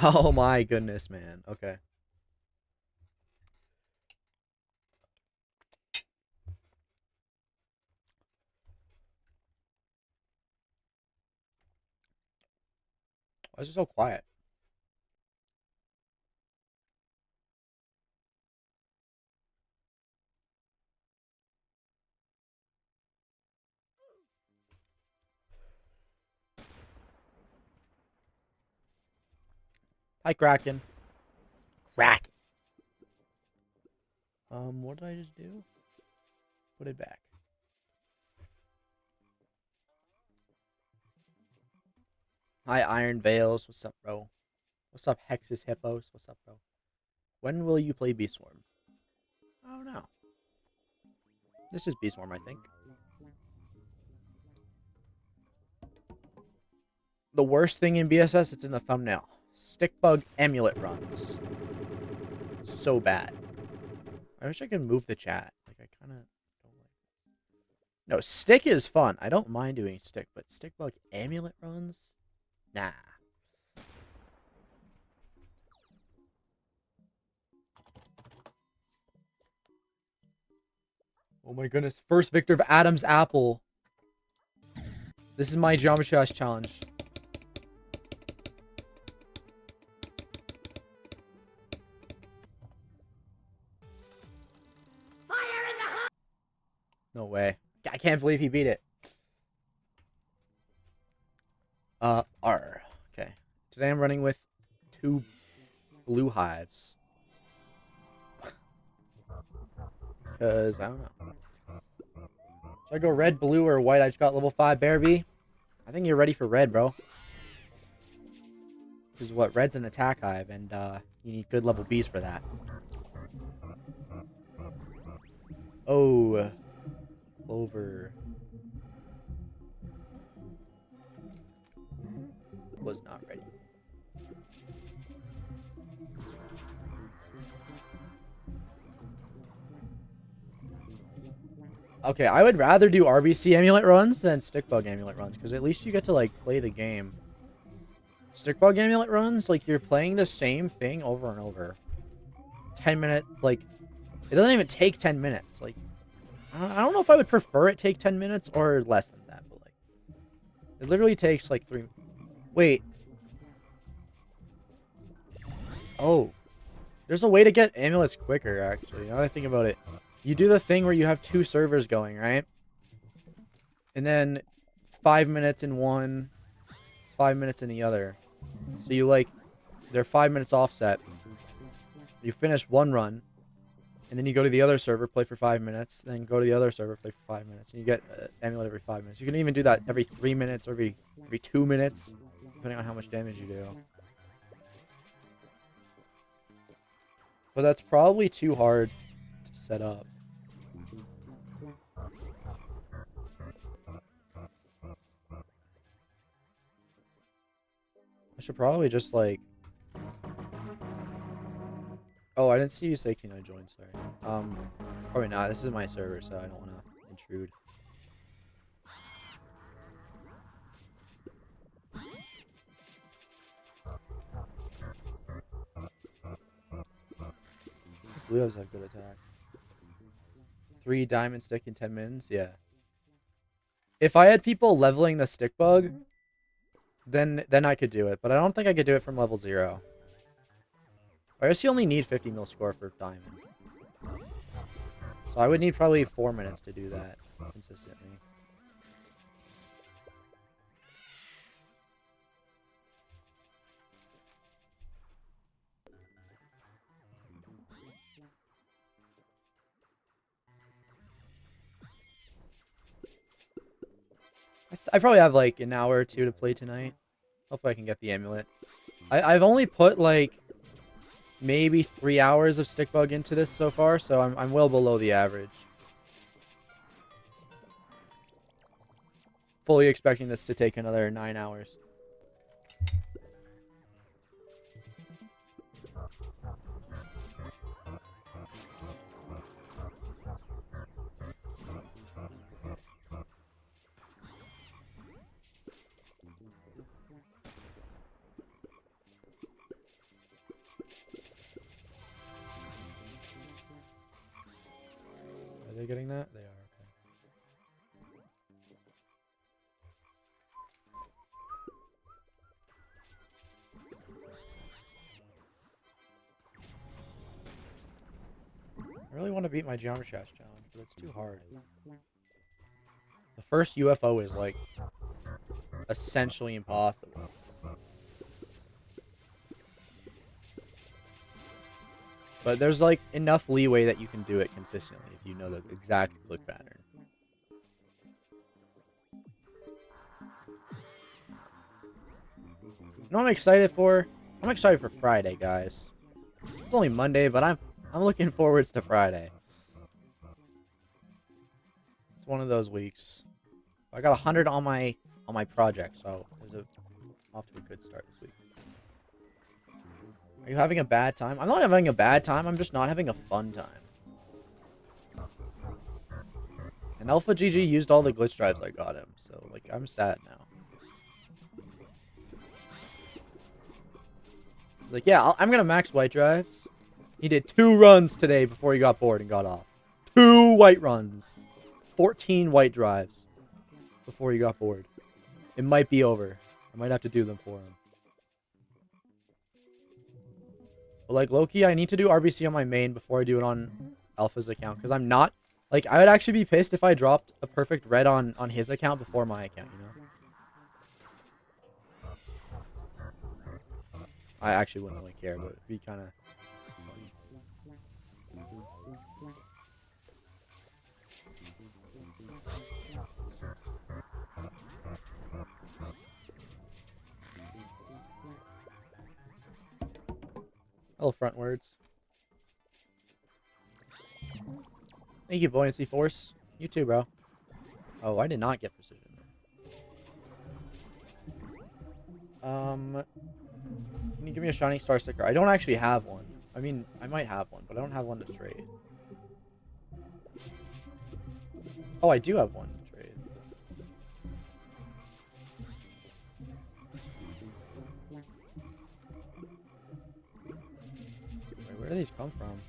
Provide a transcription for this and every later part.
Oh my goodness, man. Okay. Why is it so quiet? Hi, Kraken. Kraken. What did I just do? Put it back. Hi, Iron Veils. What's up, bro? What's up, Hexus Hippos? What's up, bro? When will you play Beast Swarm? I don't know. This is Beast Swarm, I think. The worst thing in BSS, it's in the thumbnail. Stickbug Amulet runs. So bad. I wish I could move the chat. Like, I kind of don't like it. No, stick is fun. I don't mind doing stick, but Stickbug Amulet runs? Nah. Oh my goodness. First victor of Adam's Apple. This is my Geometry Dash challenge. No way. I can't believe he beat it. R. Okay. Today I'm running with 2 blue hives. Because, I don't know. Should I go red, blue, or white? I just got level 5 Bear V. I think you're ready for red, bro. Because what? Red's an attack hive, and you need good level Bs for that. Oh. Clover. Was not ready. Okay, I would rather do RBC Amulet runs than Stickbug Amulet runs, because at least you get to, like, play the game. Stickbug Amulet runs, like, you're playing the same thing over and over. 10 minutes, like, it doesn't even take 10 minutes. Like, I don't know if I would prefer it take 10 minutes or less than that, but, like, it literally takes, like, 3... Wait. Oh. There's a way to get amulets quicker, actually, now that I think about it. You do the thing where you have 2 servers going, right? And then 5 minutes in one, 5 minutes in the other. So you, like, they're 5 minutes offset. You finish one run, and then you go to the other server, play for 5 minutes, then go to the other server, play for 5 minutes, and you get amulet every 5 minutes. You can even do that every 3 minutes or every 2 minutes, depending on how much damage you do. But that's probably too hard to set up. I should probably just, like... Oh, I didn't see you say can I join, sorry. Probably not. This is my server, so I don't want to intrude. Blue Hives have good attack. 3 diamond stick in 10 mins? Yeah. If I had people leveling the stick bug, then I could do it. But I don't think I could do it from level 0. I guess you only need 50 mil score for diamond. So I would need probably 4 minutes to do that consistently. I probably have like an hour or 2 to play tonight. Hopefully I can get the amulet. I've only put like maybe 3 hours of stickbug into this so far, so I'm well below the average. Fully expecting this to take another 9 hours. they getting that? They are, okay. I really want to beat my Geometry Dash challenge, but it's too hard. The first UFO is, like, essentially impossible. But there's, like, enough leeway that you can do it consistently if you know the exact click pattern. You know what I'm excited for? I'm excited for Friday, guys. It's only Monday, but I'm looking forwards to Friday. It's one of those weeks. I got 100 on my project, so there's off to a good start this week. Are you having a bad time? I'm not having a bad time. I'm just not having a fun time. And Alpha GG used all the glitch drives I got him, so like I'm sad now. He's like, yeah, I'm gonna max white drives. He did 2 runs today before he got bored and got off. 2 white runs. 14 white drives before he got bored. It might be over. I might have to do them for him. But like Loki, I need to do RBC on my main before I do it on Alpha's account. Because I'm not... Like, I would actually be pissed if I dropped a perfect red on his account before my account, you know? I actually wouldn't really care, but it'd be kind of... Hello, frontwards. Thank you, Buoyancy Force. You too, bro. Oh, I did not get precision. Can you give me a Shining Star sticker? I don't actually have one. I mean, I might have one, but I don't have one to trade. Oh, I do have one to trade. Wait, where do these come from?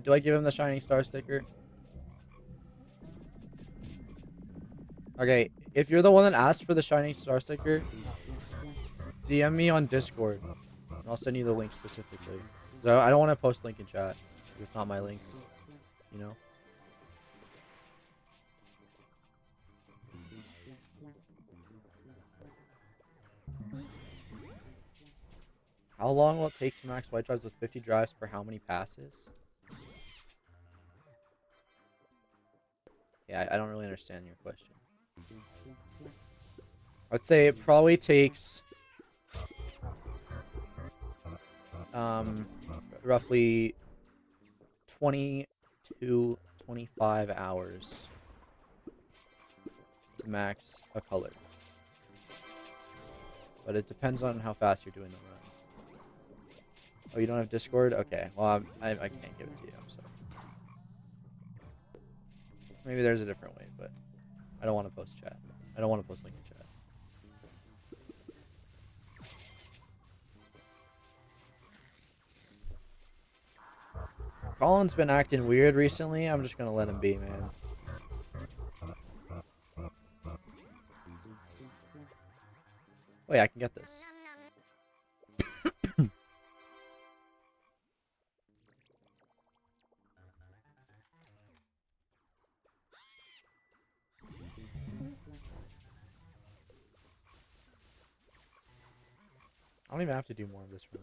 Do I give him the Shining Star sticker? Okay, if you're the one that asked for the Shining Star sticker, DM me on Discord, and I'll send you the link specifically. So I don't want to post link in chat. It's not my link, you know? How long will it take to max white drives with 50 drives for how many passes? Yeah, I don't really understand your question. I'd say it probably takes roughly 20 to 25 hours to max a color. But it depends on how fast you're doing the runs. Oh, you don't have Discord? Okay, well, I can't give it to you, so. Maybe there's a different way, but I don't want to post chat. I don't want to post link in chat. Colin's been acting weird recently. I'm just gonna let him be, man. Wait, I can get this. I don't even have to do more of this run.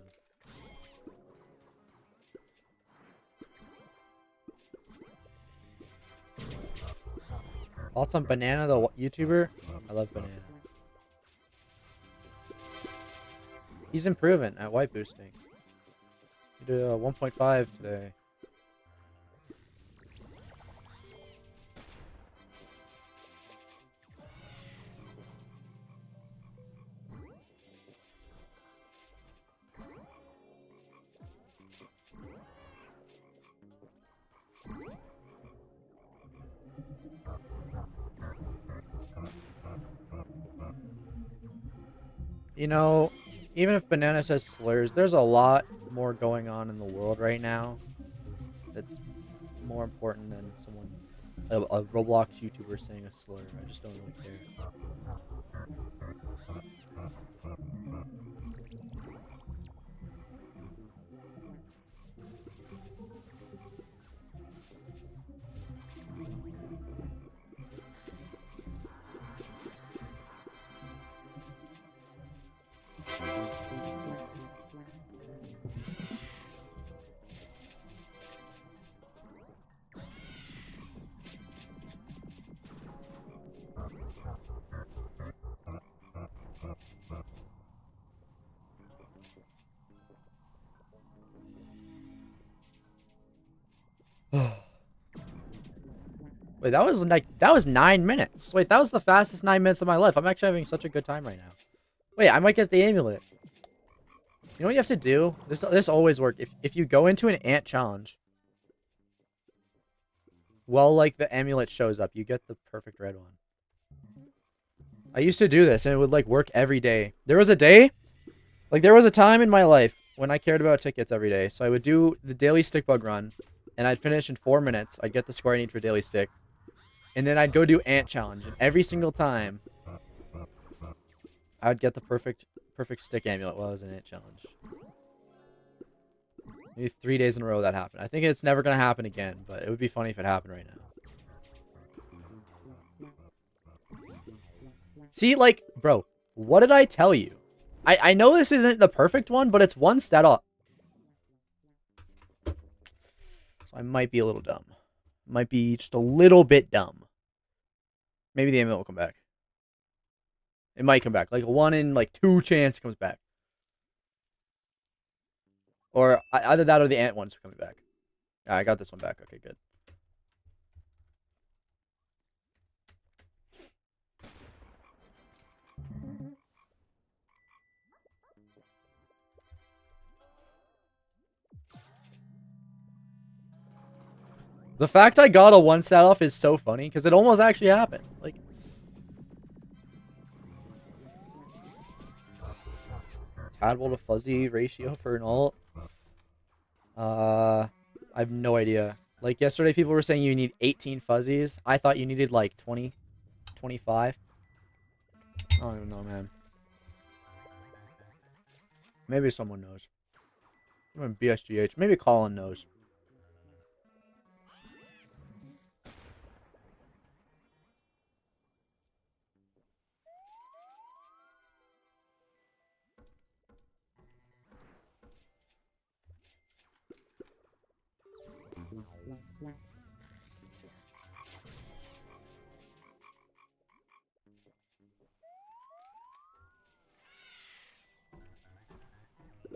Thoughts on Banana, the YouTuber? I love Banana. He's improving at white boosting. He did a 1.5 today. You know, even if Banana says slurs, there's a lot more going on in the world right now that's more important than someone, a Roblox YouTuber saying a slur. I just don't really care. Wait, that was 9 minutes. Wait, that was the fastest 9 minutes of my life. I'm actually having such a good time right now. Wait, I might get the amulet. You know what you have to do? This always works. If you go into an ant challenge, well, like the amulet shows up, you get the perfect red one. I used to do this and it would like work every day. There was a day, like there was a time in my life when I cared about tickets every day. So I would do the daily stick bug run and I'd finish in 4 minutes. I'd get the score I need for daily stick. And then I'd go do ant challenge, and every single time I would get the perfect stick amulet while I was in ant challenge. Maybe 3 days in a row that happened. I think it's never gonna happen again, but it would be funny if it happened right now. See, like, bro, what did I tell you? I know this isn't the perfect one, but it's one stat up. So I might be a little dumb. Might be just a little bit dumb. Maybe the amulet will come back. It might come back. Like a 1 in like 2 chance it comes back. Or either that or the ant one's coming back. Yeah, I got this one back. Okay, good. The fact I got a 1 stat off is so funny because it almost actually happened. Like, tadpole to fuzzy ratio for an ult. I have no idea. Like yesterday, people were saying you need 18 fuzzies. I thought you needed like 20, 25. I don't even know, man. Maybe someone knows. BSGH. Maybe Colin knows.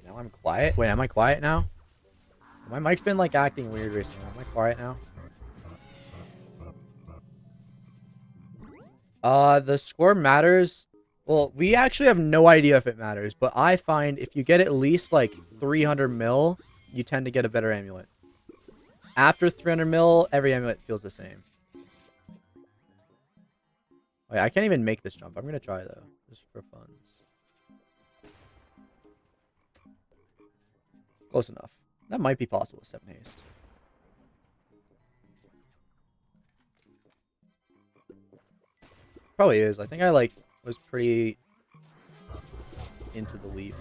Now I'm quiet. Wait, am I quiet now? My mic's been like acting weird recently. Am I quiet now? The score matters. Well, we actually have no idea if it matters, but I find if you get at least like 300 mil, you tend to get a better amulet. After 300 mil, every amulet feels the same. Wait, I can't even make this jump. I'm gonna try though, just for fun. Close enough. That might be possible with 7 haste. Probably is. I think I like was pretty into the leap.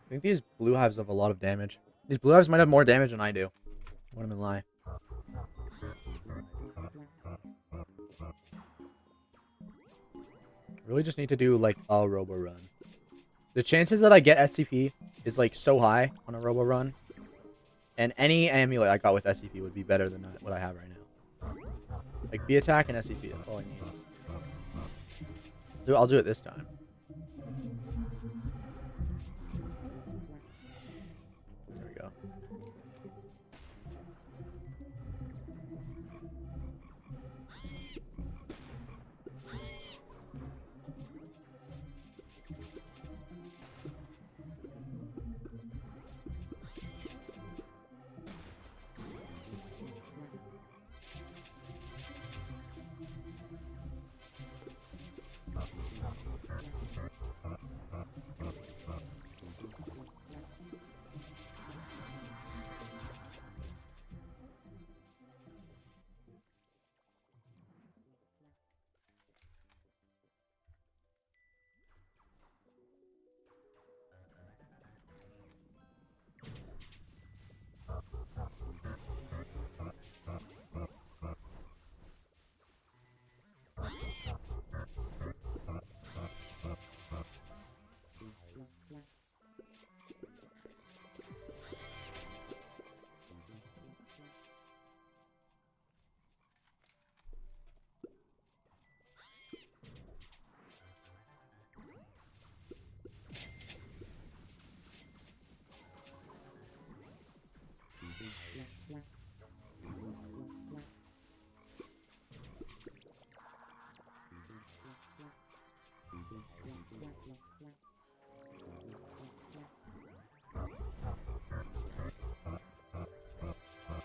I think these blue hives have a lot of damage. These blue hives might have more damage than I do. I wouldn't even lie. Really just need to do like a robo run. The chances that I get SCP is like so high on a robo run. And any amulet I got with SCP would be better than what I have right now. Like B attack and SCP, that's all I need. I'll do it this time.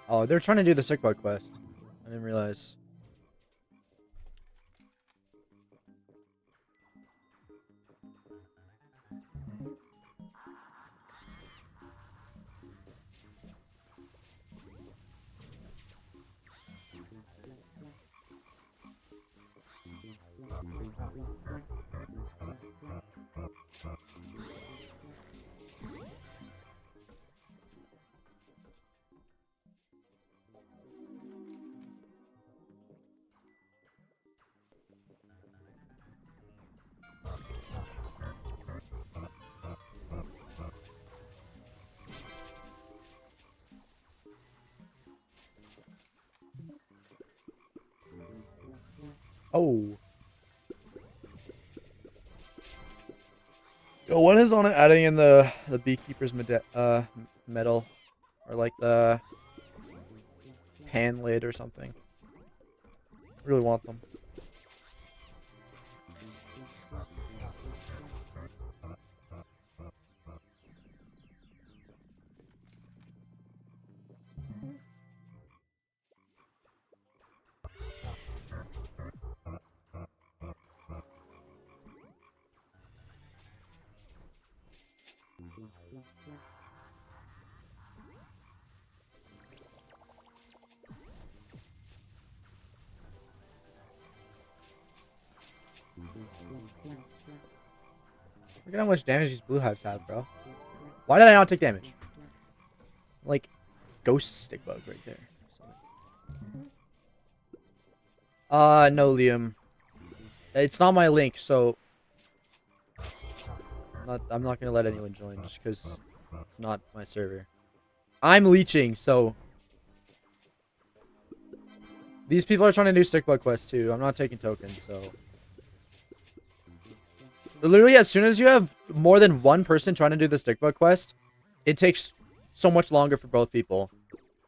Oh, they're trying to do the sick bug quest. I didn't realize. Oh. Yo, what is on it adding in the beekeeper's medal? Or like the pan lid or something. I really want them. Look at how much damage these blue hives have, bro. Why did I not take damage? Like, ghost stick bug right there. No, Liam. It's not my link, so I'm not gonna let anyone join just because it's not my server. I'm leeching, so these people are trying to do stick bug quests too. I'm not taking tokens, so literally as soon as you have more than one person trying to do the stick bug quest, it takes so much longer for both people.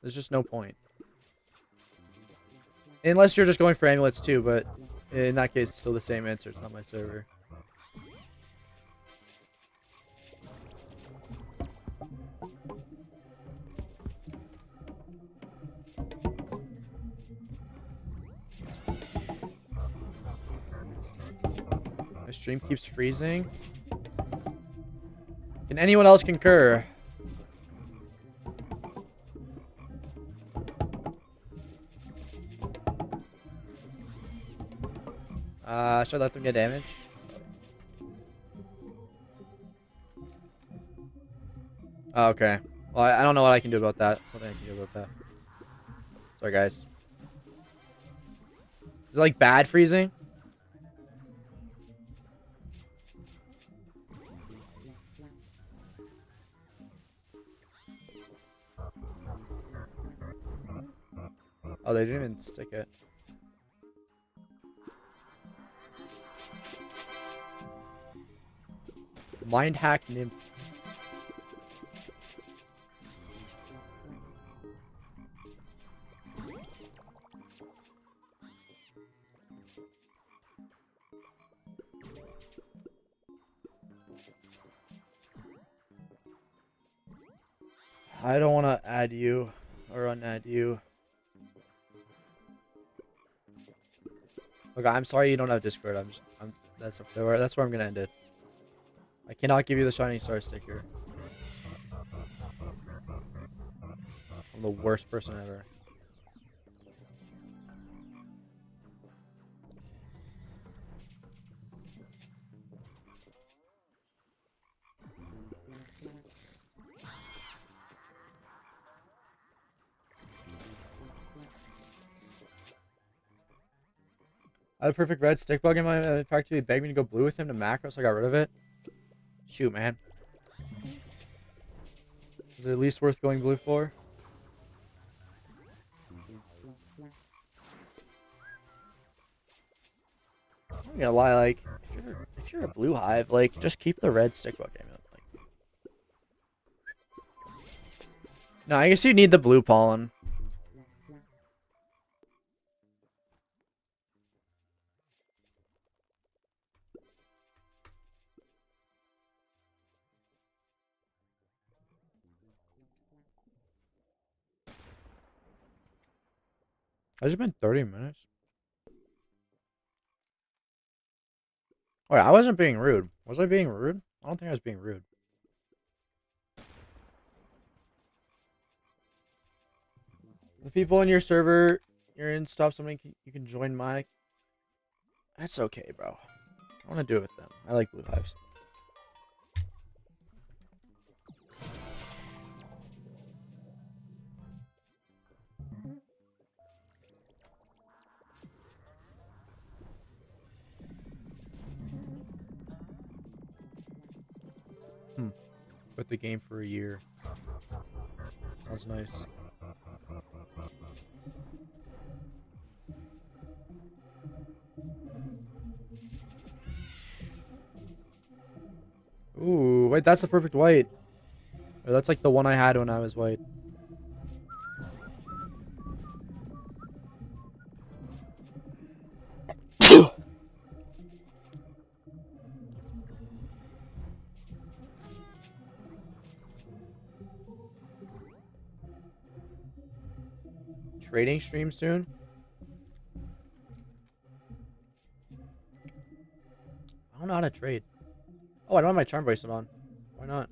There's just no point. Unless you're just going for amulets too, but in that case, it's still the same answer. It's not my server. My stream keeps freezing. Can anyone else concur? Should I let them get damage? Oh, okay. Well, I don't know what I can do about that. Something I can do about that. Sorry, guys. Is it like bad freezing? Oh, they didn't even stick it. Mind hack nymph. I don't want to add you or unadd you. Okay, I'm sorry you don't have Discord. That's where I'm gonna end it. I cannot give you the Shining Star sticker. I'm the worst person ever. I had a perfect red stick bug in my factory. He begged me to go blue with him to macro, so I got rid of it. Shoot, man. Is it at least worth going blue for? I'm not gonna lie, like, if you're a blue hive, like, just keep the red stick bug amulet. Like, no, I guess you need the blue pollen. Has it been 30 minutes? Wait, I wasn't being rude. Was I being rude? I don't think I was being rude. The people in your server you're in, stop something, you can join my... That's okay, bro. I want to do it with them. I like blue hives. Quit the game for a year. Sounds nice. Ooh, wait, that's the perfect white. Or that's like the one I had when I was white. Trading stream soon? I don't know how to trade. Oh, I don't have my charm bracelet on. Why not?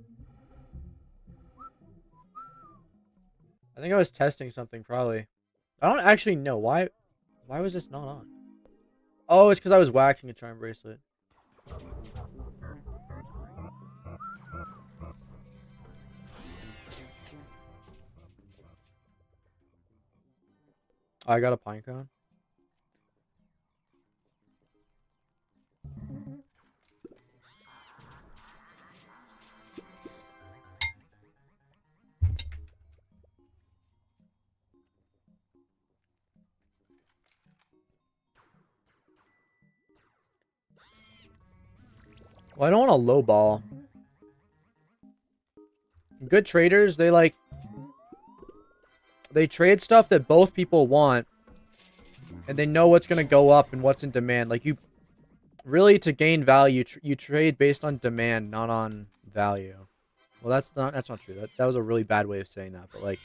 I think I was testing something, probably. I don't actually know. Why was this not on? Oh, it's because I was waxing a charm bracelet. I got a pine cone. Well, I don't want a low ball. Good traders, they trade stuff that both people want, and they know what's gonna go up and what's in demand. Like, you really, to gain value, you trade based on demand, not on value. Well, that's not true. That was a really bad way of saying that. But like,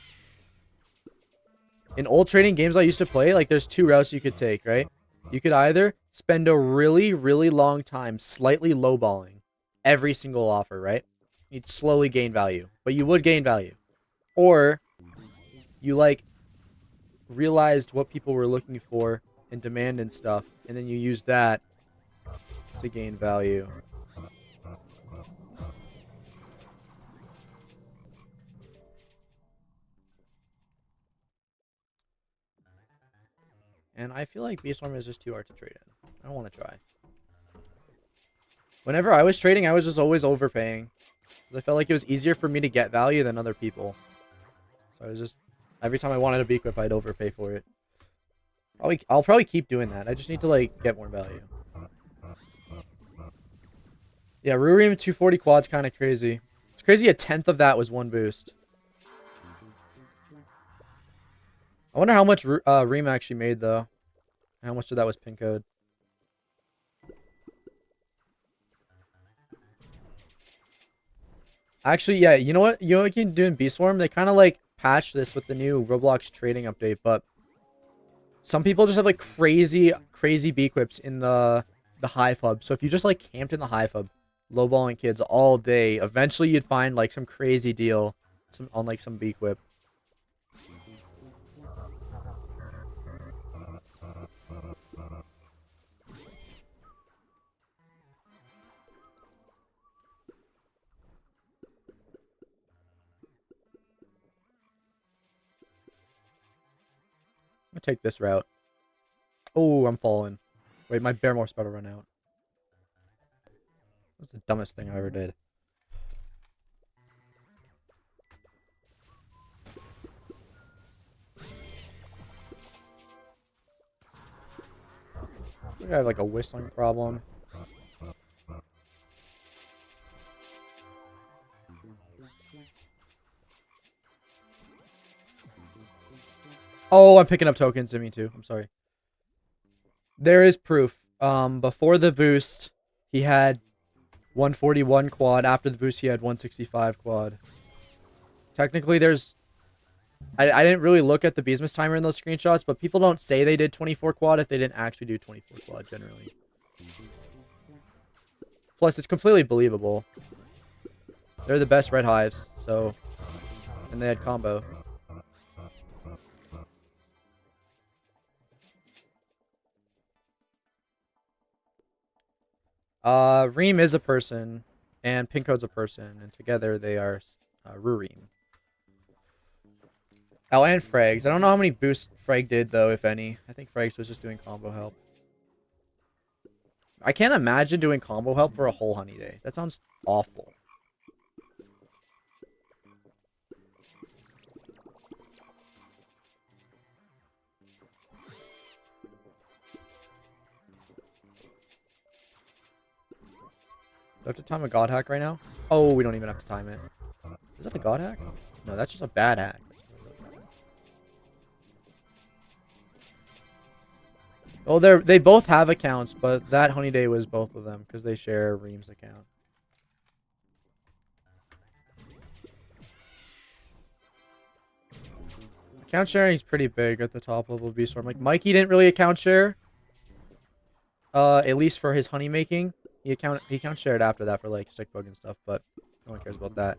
in old trading games I used to play, like, there's two routes you could take, right? You could either spend a really, really long time slightly lowballing every single offer, right? You'd slowly gain value, but you would gain value. Or you, like, realized what people were looking for and demand and stuff, and then you used that to gain value. And I feel like Beestorm is just too hard to trade in. I don't want to try. Whenever I was trading, I was just always overpaying. I felt like it was easier for me to get value than other people. So I was just... Every time I wanted a Beequip, I'd overpay for it. I'll probably keep doing that. I just need to, like, get more value. Yeah, Rurim 240 quad's kind of crazy. It's crazy a tenth of that was one boost. I wonder how much Reem actually made, though. How much of that was pin code. Actually, yeah, you know what? You know what you can do in Beeswarm? They kind of, like, patched this with the new Roblox trading update, but some people just have, like, crazy Beequips in the Hive hub. So if you just, like, camped in the Hive hub, lowballing kids all day, eventually you'd find, like, some crazy deal on, like, some Beequip. I'm gonna take this route. Oh, I'm falling. Wait, my bear morph's about to run out. That's the dumbest thing I ever did. I think I have, like, a whistling problem. Oh, I'm picking up tokens in me too. I'm sorry. There is proof. Before the boost, he had 141 quad. After the boost, he had 165 quad. Technically, there's I didn't really look at the Beesmas timer in those screenshots, but people don't say they did 24 quad if they didn't actually do 24 quad generally. Plus, it's completely believable. They're the best red hives, so... And they had combo. Reem is a person, and Pincode's a person, and together they are Rureem. Oh, and Frags. I don't know how many boosts Frag did, though, if any. I think Frags was just doing combo help. I can't imagine doing combo help for a whole honey day. That sounds awful. Do I have to time a god hack right now? Oh, we don't even have to time it. Is that a god hack? No, that's just a bad hack. Well, they both have accounts, but that honey day was both of them because they share Reem's account. Account sharing is pretty big at the top level of B-Storm. Like, Mikey didn't really account share. At least for his honey making. He account shared after that for like stick bug and stuff, but no one cares about that.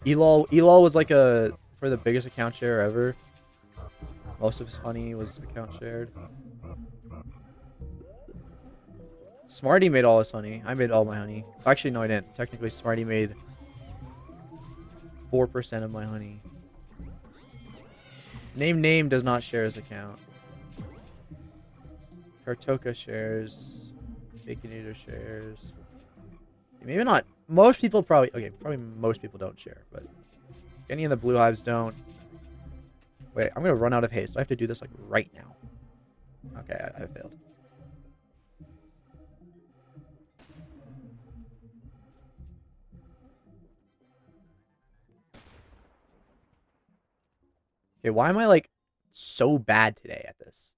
Elol was like for the biggest account share ever. Most of his honey was account shared. Smarty made all his honey. I made all my honey. Actually, no, I didn't. Technically, Smarty made 4% of my honey. Name does not share his account. Kartoka shares. Baconator shares. Maybe not. Most people probably... Okay, probably most people don't share, but... Any of the blue hives don't. Wait, I'm going to run out of haste. I have to do this, like, right now. Okay, I failed. Okay, why am I, like, so bad today at this?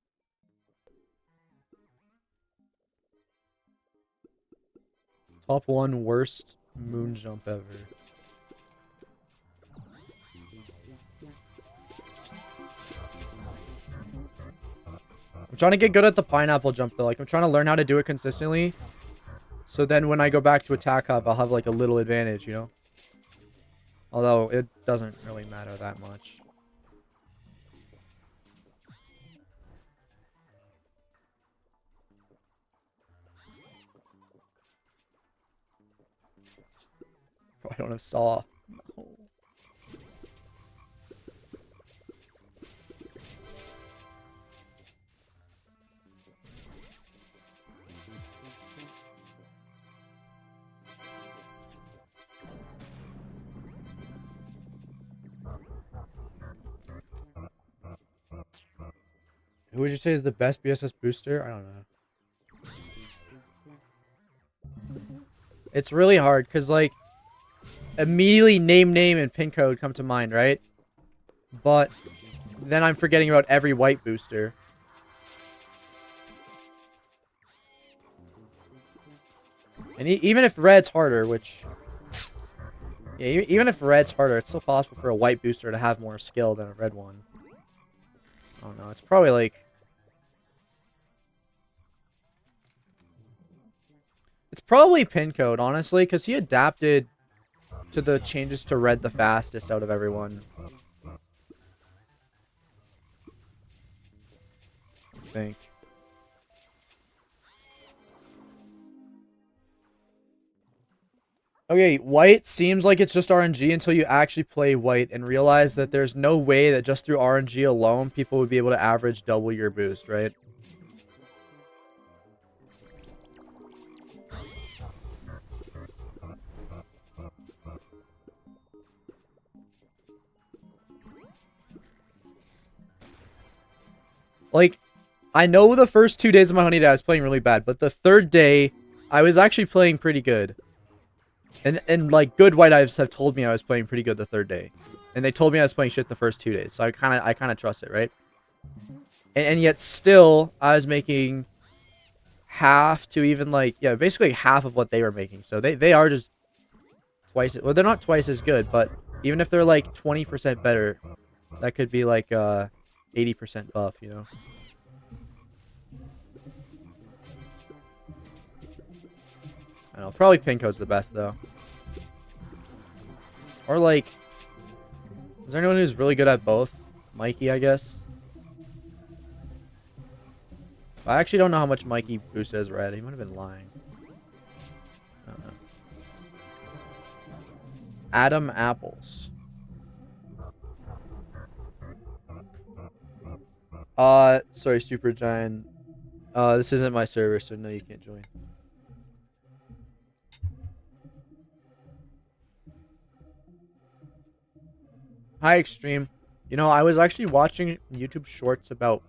Top 1 worst moon jump ever. I'm trying to get good at the pineapple jump though. Like, I'm trying to learn how to do it consistently. So then when I go back to attack hub, I'll have like a little advantage, you know? Although it doesn't really matter that much. I don't have saw. No. Who would you say is the best BSS booster? I don't know. It's really hard because like immediately name and pin code come to mind, right? But then I'm forgetting about every white booster. And even if red's harder, which... Yeah, even if red's harder, it's still possible for a white booster to have more skill than a red one. I don't know, it's probably like... It's probably pin code, honestly, because he adapted to the changes to red the fastest out of everyone. I think. Okay, white seems like it's just RNG until you actually play white and realize that there's no way that just through RNG alone people would be able to average double your boost, right? Like, I know the first 2 days of my honey day I was playing really bad, but the third day, I was actually playing pretty good. And like, good white hives have told me I was playing pretty good the third day. And they told me I was playing shit the first 2 days, so I kind of trust it, right? And yet still, I was making half to even like, yeah, basically half of what they were making. So they are just twice, well, they're not twice as good, but even if they're like 20% better, That could be like 80% buff, you know? I don't know. Probably Pinko's the best, though. Or, like... Is there anyone who's really good at both? Mikey, I guess. I actually don't know how much Mikey boost has red. He might have been lying. I don't know. Adam Apples. Sorry, Super Giant. This isn't my server, so no, you can't join. Hi, Extreme. You know, I was actually watching YouTube shorts about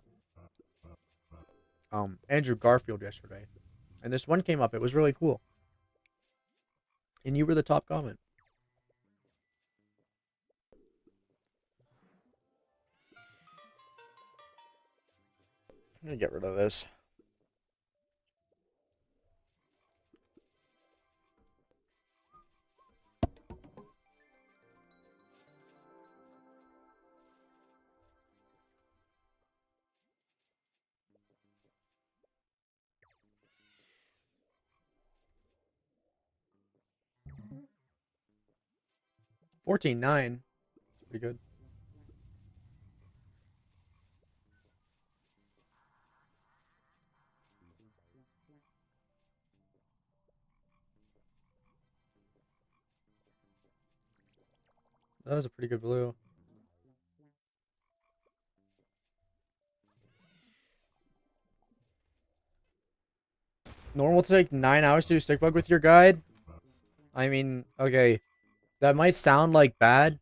Andrew Garfield yesterday, and this one came up. It was really cool, and you were the top comment. I'm gonna get rid of this. $14.9. Pretty good. That was a pretty good blue. Normal to take 9 hours to do stick bug with your guide? I mean, okay. That might sound like bad.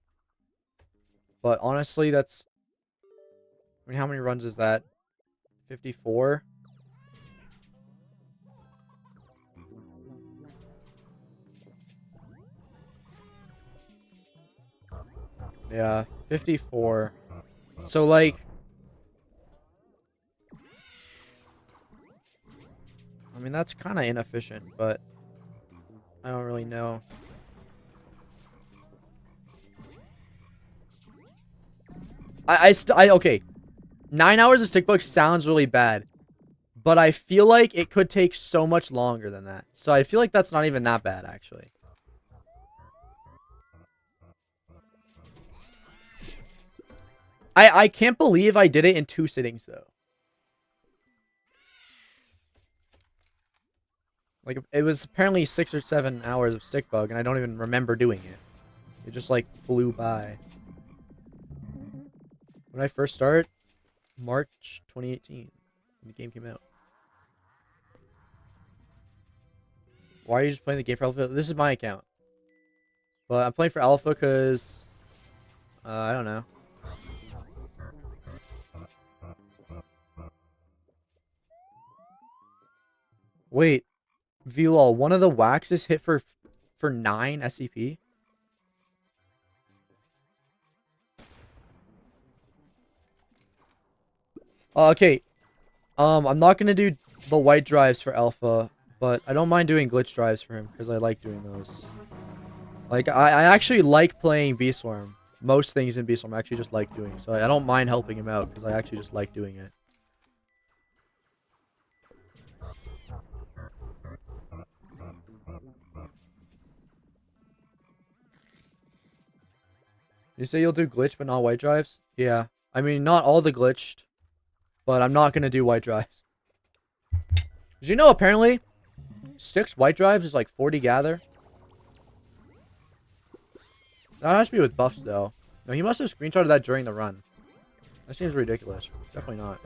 But honestly, that's... I mean, how many runs is that? 54? Yeah, 54. So, like... I mean, that's kind of inefficient, but... I don't really know. Okay. 9 hours of stick bug sounds really bad. But I feel like it could take so much longer than that. So I feel like that's not even that bad, actually. I can't believe I did it in 2 sittings, though. Like, it was apparently 6 or 7 hours of stick bug, and I don't even remember doing it. It just, like, flew by. When I first started, March 2018, when the game came out. Why are you just playing the game for Alpha? This is my account. But I'm playing for Alpha because... I don't know. Wait. VLOL, one of the waxes hit for 9 SCP? Okay. I'm not gonna do the white drives for Alpha, but I don't mind doing glitch drives for him because I like doing those. Like, I actually like playing Bee Swarm. Most things in Bee Swarm I actually just like doing, so I don't mind helping him out because I actually just like doing it. You say you'll do glitch but not white drives? Yeah. I mean, not all the glitched, but I'm not going to do white drives. Did you know apparently 6 white drives is like 40 gather? That has to be with buffs though. No, he must have screenshotted that during the run. That seems ridiculous. Definitely not.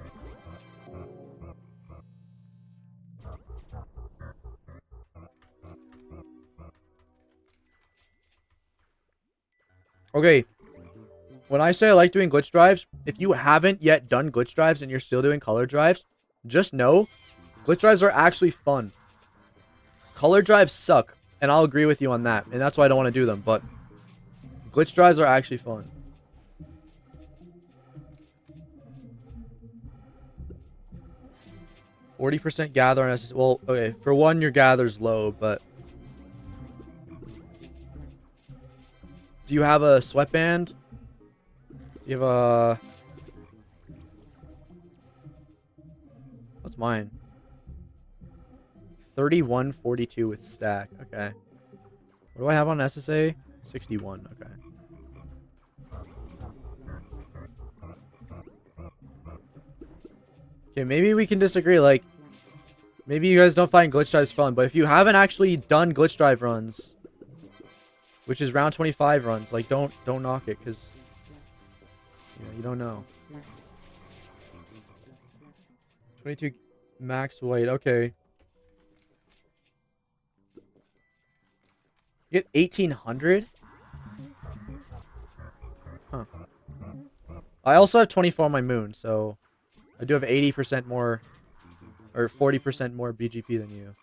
Okay. When I say I like doing glitch drives, if you haven't yet done glitch drives and you're still doing color drives, just know glitch drives are actually fun. Color drives suck, and I'll agree with you on that, and that's why I don't want to do them, but glitch drives are actually fun. %40 gather on SS. Well, okay, for one, your gather's low, but do you have a sweatband? Do You have a... What's mine? 3142 with stack. Okay. What do I have on SSA? 61. Okay. Okay, maybe we can disagree. Like, maybe you guys don't find glitch drives fun, but if you haven't actually done glitch drive runs, which is round 25 runs, like, don't knock it, because you don't know. 22 max weight. Okay. You get 1800? Huh. I also have 24 on my moon, so I do have 80% more, or 40% more BGP than you.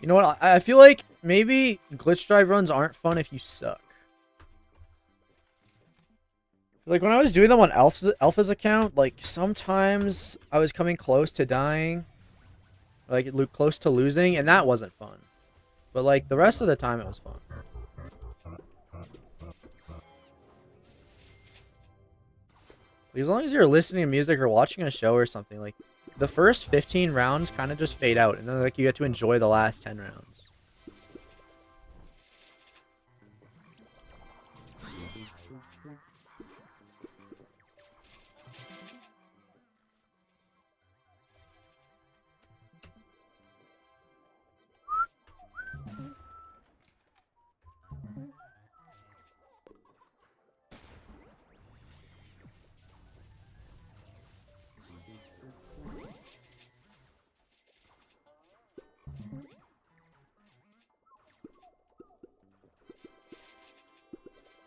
You know what? I feel like maybe glitch drive runs aren't fun if you suck. Like when I was doing them on Alpha's account, like sometimes I was coming close to dying, like close to losing, and that wasn't fun. But like the rest of the time, it was fun. As long as you're listening to music or watching a show or something, like the first 15 rounds kind of just fade out, and then like you get to enjoy the last 10 rounds.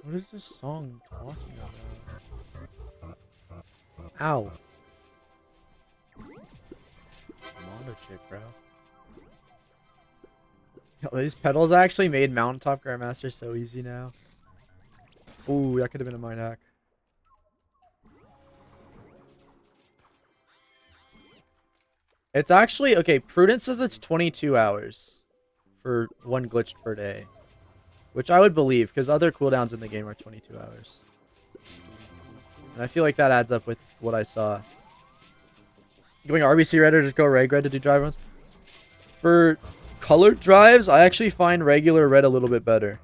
What is this song talking about? Ow. Mondo chick, bro. Yo, these pedals actually made Mountaintop Grandmaster so easy now. Ooh, that could have been a mind hack. It's actually, okay, Prudence says it's 22 hours for one glitch per day. Which I would believe, because other cooldowns in the game are 22 hours. And I feel like that adds up with what I saw. Going RBC red or just go reg red to do drive runs? For colored drives, I actually find regular red a little bit better.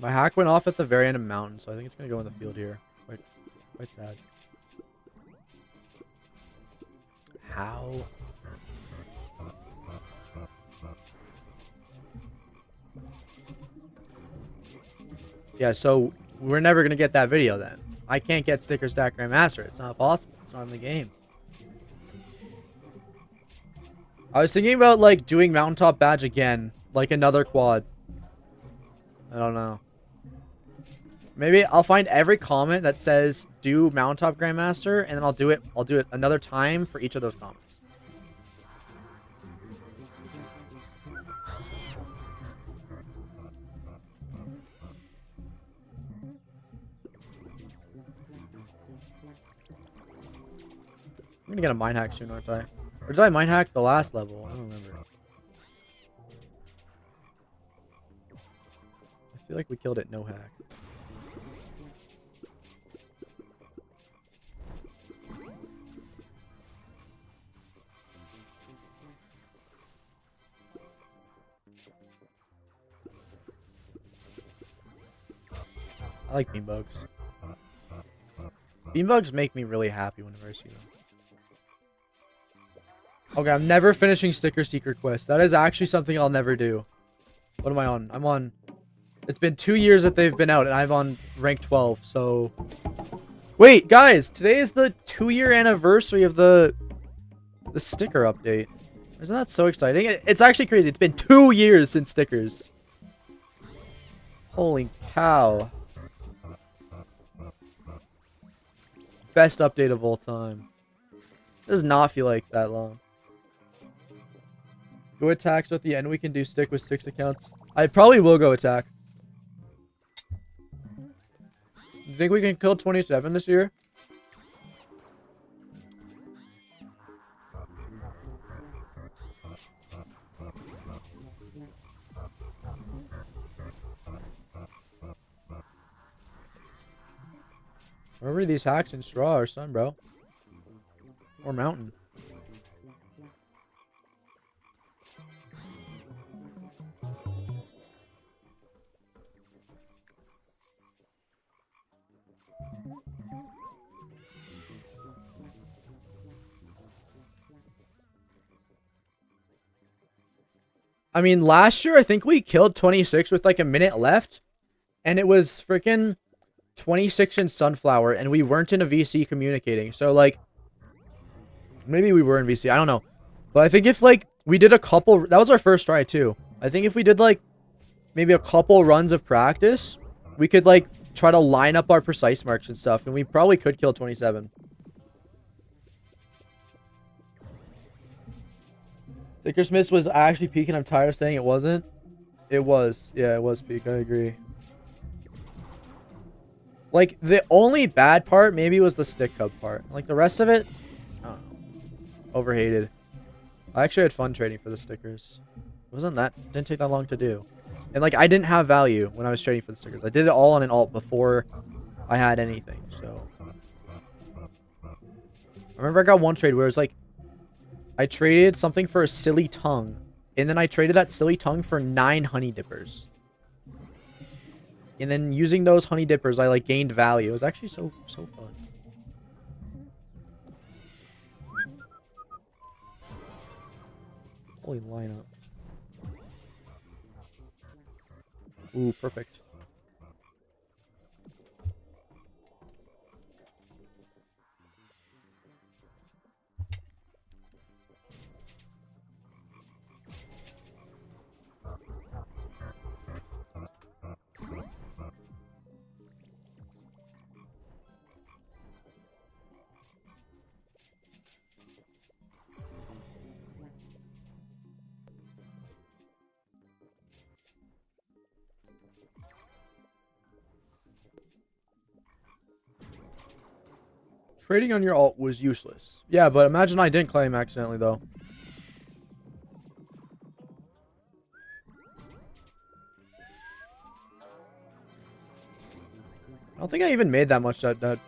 My hack went off at the very end of mountain, so I think it's gonna go in the field here. Quite sad. How? Yeah, so we're never gonna get that video then. I can't get sticker stack Grandmaster. It's not possible. It's not in the game. I was thinking about like doing Mountaintop Badge again, like another quad. I don't know. Maybe I'll find every comment that says do Mountaintop Grandmaster, and then I'll do it another time for each of those comments. I'm gonna get a mind hack soon, aren't I? Or did I mind hack the last level? I don't remember. I feel like we killed it no hack. I like beanbugs. Beanbugs make me really happy whenever I see them. Okay, I'm never finishing sticker secret quest. That is actually something I'll never do. What am I on? I'm on... It's been 2 years that they've been out, and I'm on rank 12, so... Wait, guys! Today is the 2-year anniversary of the sticker update. Isn't that so exciting? It's actually crazy. It's been 2 years since stickers. Holy cow. Best update of all time. It does not feel like that long. Go attack, so at the end we can do stick with 6 accounts. I probably will go attack. You think we can kill 27 this year? Remember these hacks in straw or sun, bro. Or mountain. I mean, last year, I think we killed 26 with like a minute left. And it was freaking 26 in Sunflower. And we weren't in a VC communicating. So, like, maybe we were in VC. I don't know. But I think if, like, we did a couple... That was our first try, too. I think if we did, like, maybe a couple runs of practice, we could, like, try to line up our precise marks and stuff. And we probably could kill 27. Dickersmith was actually peak, and I'm tired of saying it wasn't. It was. Yeah, it was peak. I agree. Like, the only bad part maybe was the stick cub part. Like, the rest of it, I don't know. Overhated. I actually had fun trading for the stickers. Didn't take that long to do. And, like, I didn't have value when I was trading for the stickers. I did it all on an alt before I had anything, so. I remember I got one trade where it was like, I traded something for a silly tongue. And then I traded that silly tongue for 9 honey dippers. And then using those honey dippers, I like gained value. It was actually so fun. Holy lineup. Ooh, perfect. Trading on your alt was useless. Yeah, but imagine I didn't claim accidentally, though. I don't think I even made that much that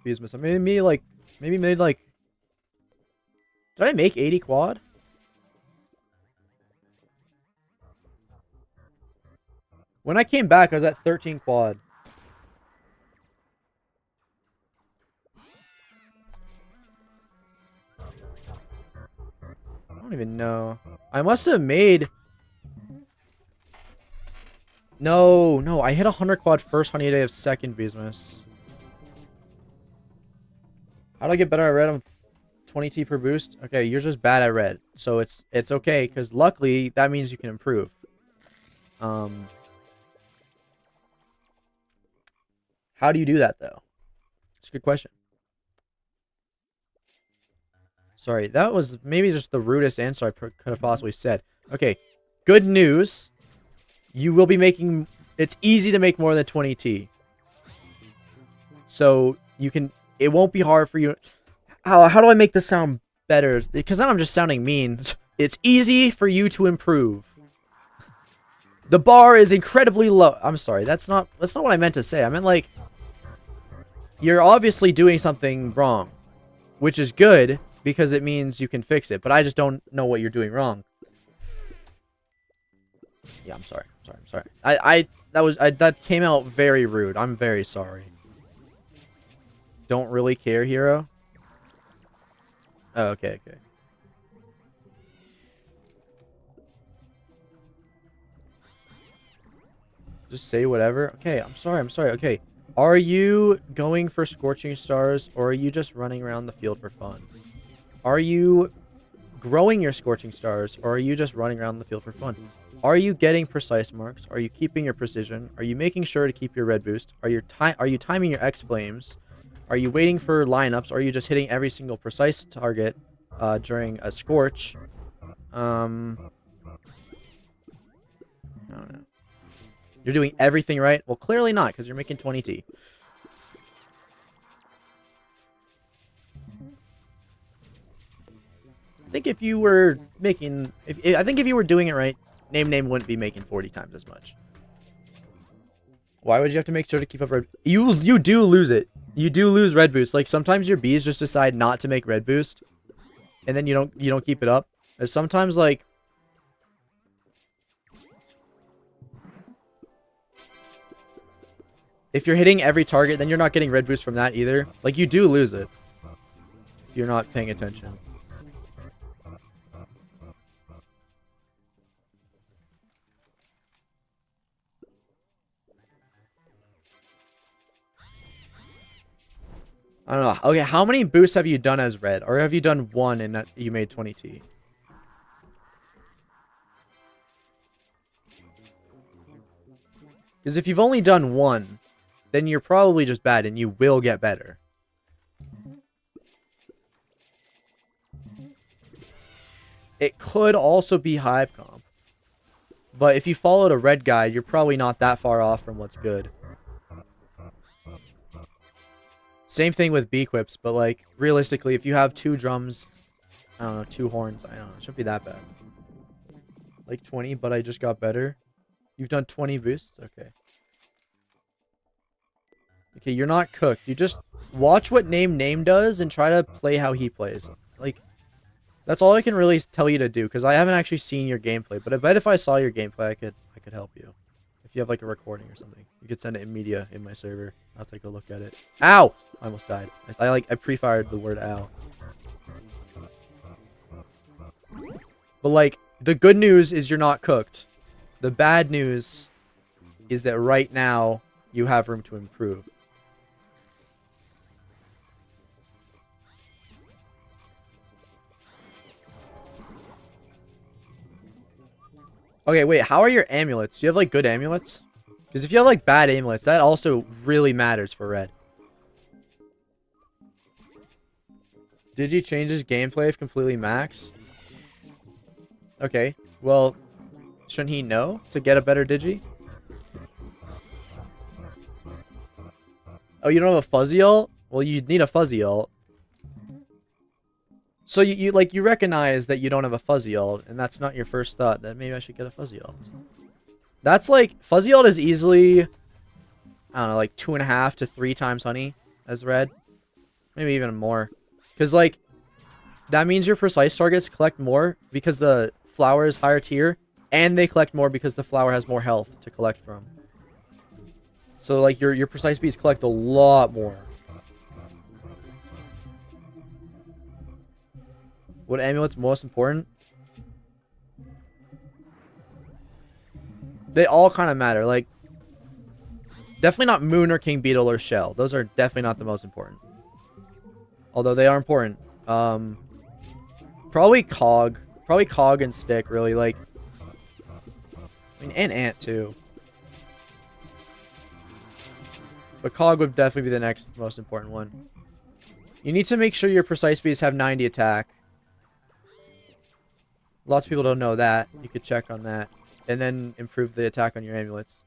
Beesmas. I made maybe made like... Did I make 80 quad? When I came back, I was at 13 quad. I don't even know. I must have made... No. I hit 100 quad first honey day of second Beesmas. How do I get better at red? I'm 20t per boost. Okay, you're just bad at red. So it's okay, because luckily, that means you can improve. How do you do that, though? It's a good question. Sorry, that was maybe just the rudest answer I could have possibly said. Okay, good news. You will be making... It's easy to make more than 20t. So, you can... It won't be hard for you... How do I make this sound better? Because now I'm just sounding mean. It's easy for you to improve. The bar is incredibly low. I'm sorry, that's not what I meant to say. I meant, like... You're obviously doing something wrong. Which is good... Because it means you can fix it, but I just don't know what you're doing wrong. Yeah, I'm sorry. That came out very rude. I'm very sorry. Don't really care, hero. Oh, okay. Just say whatever. Okay, I'm sorry. Okay. Are you going for Scorching Stars, or are you just running around the field for fun? Are you growing your Scorching Stars, or are you just running around the field for fun? Are you getting precise marks? Are you keeping your precision? Are you making sure to keep your red boost? Are you timing your X flames? Are you waiting for lineups? Or are you just hitting every single precise target during a Scorch? I don't know. You're doing everything right? Well, clearly not, because you're making 20T. I think if you were making... I think if you were doing it right, Name wouldn't be making 40 times as much. Why would you have to make sure to keep up red... You do lose it. You do lose red boost. Like, sometimes your bees just decide not to make red boost, and then you don't keep it up. There's sometimes, like... If you're hitting every target, then you're not getting red boost from that either. Like, you do lose it if you're not paying attention. I don't know. Okay, how many boosts have you done as red? Or have you done one and that you made 20T? Because if you've only done one, then you're probably just bad and you will get better. It could also be Hive comp. But if you followed a red guide, you're probably not that far off from what's good. Same thing with Beequips, but like, realistically, if you have 2 drums, I don't know, 2 horns, I don't know, it shouldn't be that bad. Like 20, but I just got better. You've done 20 boosts? Okay. Okay, you're not cooked. You just watch what Name does and try to play how he plays. Like, that's all I can really tell you to do, because I haven't actually seen your gameplay. But I bet if I saw your gameplay, I could help you. If you have like a recording or something, you could send it in media in my server. I'll take a look at it. Ow! I almost died. I pre-fired the word ow. But like, the good news is you're not cooked. The bad news is that right now you have room to improve. Okay, wait, how are your amulets? Do you have, like, good amulets? Because if you have, like, bad amulets, that also really matters for red. Did you change his gameplay if completely max? Okay, well, shouldn't he know to get a better Digi? Oh, you don't have a fuzzy ult? Well, you'd need a fuzzy ult. So you recognize that you don't have a fuzzy ult, and that's not your first thought, that maybe I should get a fuzzy ult. That's like, fuzzy ult is easily, I don't know, like 2.5 to 3 times honey as red. Maybe even more. Because like, that means your precise targets collect more because the flower is higher tier, and they collect more because the flower has more health to collect from. So like, your precise bees collect a lot more. What amulet's most important? They all kind of matter. Like, definitely not Moon or King Beetle or Shell. Those are definitely not the most important. Although they are important. Probably Cog. Probably Cog and Stick, really. Like, I mean, and Ant, too. But Cog would definitely be the next most important one. You need to make sure your precise bees have 90 attack. Lots of people don't know that. You could check on that. And then improve the attack on your amulets.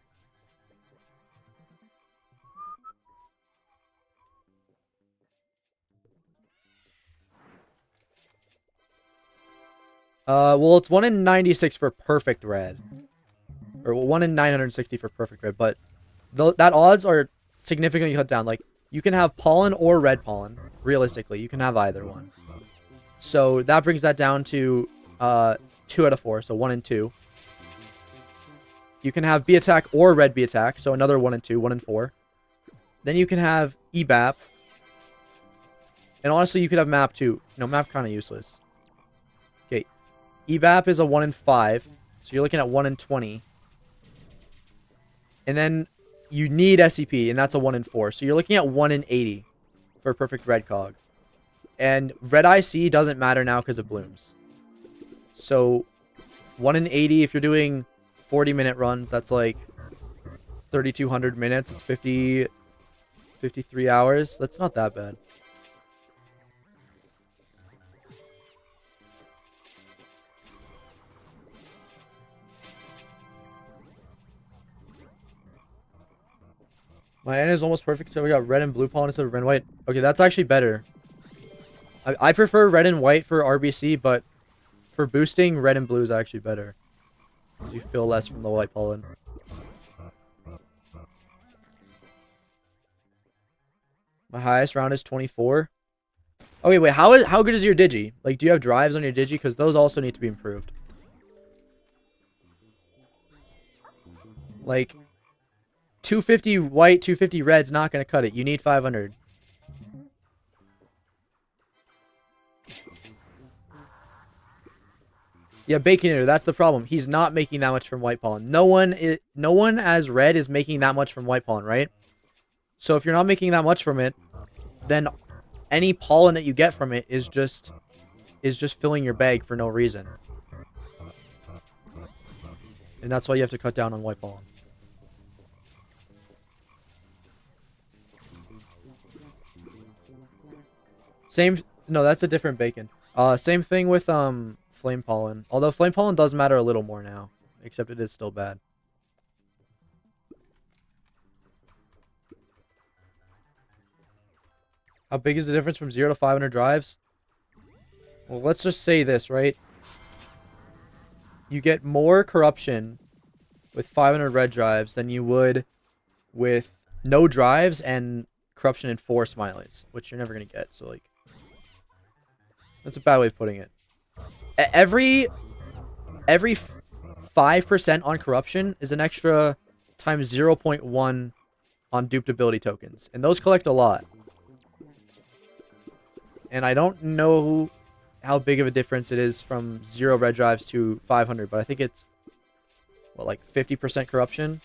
Well, it's 1 in 96 for perfect red. Or 1 in 960 for perfect red. But that odds are significantly cut down. Like, you can have pollen or red pollen. Realistically, you can have either one. So that brings that down to 2 out of 4, so 1 in 2. You can have bee attack or red bee attack, so another 1 in 2, 1 in 4. Then you can have EBAP. And honestly, you could have map too. No, map kind of useless. Okay, EBAP is a 1 in 5, so you're looking at 1 in 20. And then you need SCP, and that's a 1 in 4. So you're looking at 1 in 80 for a perfect red cog. And red IC doesn't matter now because it blooms. So 1 in 80, if you're doing 40-minute runs, that's like 3,200 minutes. It's 53 hours. That's not that bad. My N is almost perfect, so we got red and blue pollen instead of red and white. Okay, that's actually better. I prefer red and white for RBC, but for boosting, red and blue is actually better. Because you feel less from the white pollen. My highest round is 24. Okay, wait, how good is your digi? Like, do you have drives on your digi? Because those also need to be improved. Like, 250 white, 250 red's not going to cut it. You need 500. Yeah, Baconator, that's the problem. He's not making that much from white pollen. No one as red is making that much from white pollen, right? So if you're not making that much from it, then any pollen that you get from it is just filling your bag for no reason. And that's why you have to cut down on white pollen. No, that's a different bacon. Same thing with flame pollen. Although flame pollen does matter a little more now, except it is still bad. How big is the difference from 0 to 500 drives? Well, let's just say this, right? You get more corruption with 500 red drives than you would with no drives and corruption in 4 smileys, which you're never going to get. So, like, that's a bad way of putting it. Every 5% on corruption is an extra times 0.1 on duped ability tokens. And those collect a lot. And I don't know how big of a difference it is from 0 red drives to 500, but I think it's, what, like 50% corruption?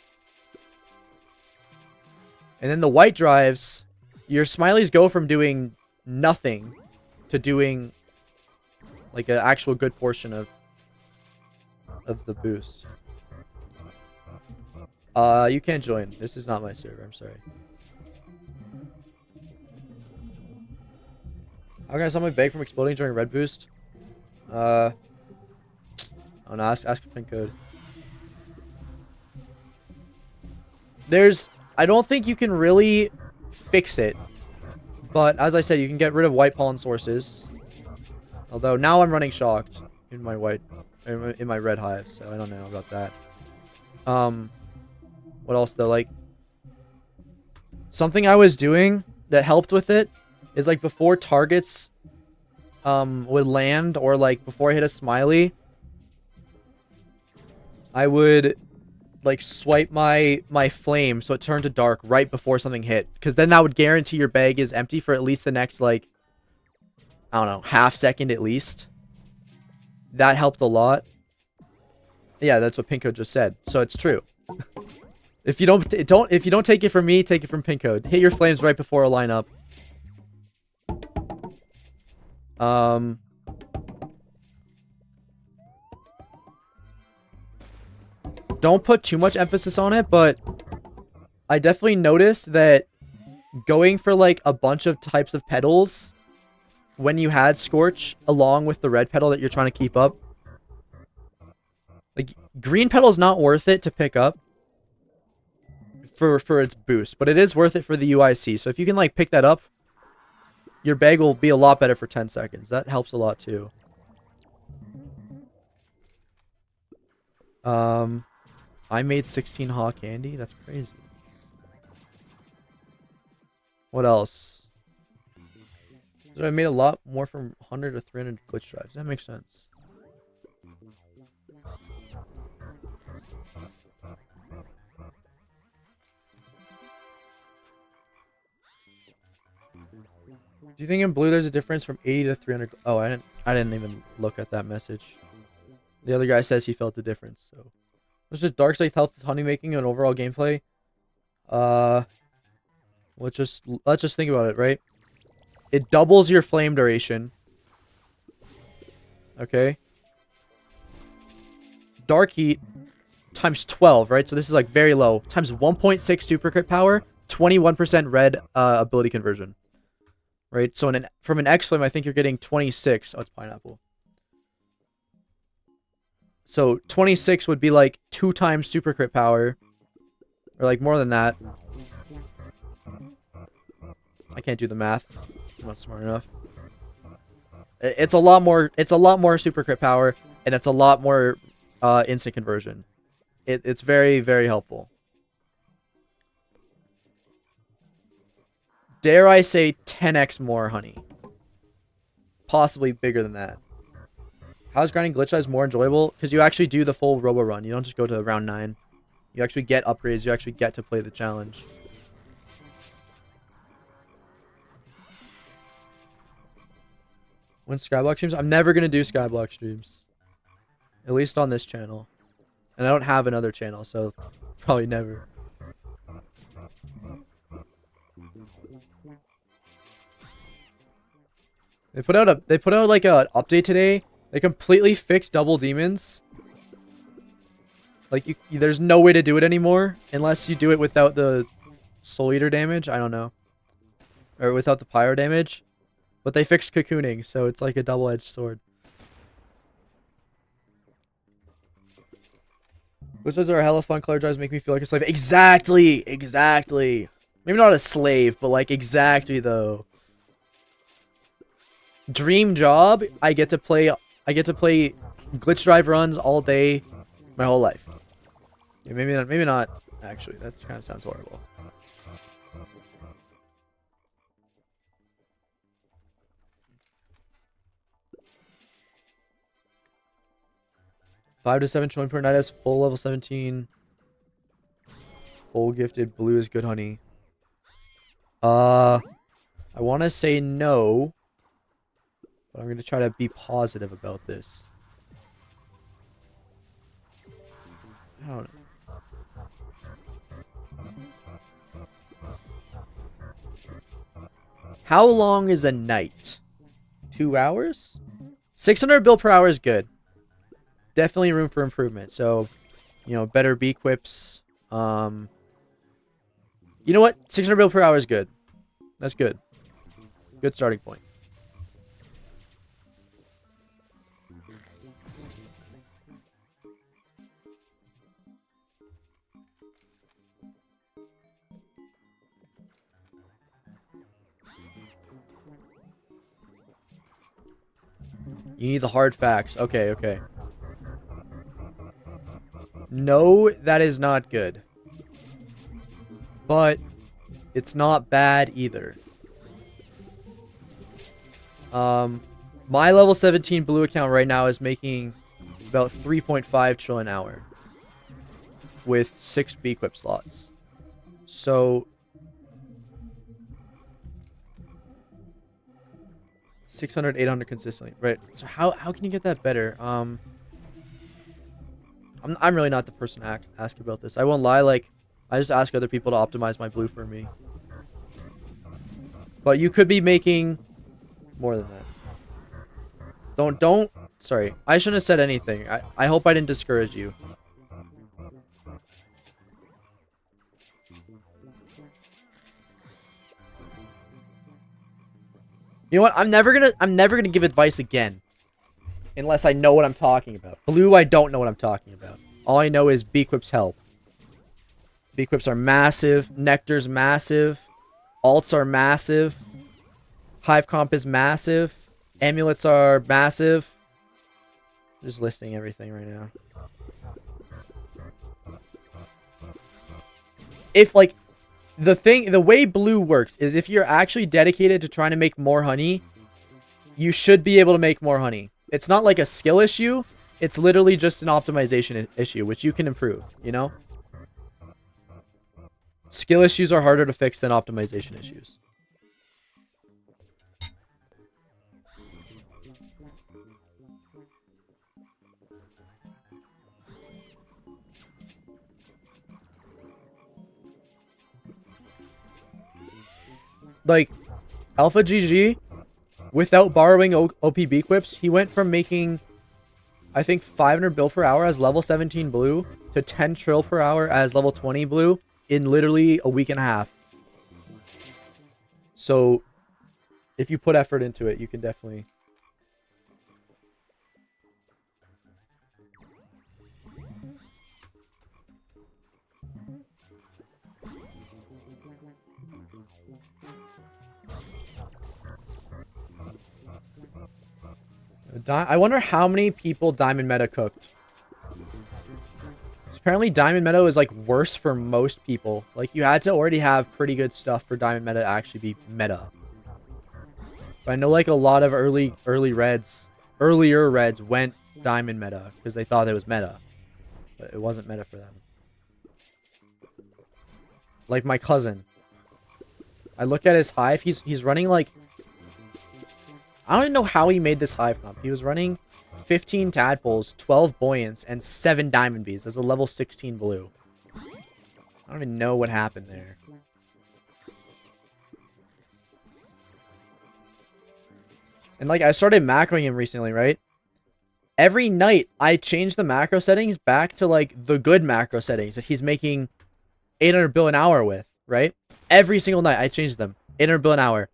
And then the white drives, your smileys go from doing nothing to doing like an actual good portion of the boost. You can't join. This is not my server. I'm sorry. How can I stop my bag from exploding during red boost? Oh no, ask pin code. I don't think you can really fix it. But as I said, you can get rid of white pollen sources. Although now I'm running shocked in my red hive, so I don't know about that. What else though? Like, something I was doing that helped with it is, like, before targets would land, or like before I hit a smiley, I would like swipe my flame so it turned to dark right before something hit, because then that would guarantee your bag is empty for at least the next, like, I don't know, half second at least. That helped a lot. Yeah, that's what Pinko just said. So it's true. If you don't take it from me, take it from Pinko. Hit your flames right before a lineup. Don't put too much emphasis on it, but I definitely noticed that going for like a bunch of types of petals when you had Scorch along with the red petal that you're trying to keep up, like, green petal is not worth it to pick up for its boost, but it is worth it for the UIC. So if you can, like, pick that up, your bag will be a lot better for 10 seconds. That helps a lot too. I made 16 haw candy. That's crazy. What else? So I made a lot more from 100 to 300 glitch drives. That makes sense. Do you think in blue there's a difference from 80 to 300? Oh, I didn't even look at that message. The other guy says he felt the difference, so It's just dark side health with honey making and overall gameplay. Let's just think about it, right? It doubles your flame duration. Okay. Dark heat times 12, right? So this is like very low. Times 1.6 super crit power, 21% red ability conversion. Right? So from an X flame, I think you're getting 26. Oh, it's pineapple. So 26 would be like 2 times super crit power. Or like more than that. I can't do the math. I'm not smart enough. It's a lot more super crit power, and it's a lot more instant conversion. It's very, very helpful. Dare I say 10x more honey. Possibly bigger than that. How's grinding glitch size more enjoyable? Because you actually do the full robo run. You don't just go to round 9. You actually get upgrades. You actually get to play the challenge. When Skyblock streams? I'm never going to do Skyblock streams. At least on this channel. And I don't have another channel, so probably never. They put out like a update today. They completely fixed double demons. Like there's no way to do it anymore unless you do it without the Soul Eater damage. I don't know. Or without the pyro damage. But they fixed cocooning, so it's like a double-edged sword. Wizards are hella fun. Color drives make me feel like a slave. Exactly! Exactly! Maybe not a slave, but like exactly though. Dream job, I get to play glitch drive runs all day my whole life. Yeah, maybe not actually. That kind of sounds horrible. $5 to $7 trillion per night as full level 17. Full gifted blue is good honey. I want to say no. But I'm going to try to be positive about this. I don't know. How long is a night? 2 hours? 600 bill per hour is good. Definitely room for improvement. So, you know, better Beequips. You know what? 600 bill per hour is good. That's good. Good starting point. You need the hard facts. Okay, okay. No, that is not good. But it's not bad either. My level 17 blue account right now is making about 3.5 trillion an hour with 6 Beequip slots. So 600, 800 consistently. Right. So how can you get that better? I'm really not the person to ask about this. I won't lie, like I just ask other people to optimize my blue for me. But you could be making more than that. Don't sorry. I shouldn't have said anything. I hope I didn't discourage you. You know what? I'm never gonna give advice again. Unless I know what I'm talking about. Blue, I don't know what I'm talking about. All I know is Beequip's help. Beequips are massive. Nectar's massive. Alts are massive. Hive comp is massive. Amulets are massive. Just listing everything right now. If like the way blue works is if you're actually dedicated to trying to make more honey, you should be able to make more honey. It's not like a skill issue. It's literally just an optimization issue, which you can improve, you know? Skill issues are harder to fix than optimization issues. Like, Alpha GG, without borrowing OP Beequips, he went from making, I think, 500 bill per hour as level 17 blue to 10 trill per hour as level 20 blue in literally a week and a half. So, if you put effort into it, you can definitely... I wonder how many people Diamond Meta cooked. Apparently Diamond Meta is like worse for most people. Like you had to already have pretty good stuff for Diamond Meta to actually be meta. But I know like a lot of earlier reds went Diamond Meta because they thought it was meta. But it wasn't meta for them. Like my cousin. I look at his Hive, he's running like, I don't even know how he made this Hive comp. He was running 15 tadpoles, 12 buoyants, and 7 diamond bees as a level 16 blue. I don't even know what happened there. And like I started macroing him recently, right? Every night I change the macro settings back to like the good macro settings that he's making 800 bill an hour with, right? Every single night I change them. 800 bill an hour.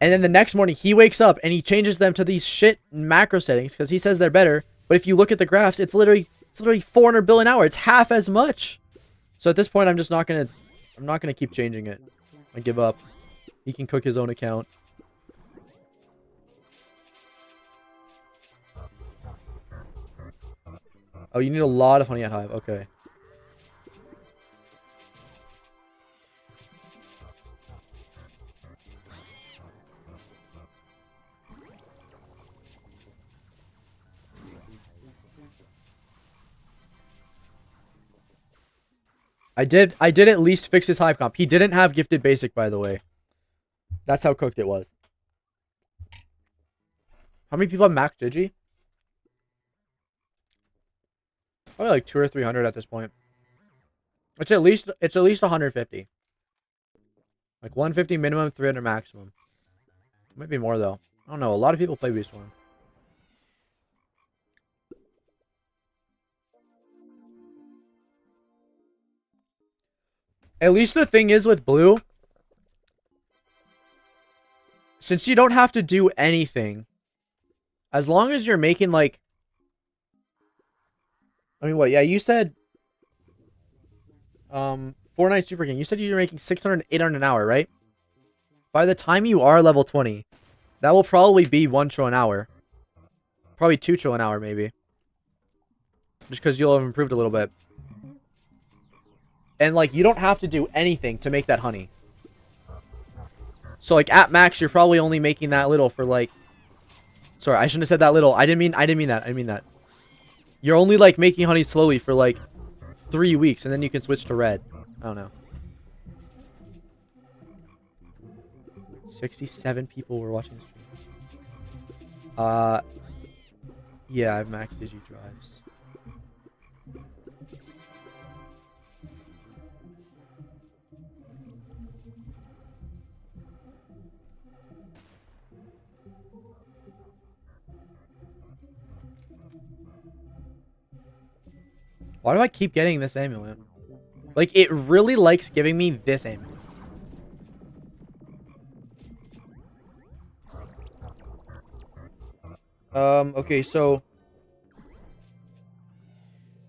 And then the next morning, he wakes up and he changes them to these shit macro settings because he says they're better. But if you look at the graphs, it's literally 400 bill an hour. It's half as much. So at this point, I'm not gonna keep changing it. I give up. He can cook his own account. Oh, you need a lot of honey at Hive. Okay. I did at least fix his Hive comp. He didn't have gifted basic, by the way. That's how cooked it was. How many people have max Digi? Probably like 200 or 300 at this point. It's at least 150. Like 150 minimum, 300 maximum. Might be more though. I don't know. A lot of people play Beeswarm. At least the thing is with blue, since you don't have to do anything, as long as you're making like, I mean, what? Yeah, you said, Fortnite Super King. You said you're making 600, 800 an hour, right? By the time you are level 20, that will probably be 1 trill an hour. Probably 2 trill an hour, maybe. Just because you'll have improved a little bit. And, like, you don't have to do anything to make that honey. So, like, at max, you're probably only making that little for, like... Sorry, I shouldn't have said that little. I didn't mean that. I didn't mean that. You're only, like, making honey slowly for, like, 3 weeks, and then you can switch to red. I don't know. 67 people were watching the stream. Yeah, I have max Digi drives. Why do I keep getting this amulet? Like, it really likes giving me this amulet. Okay, so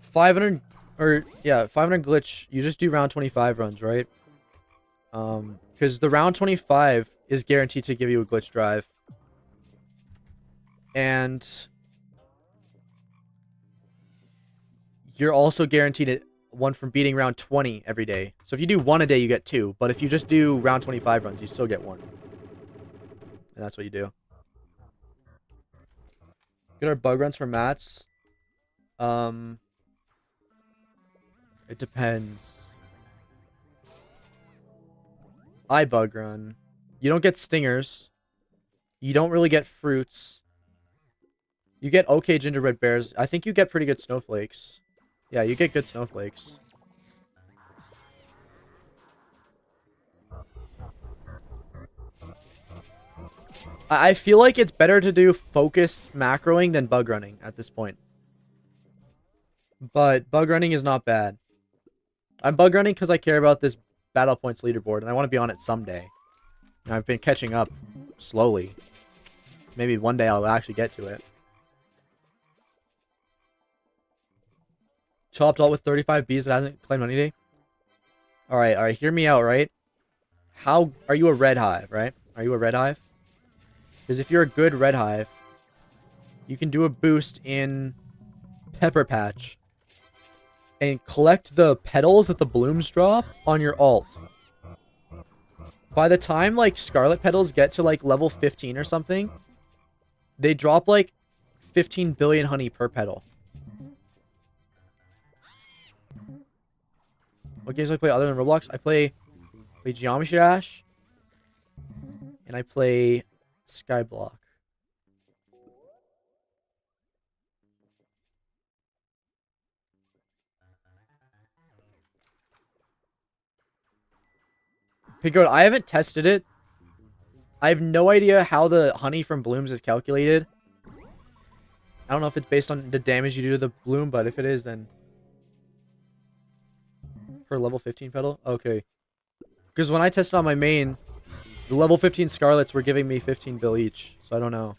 500 500 glitch, you just do round 25 runs, right? Because the round 25 is guaranteed to give you a glitch drive. And you're also guaranteed one from beating round 20 every day. So if you do 1 a day, you get 2. But if you just do round 25 runs, you still get 1. And that's what you do. Get our bug runs for mats. It depends. I bug run. You don't get stingers. You don't really get fruits. You get okay gingerbread bears. I think you get pretty good snowflakes. Yeah, you get good snowflakes. I feel like it's better to do focused macroing than bug running at this point. But bug running is not bad. I'm bug running because I care about this battle points leaderboard, and I want to be on it someday. And I've been catching up slowly. Maybe one day I'll actually get to it. Chopped alt with 35 bees that hasn't claimed honeyday. Alright, hear me out, right? How are you a red hive, right? Are you a red hive? Because if you're a good red hive, you can do a boost in Pepper Patch and collect the petals that the blooms drop on your alt. By the time like Scarlet petals get to like level 15 or something, they drop like 15 billion honey per petal. What games do I play other than Roblox? I play Geometry Dash, and I play Skyblock. Pinkgoat, I haven't tested it. I have no idea how the honey from blooms is calculated. I don't know if it's based on the damage you do to the bloom, but if it is, then per level 15 petal? Okay. Because when I tested on my main, the level 15 Scarlets were giving me 15 bill each, so I don't know.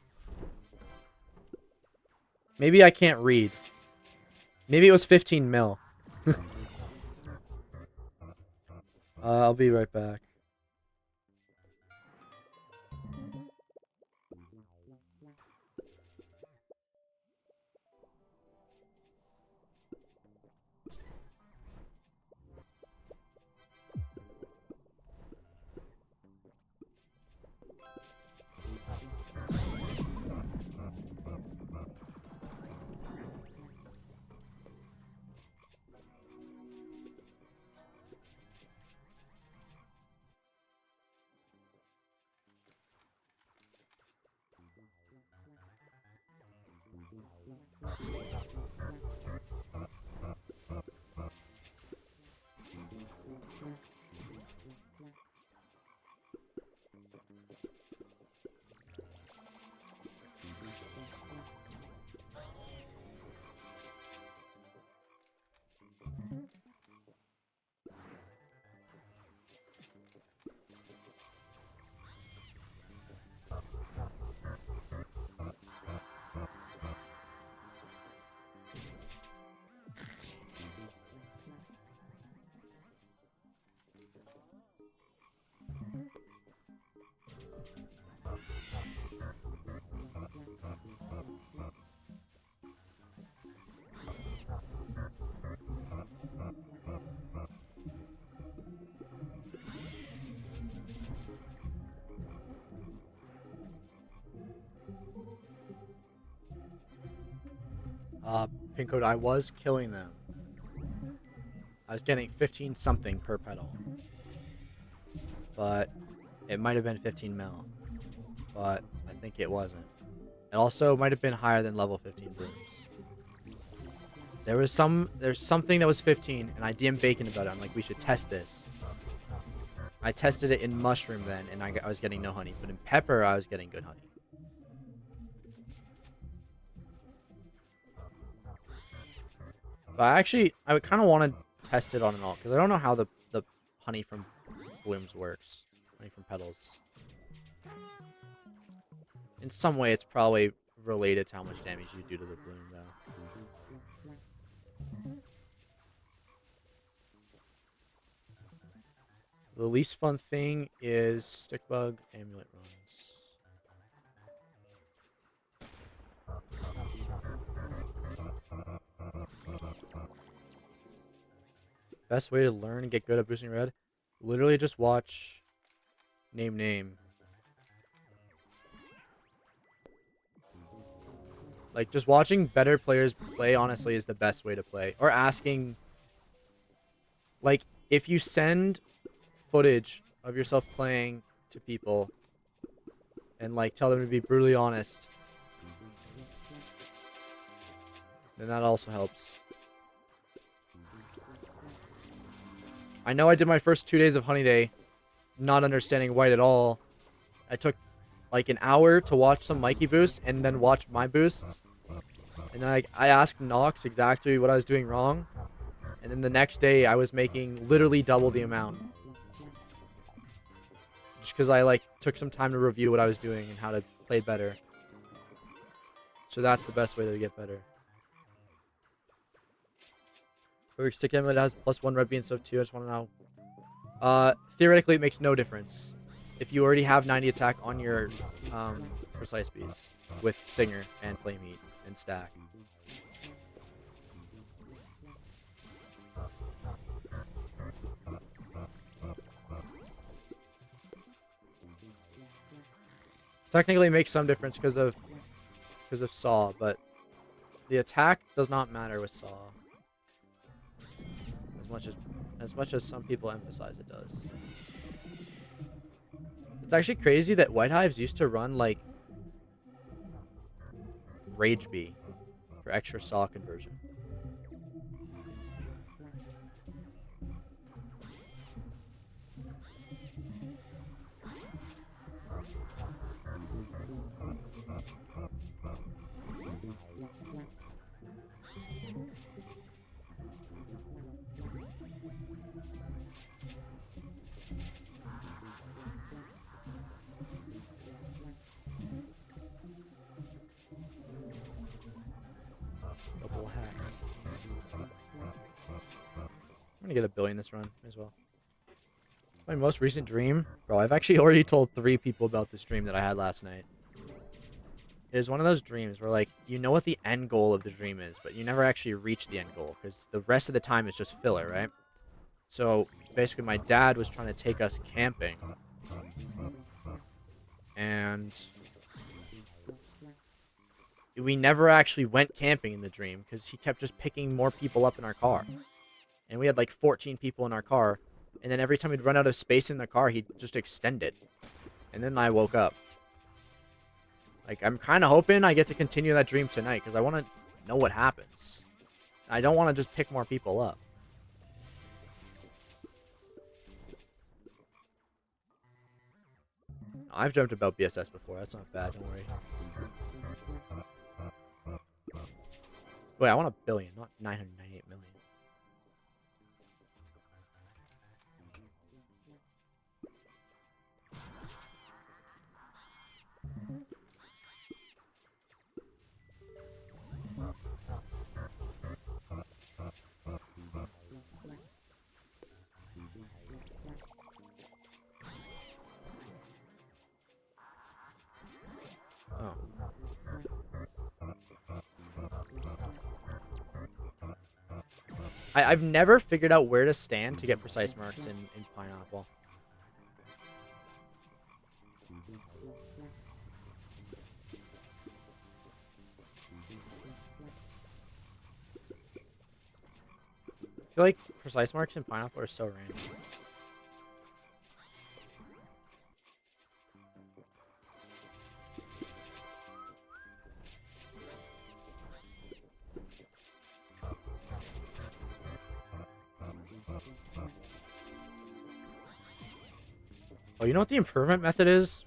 Maybe I can't read. Maybe it was 15 mil. I'll be right back. Pinkcode, I was killing them. I was getting 15 something per petal. But it might have been 15 mil. But I think it wasn't. It also might have been higher than level 15 blooms. There's something that was 15, and I DM'd Bacon about it. I'm like, we should test this. I tested it in Mushroom then, and I was getting no honey. But in Pepper, I was getting good honey. But I would kind of want to test it on an alt, because I don't know how the honey from blooms works. Honey from petals. In some way, it's probably related to how much damage you do to the bloom, though. The least fun thing is Stickbug Amulet runs. Best way to learn and get good at boosting red? Literally just watch Name. Like, just watching better players play, honestly, is the best way to play. Or asking... Like, if you send footage of yourself playing to people and, like, tell them to be brutally honest, then that also helps. I know I did my first 2 days of honeyday not understanding white at all. I took like an hour to watch some Mikey boosts and then watch my boosts. And then I asked Nox exactly what I was doing wrong. And then the next day I was making literally double the amount. Just because I like took some time to review what I was doing and how to play better. So that's the best way to get better. Perfect stick amulet has +1 red bean and stuff too. I just want to know. Theoretically, it makes no difference if you already have 90 attack on your precise bees with stinger and flame heat and stack. Technically, it makes some difference because of saw, but the attack does not matter with saw as much as some people emphasize it does. It's actually crazy that White Hives used to run like Rage Bee for extra saw conversion. I'm gonna get 1 billion this run as well. My most recent dream, bro. I've actually already told 3 people about this dream that I had last night. It was one of those dreams where, like, you know what the end goal of the dream is, but you never actually reach the end goal because the rest of the time is just filler, right? So basically, my dad was trying to take us camping, and we never actually went camping in the dream because he kept just picking more people up in our car. And we had like 14 people in our car. And then every time we'd run out of space in the car, he'd just extend it. And then I woke up. Like, I'm kind of hoping I get to continue that dream tonight because I want to know what happens. I don't want to just pick more people up. I've dreamt about BSS before. That's not bad. Don't worry. Wait, I want 1 billion, not 998 million. Oh. I've never figured out where to stand to get precise marks in Pineapple. I feel like precise marks in Pineapple are so random. Oh, you know what the improvement method is?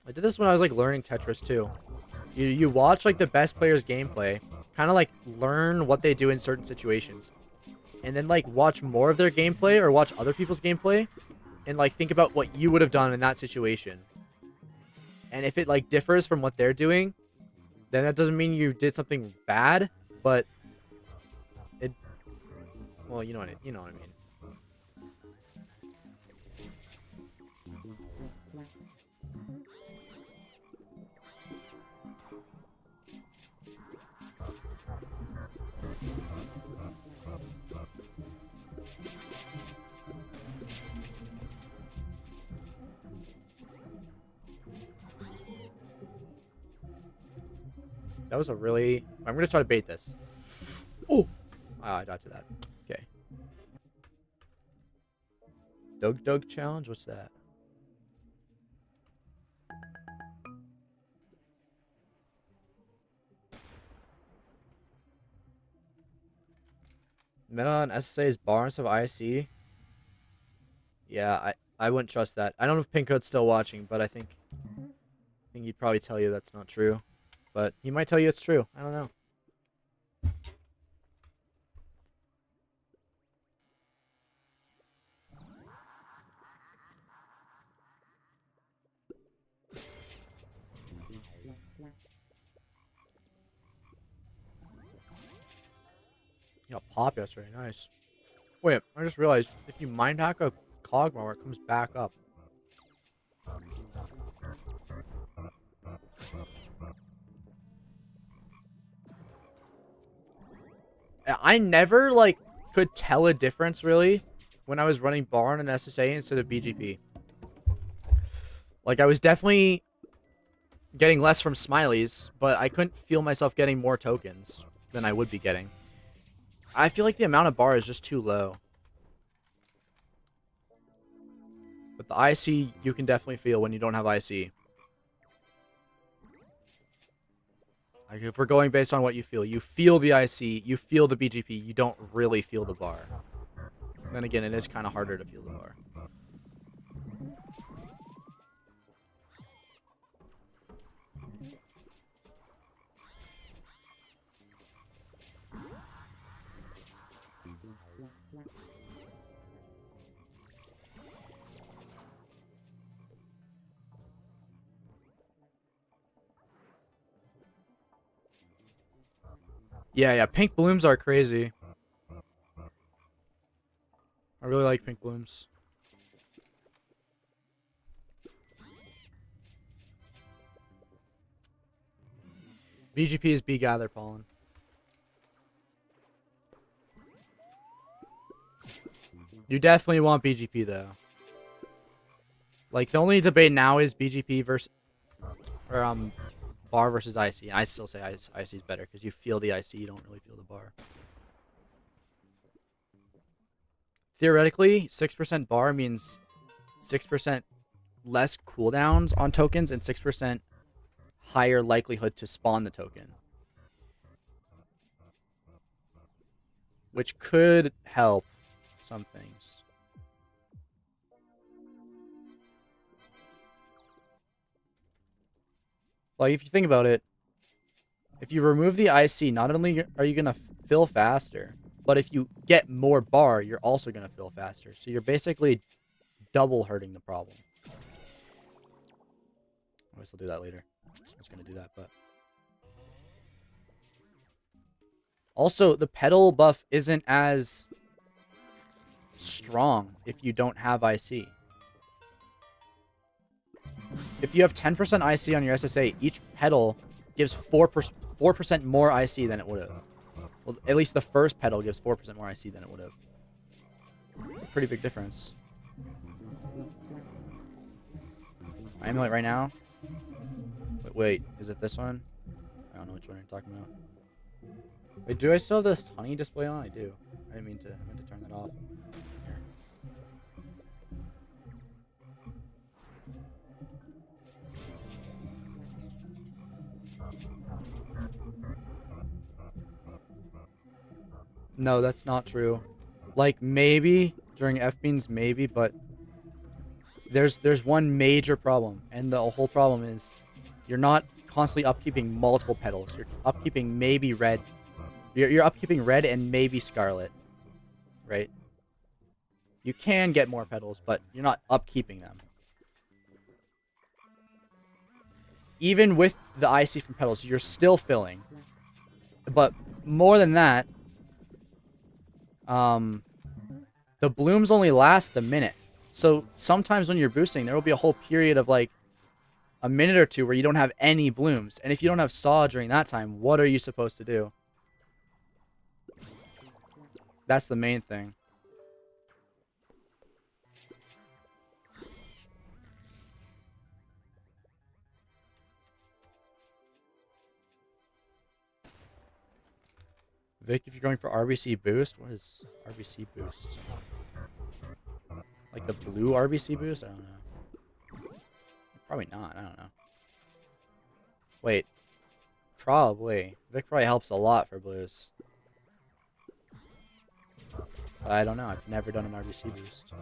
I did this when I was like learning Tetris too. You watch like the best players' gameplay, kind of like learn what they do in certain situations, and then like watch more of their gameplay or watch other people's gameplay, and like think about what you would have done in that situation. And if it like differs from what they're doing, then that doesn't mean you did something bad, but it. Well, you know what I mean. That was a really... I'm going to try to bait this. Oh! I got to that. Okay. Doug challenge? What's that? Meta on SSA is bars of IC. Yeah, I wouldn't trust that. I don't know if Pincode's still watching, but I think think he'd probably tell you that's not true. But he might tell you it's true. I don't know. You got pop yesterday. Nice. Wait, I just realized if you mind hack a cog mower, it comes back up. I never, like, could tell a difference, really, when I was running bar on an SSA instead of BGP. Like, I was definitely getting less from smileys, but I couldn't feel myself getting more tokens than I would be getting. I feel like the amount of bar is just too low. But the IC, you can definitely feel when you don't have IC. Like, if we're going based on what you feel the IC, you feel the BGP, you don't really feel the bar. Then again, it is kind of harder to feel the bar. Yeah, pink blooms are crazy. I really like pink blooms. BGP is bee gather pollen. You definitely want BGP though. Like, the only debate now is BGP versus bar versus IC. I still say IC is better because you feel the IC, you don't really feel the bar. Theoretically, 6% bar means 6% less cooldowns on tokens and 6% higher likelihood to spawn the token. Which could help some things. Like, if you think about it, if you remove the IC, not only are you going to fill faster, but if you get more bar, you're also going to fill faster. So you're basically double hurting the problem. I guess I'll do that later. I was going to do that, but... Also, the pedal buff isn't as strong if you don't have IC. If you have 10% IC on your SSA, each pedal gives 4% more IC than it would have. Well, at least the first pedal gives 4% more IC than it would have. It's a pretty big difference. I Amulet right now. Wait, is it this one? I don't know which one you're talking about. Wait, do I still have this honey display on? I do. I meant to turn that off. Here. No, that's not true. Like, maybe during F-beans, maybe, but there's one major problem, and the whole problem is you're not constantly upkeeping multiple petals. You're upkeeping maybe red. You're upkeeping red and maybe scarlet, right? You can get more petals, but you're not upkeeping them. Even with the IC from petals, you're still filling. But more than that, the blooms only last a minute. So sometimes when you're boosting, there will be a whole period of like a minute or two where you don't have any blooms. And if you don't have saw during that time, what are you supposed to do? That's the main thing. Vic, if you're going for RBC boost, what is RBC boost? Like the blue RBC boost? I don't know. Probably not. I don't know. Wait. Probably. Vic probably helps a lot for blues. But I don't know. I've never done an RBC boost.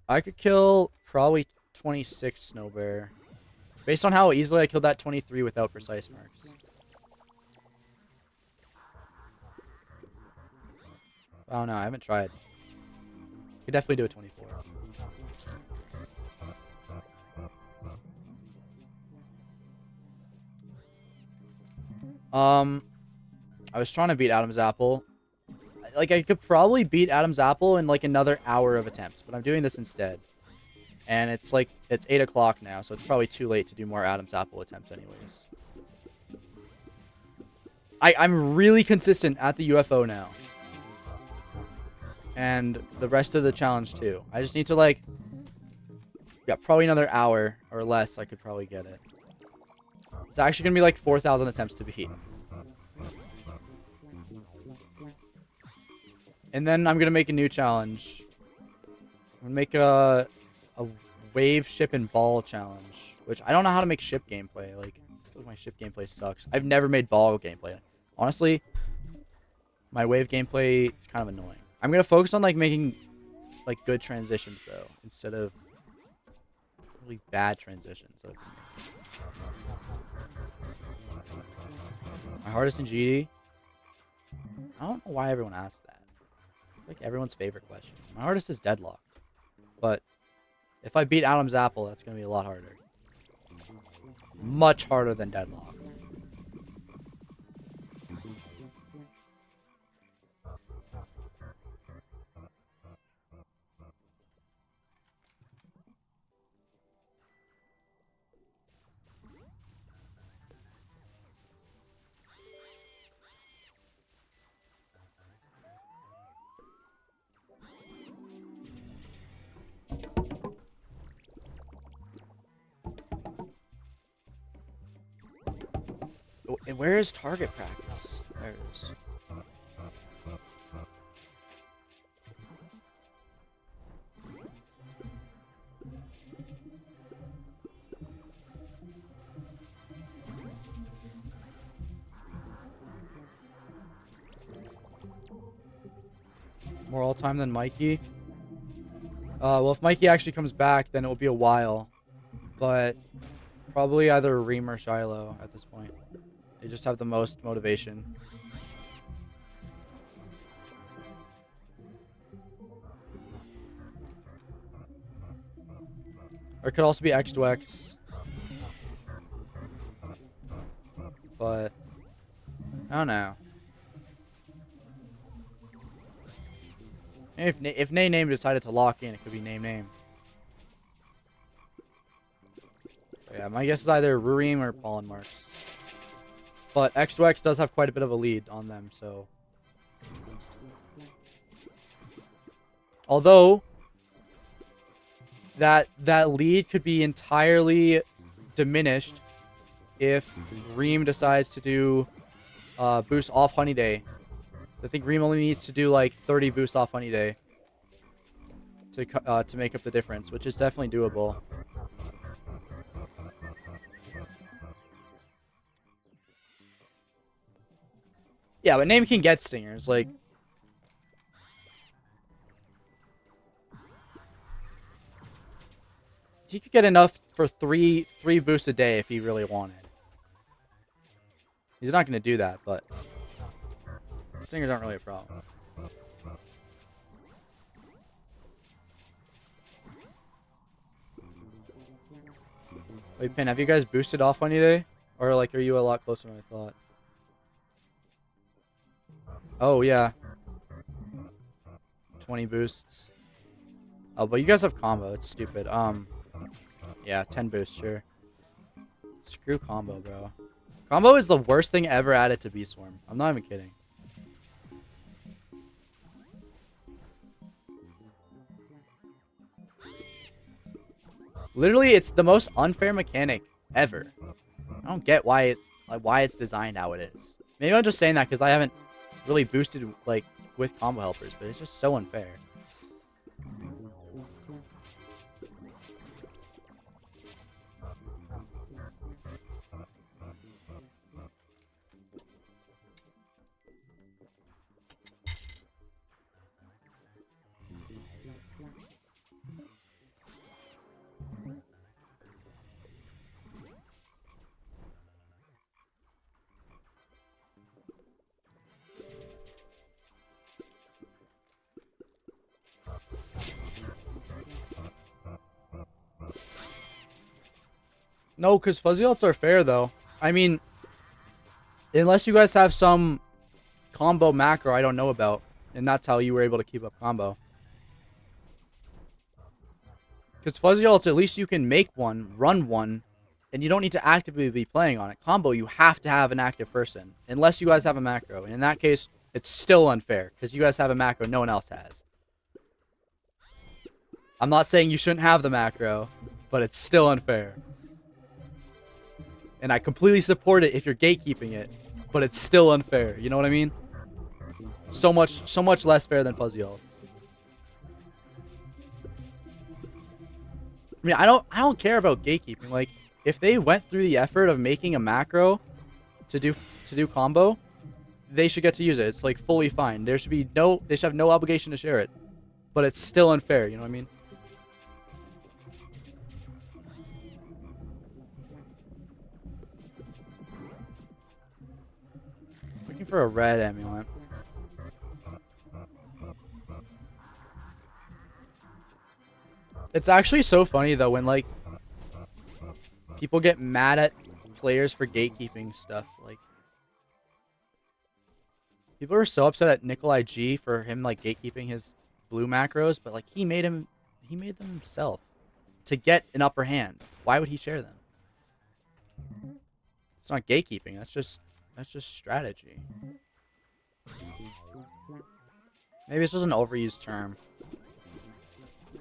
I could kill probably 26 Snow Bear. Based on how easily I killed that 23 without precise marks. I don't know. I haven't tried. Could definitely do a 24. I was trying to beat Adam's Apple. Like, I could probably beat Adam's Apple in, like, another hour of attempts. But I'm doing this instead. And it's, like, it's 8 o'clock now. So it's probably too late to do more Adam's Apple attempts anyways. I'm really consistent at the UFO now. And the rest of the challenge, too. I just need to, like... Yeah, probably another hour or less. I could probably get it. It's actually going to be, like, 4,000 attempts to beat. And then I'm going to make a new challenge. I'm going to make a wave, ship, and ball challenge. Which, I don't know how to make ship gameplay. Like, I feel like my ship gameplay sucks. I've never made ball gameplay. Honestly, my wave gameplay is kind of annoying. I'm going to focus on, like, making, like, good transitions, though. Instead of really bad transitions. My hardest in GD? I don't know why everyone asked that. It's like everyone's favorite question. My hardest is deadlocked. But if I beat Adam's Apple, that's going to be a lot harder. Much harder than deadlock. And where is target practice? There it is. More all-time than Mikey? Well, if Mikey actually comes back, then it will be a while. But probably either Reem or Shiloh at this point. They just have the most motivation. Or it could also be X2X. But I don't know. If Name decided to lock in, it could be Name. But yeah, my guess is either Rurim or Pollen Marks. But X2X does have quite a bit of a lead on them, so. Although that lead could be entirely diminished if Reem decides to do boost off honeyday. I think Reem only needs to do like 30 boosts off honeyday to make up the difference, which is definitely doable. Yeah, but Name can get stingers. Like, he could get enough for three boosts a day if he really wanted. He's not going to do that, but stingers aren't really a problem. Wait, Pin, have you guys boosted off on you today? Or, like, are you a lot closer than I thought? Oh, yeah. 20 boosts. Oh, but you guys have combo. It's stupid. Yeah, 10 boosts, sure. Screw combo, bro. Combo is the worst thing ever added to Bee Swarm. I'm not even kidding. Literally, it's the most unfair mechanic ever. I don't get why it's designed how it is. Maybe I'm just saying that because I haven't really boosted like with combo helpers, but it's just so unfair. No, because fuzzy ults are fair, though. I mean, unless you guys have some combo macro I don't know about, and that's how you were able to keep up combo. Because fuzzy ults, at least you can make one, run one, and you don't need to actively be playing on it. Combo, you have to have an active person, unless you guys have a macro. And in that case, it's still unfair, because you guys have a macro no one else has. I'm not saying you shouldn't have the macro, but it's still unfair. And I completely support it if you're gatekeeping it, but it's still unfair. You know what I mean? So much less fair than fuzzy ults. I mean, I don't care about gatekeeping. Like, if they went through the effort of making a macro to do combo, they should get to use it. It's like fully fine. They should have no obligation to share it. But it's still unfair, you know what I mean? Looking for a red amulet. It's actually so funny though when like people get mad at players for gatekeeping stuff. Like people are so upset at Nikolai G for him like gatekeeping his blue macros, but like he made them himself to get an upper hand. Why would he share them? It's not gatekeeping. That's just strategy. Maybe it's just an overused term.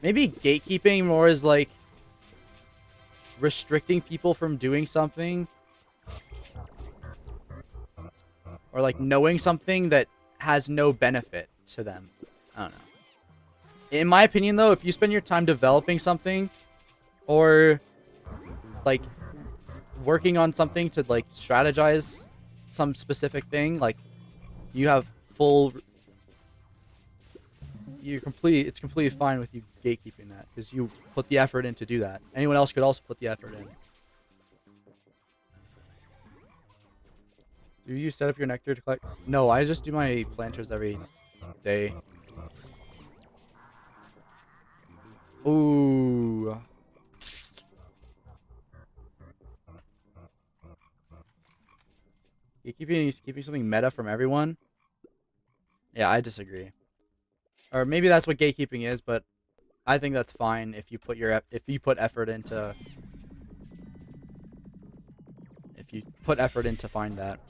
Maybe gatekeeping more is like restricting people from doing something, or like knowing something that has no benefit to them. I don't know. In my opinion though, if you spend your time developing something or like working on something to like strategize some specific thing, like you have full it's completely fine with you gatekeeping that because you put the effort in to do that. Anyone else could also put the effort in. Do you set up your nectar to collect? No, I just do my planters every day. Ooh. Keeping something meta from everyone? Yeah, I disagree. Or maybe that's what gatekeeping is, but I think that's fine if you put effort into find that.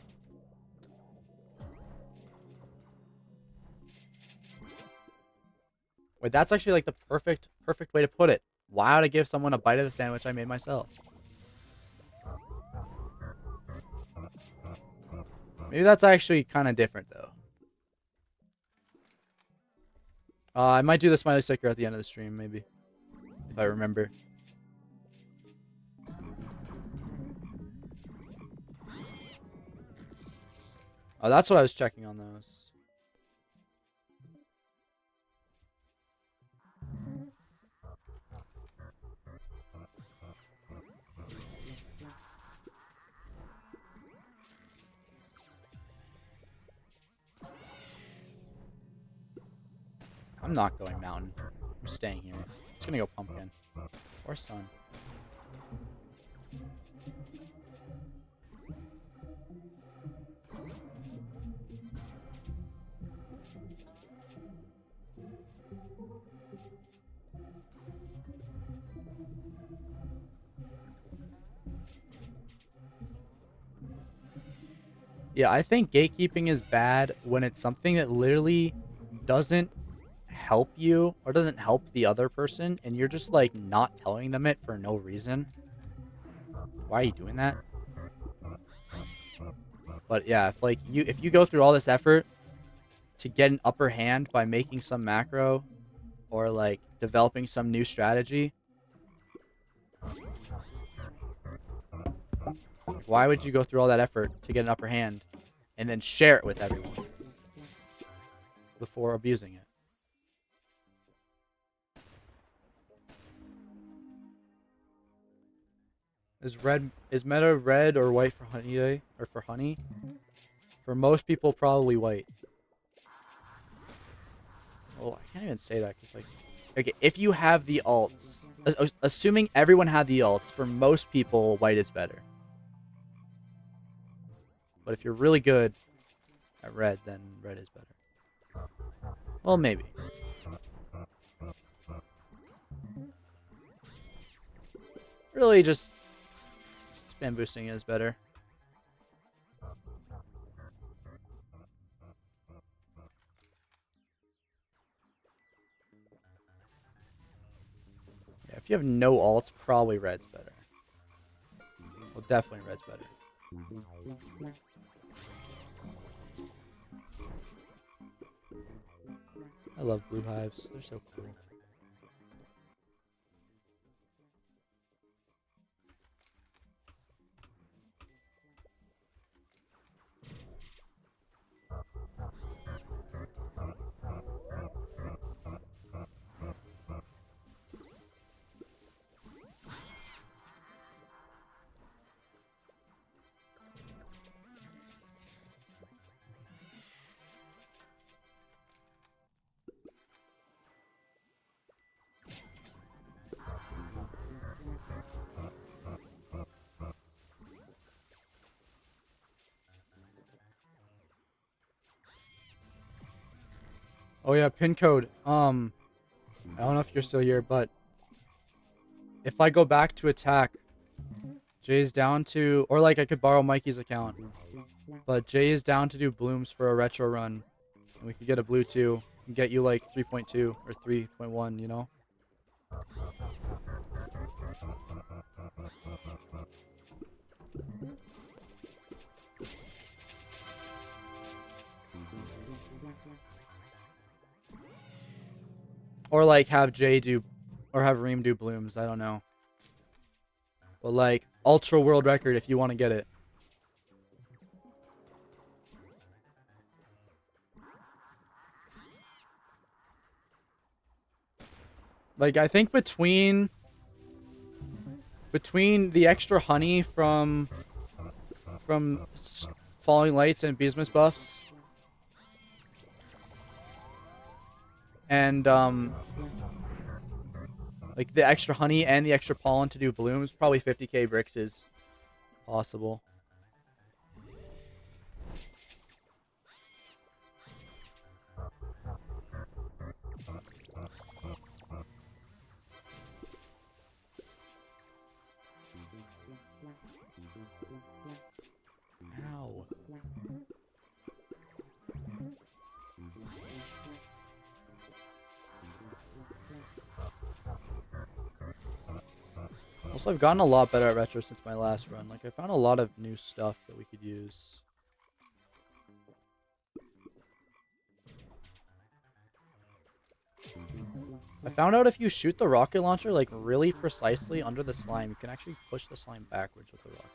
Wait, that's actually like the perfect way to put it. Why would I give someone a bite of the sandwich I made myself? Maybe that's actually kind of different though. I might do the smiley sticker at the end of the stream, maybe. If I remember. Oh, that's what I was checking on those. I'm not going mountain. I'm staying here. I'm just gonna go pumpkin. Or sun. Yeah, I think gatekeeping is bad when it's something that literally doesn't help you or doesn't help the other person and you're just like not telling them it for no reason. Why are you doing that? But yeah, if you go through all this effort to get an upper hand by making some macro or like developing some new strategy, why would you go through all that effort to get an upper hand and then share it with everyone before abusing it? Is meta red or white for honeyday or for honey? For most people, probably white. Well, I can't even say that because like, okay, if you have the alts assuming everyone had the ults, for most people, white is better. But if you're really good at red, then red is better. Well, maybe. Really, just spam boosting is better. Yeah, if you have no ults, probably red's better. Well, definitely red's better. I love blue hives. They're so cool. Oh yeah, pin code. I don't know if you're still here, but if I go back to attack, Jay's down to, or like I could borrow Mikey's account, but Jay is down to do blooms for a retro run, and we could get a blue 2 and get you like 3.2 or 3.1, you know? Or like have Jay do, or have Reem do blooms, I don't know. But like, ultra world record if you want to get it. Like, I think between the extra honey from Falling Lights and Beesmas buffs, and like the extra honey and the extra pollen to do blooms, probably 50k bricks is possible. Ow. Also, I've gotten a lot better at retro since my last run. Like, I found a lot of new stuff that we could use. I found out if you shoot the rocket launcher, like, really precisely under the slime, you can actually push the slime backwards with the rocket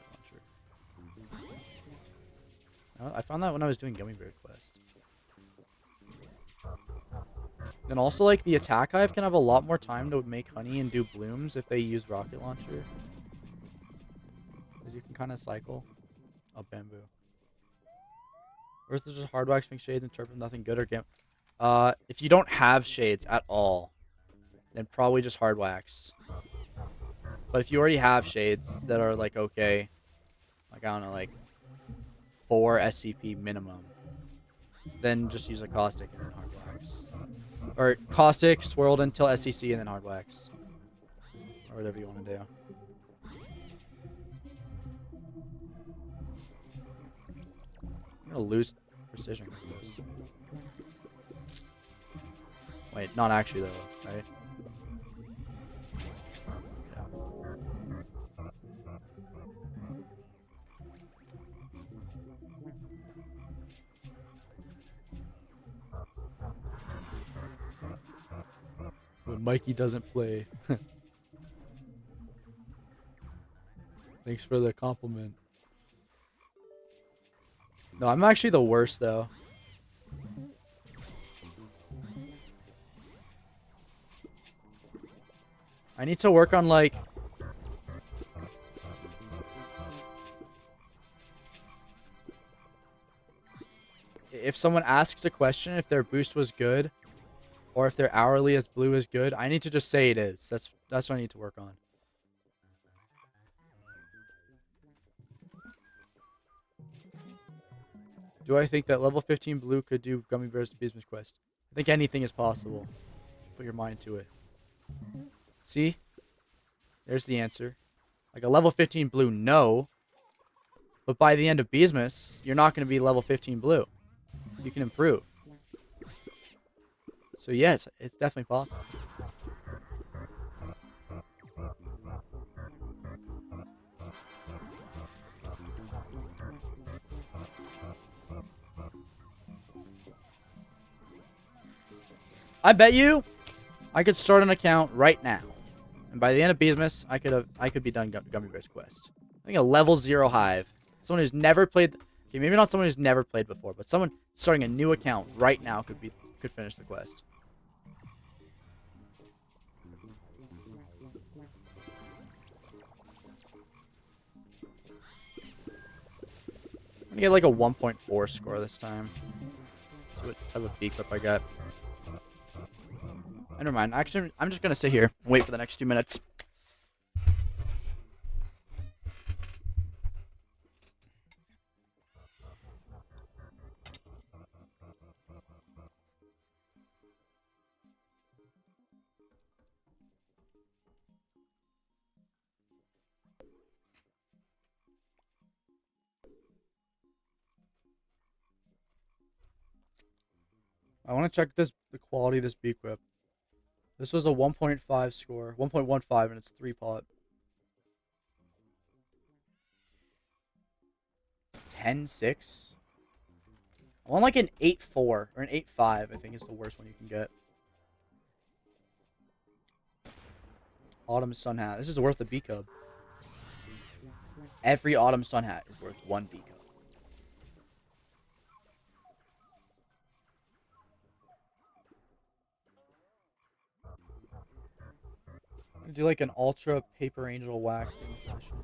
launcher. I found that when I was doing Gummy Bear Quest. And also, like, the attack hive can have a lot more time to make honey and do blooms if they use rocket launcher. Because you can kind of cycle. Oh, bamboo. Or is it just hard wax, make shades, and chirp with nothing good, or gam? If you don't have shades at all, then probably just hard wax. But if you already have shades that are, like, okay, like, I don't know, like 4 SCP minimum, then just use a caustic and then hard wax. Or caustic, swirled until SCC, and then hard wax. Or whatever you want to do. I'm gonna lose precision with this. Wait, not actually though, right? Yeah. When Mikey doesn't play. Thanks for the compliment. No, I'm actually the worst though. I need to work on like if someone asks a question if their boost was good, Or if their hourly as blue is good. I need to just say it is. That's what I need to work on. Do I think that level 15 blue could do Gummy Bears Business Quest? I think anything is possible. Put your mind to it. See? There's the answer. Like a level 15 blue, no. But by the end of Beesmas, you're not going to be level 15 blue. You can improve. So yes, it's definitely possible. I bet you I could start an account right now. And by the end of Beesmas, I could be done Gummy Bears Quest. I think a level 0 Hive. Someone who's never played. Okay, maybe not someone who's never played before, but someone starting a new account right now could finish the quest. I'm gonna get like a 1.4 score this time. See what type of Beequip I got. Never mind. Actually, I'm just gonna sit here and wait for the next 2 minutes. I want to check the quality of this Beequip. This was a 1.5 score, 1.15, and it's 3-pot. 10.6. I want like an 8.4 or an 8.5. I think is the worst one you can get. Autumn Sun Hat. This is worth a Beequip. Every Autumn Sun Hat is worth 1 Beequip. Do like an ultra paper angel waxing session.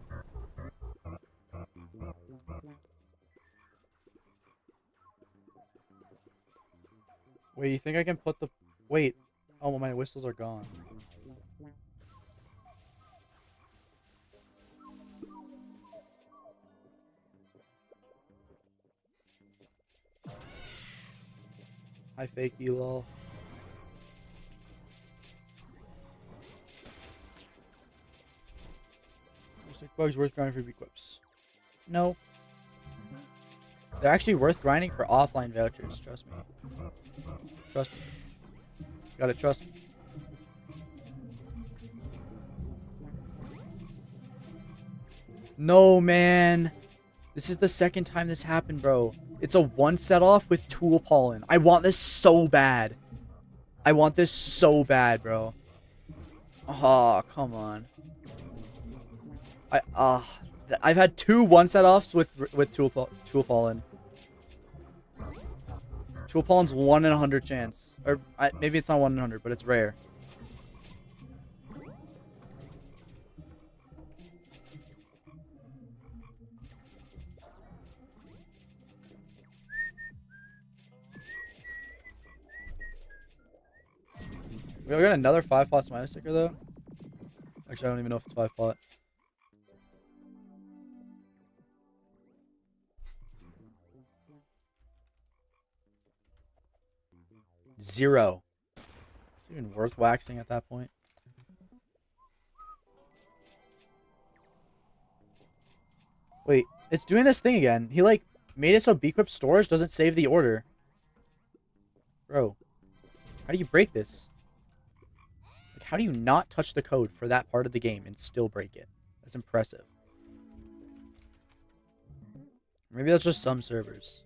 Wait, you think I can put the... Wait. Oh, well, my whistles are gone. Hi, fakey, lol. Bugs worth grinding for Beequips. No. They're actually worth grinding for offline vouchers, trust me. Trust me. Gotta trust me. No, man. This is the second time this happened, bro. It's a 1 set off with Tool Pollen. I want this so bad. I want this so bad, bro. Oh, come on. I've had 2 1 set offs with Tool Pollen. Tool Pollen's 1 in 100 chance, or maybe it's not 1 in 100, but it's rare. We got another 5-pot Smiley sticker though. Actually, I don't even know if it's 5-pot. Zero. Is it even worth waxing at that point? Wait, it's doing this thing again. He like made it so Beequip storage doesn't save the order. Bro, how do you break this? Like, how do you not touch the code for that part of the game and still break it? That's impressive. Maybe that's just some servers.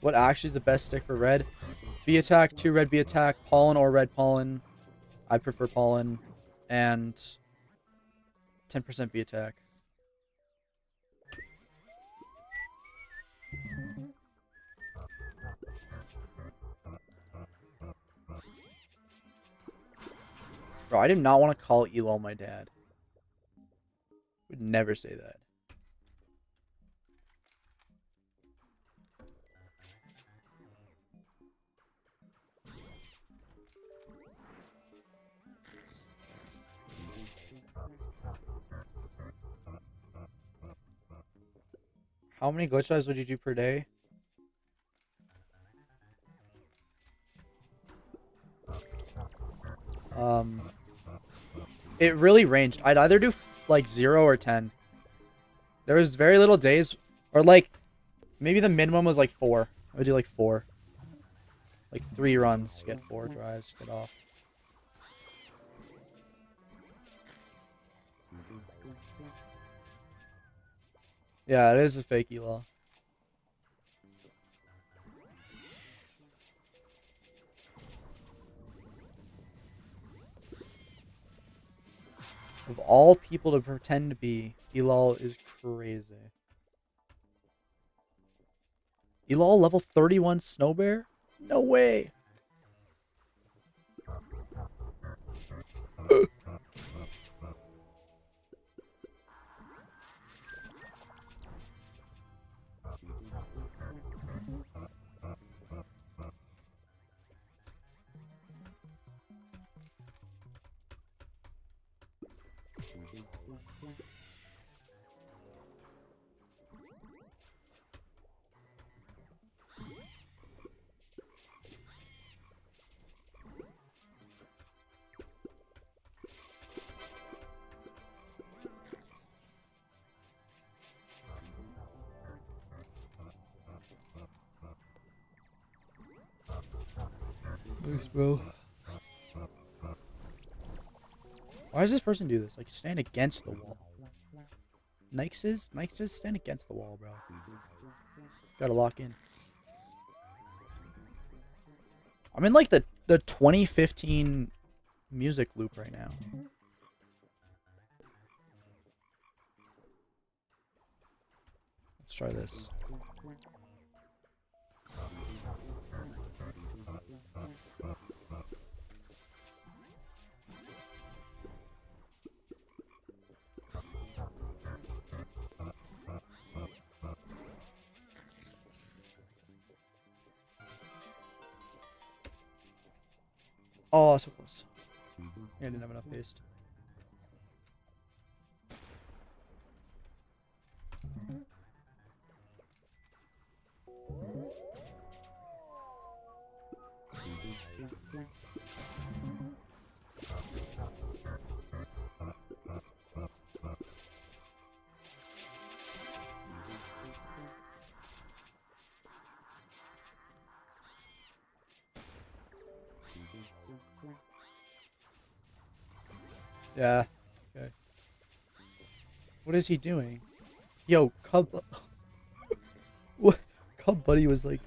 What actually is the best stick for red? Bee attack, 2 red bee attack, pollen or red pollen. I prefer pollen. And 10% bee attack. Bro, I did not want to call Elol my dad. Would never say that. How many glitch dives would you do per day? It really ranged. I'd either do like 0 or 10. There was very little days, or like maybe the minimum was like 4. I would do like 4. Like 3 runs, get 4 drives, get off. Yeah, it is a fake elo. Of all people to pretend to be, Elol is crazy. Elol level 31 Snow Bear? No way. Thanks, bro. Why does this person do this? Like, stand against the wall. Nixes stand against the wall, bro. Gotta lock in. I'm in like the 2015 music loop right now. Let's try this. Oh, so close. I didn't have enough paste. Yeah. Okay. What is he doing? Yo, Cub. What? Cub Buddy was like.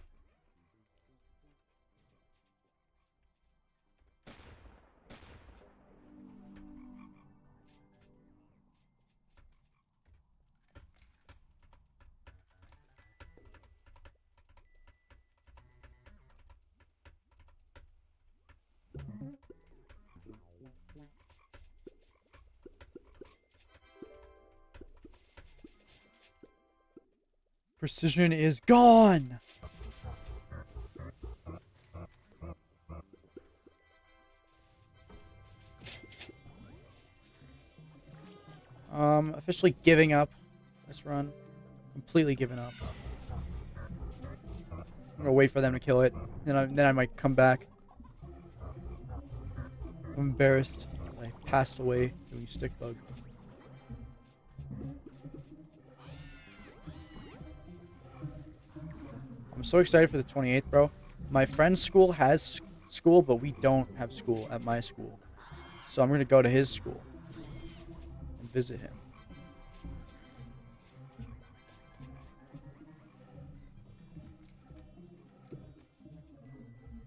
Precision is gone. Officially giving up this run. Completely giving up. I'm gonna wait for them to kill it, then I might come back. I'm embarrassed. I passed away doing stick bug. I'm so excited for the 28th, bro. My friend's school has school, but we don't have school at my school. So I'm gonna go to his school and visit him.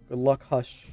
Good luck, Hush.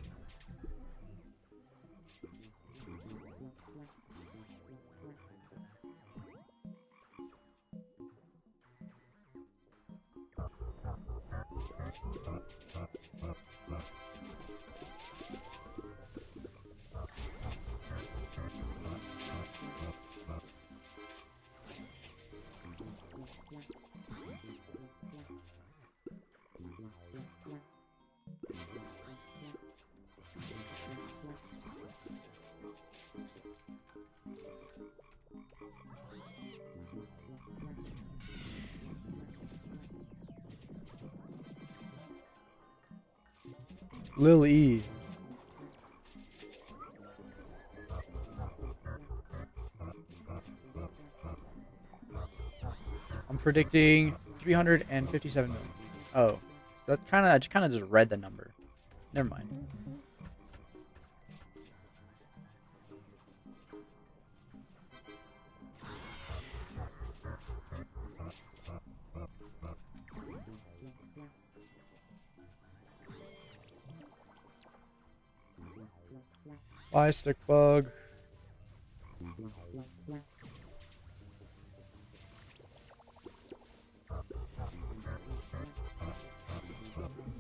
Lil E. I'm predicting 357 million. Oh, so that I just read the number. Never mind. Bye, stick bug.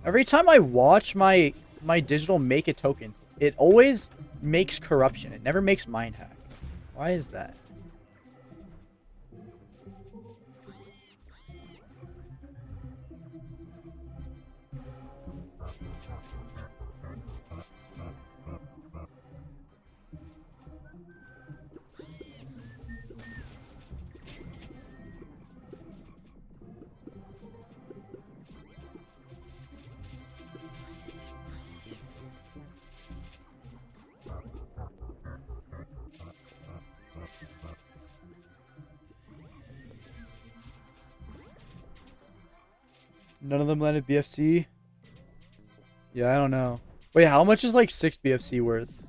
Every time I watch my digital make a token, it always makes corruption. It never makes mind hack. Why is that? None of them landed BFC? Yeah, I don't know. Wait, how much is like 6 BFC worth?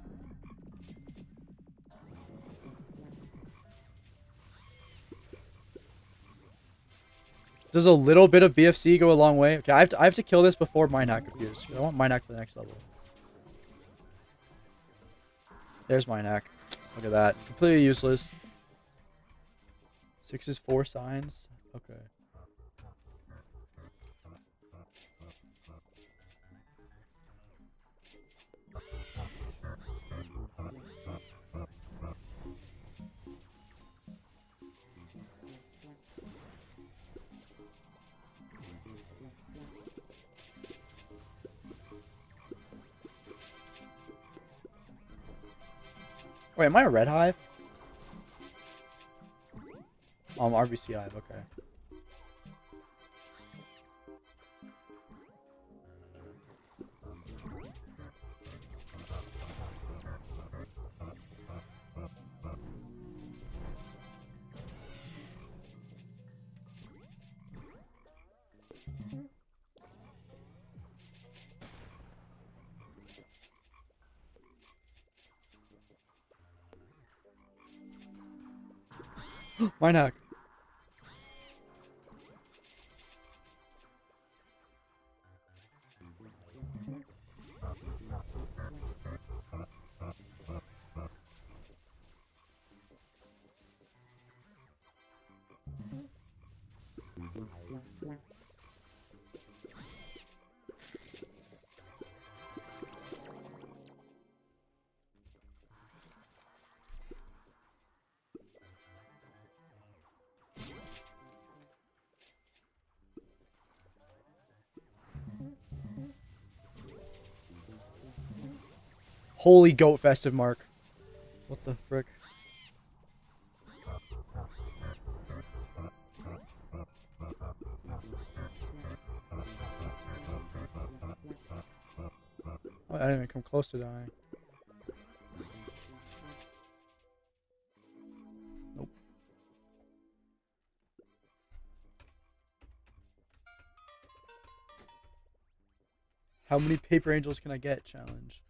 Does a little bit of BFC go a long way? Okay, I have to kill this before Mind Hack appears. I want Mind Hack for the next level. There's Mind Hack. Look at that. Completely useless. 6 is 4 signs. Okay. Wait, am I a red hive? Oh, I'm RBC hive, okay. Mind hack. Holy goat festive mark. What the frick? Oh, I didn't even come close to dying. Nope. How many paper angels can I get? Challenge.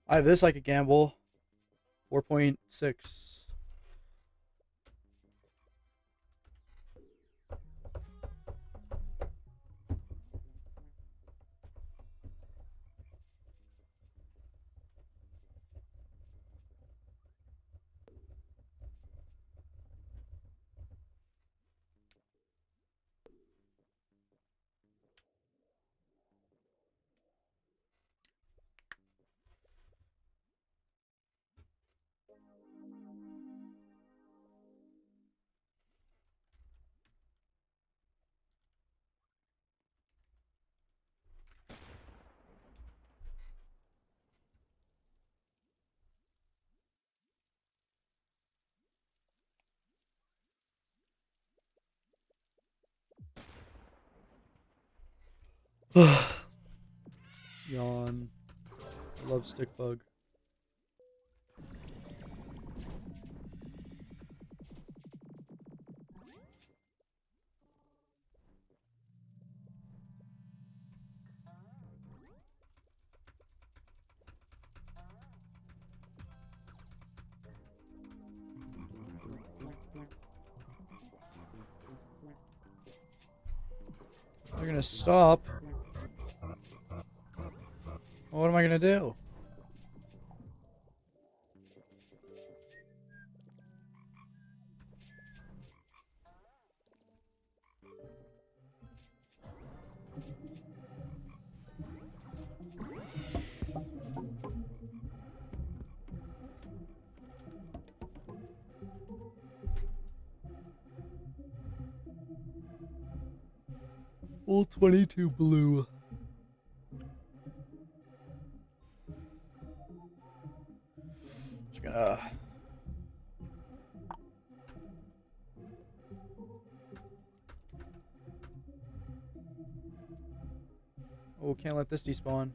I have this like a gamble. 4.6. love stick bug. They're gonna stop. Well, what am I gonna do? Full 22 blue. Just gonna. Oh, can't let this despawn.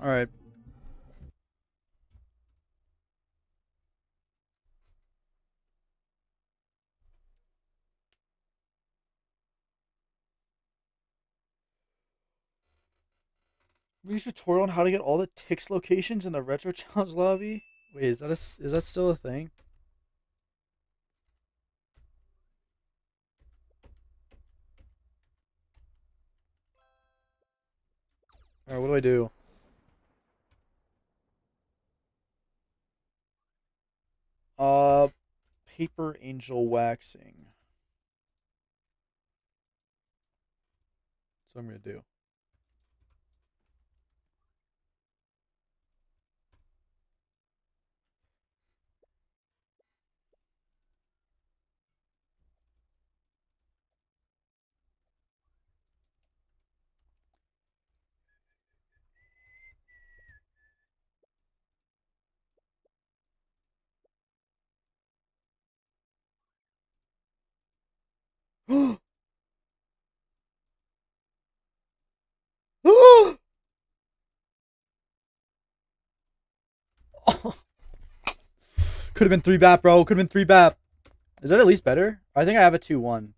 Alright. We tutorial on how to get all the Tix locations in the retro challenge lobby. Wait, is that still a thing? Alright, what do I do? Paper angel waxing. That's what I'm gonna do. Could have been 3 BAP, bro. Could have been 3 BAP. Is that at least better? I think I have a 2-1.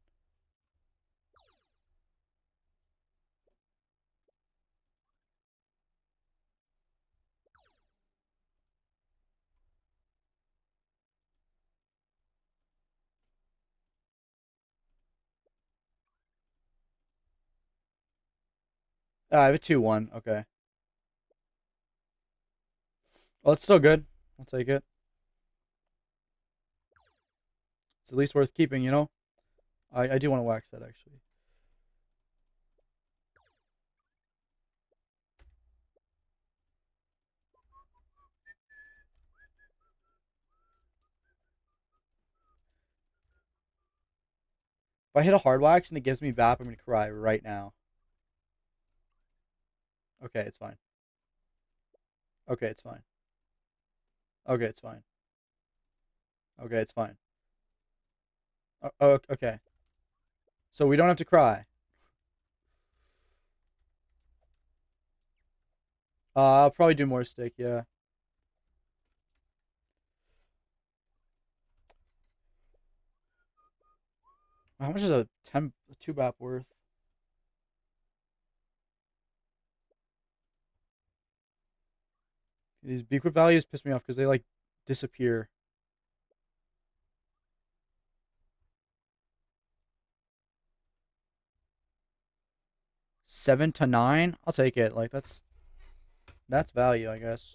I have a 2-1. Okay. Well, it's still good. I'll take it. It's at least worth keeping, you know? I do want to wax that, actually. If I hit a hard wax and it gives me BAP, I'm going to cry right now. Okay, it's fine. Okay, it's fine. Okay, it's fine. Okay, it's fine. Oh, okay. So we don't have to cry. I'll probably do more stick, yeah. How much is a 2 BAP worth? These Beequip values piss me off because they like disappear. 7 to 9? I'll take it. Like that's value, I guess.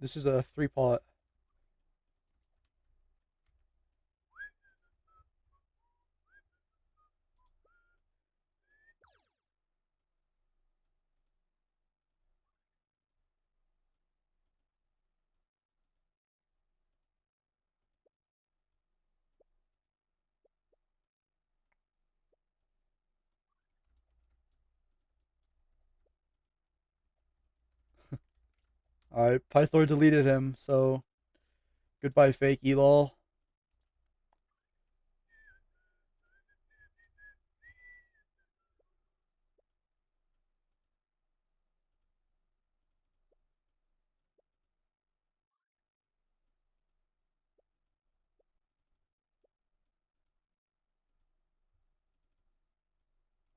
This is a 3-pot. Alright, Pythor deleted him, so goodbye fake elol.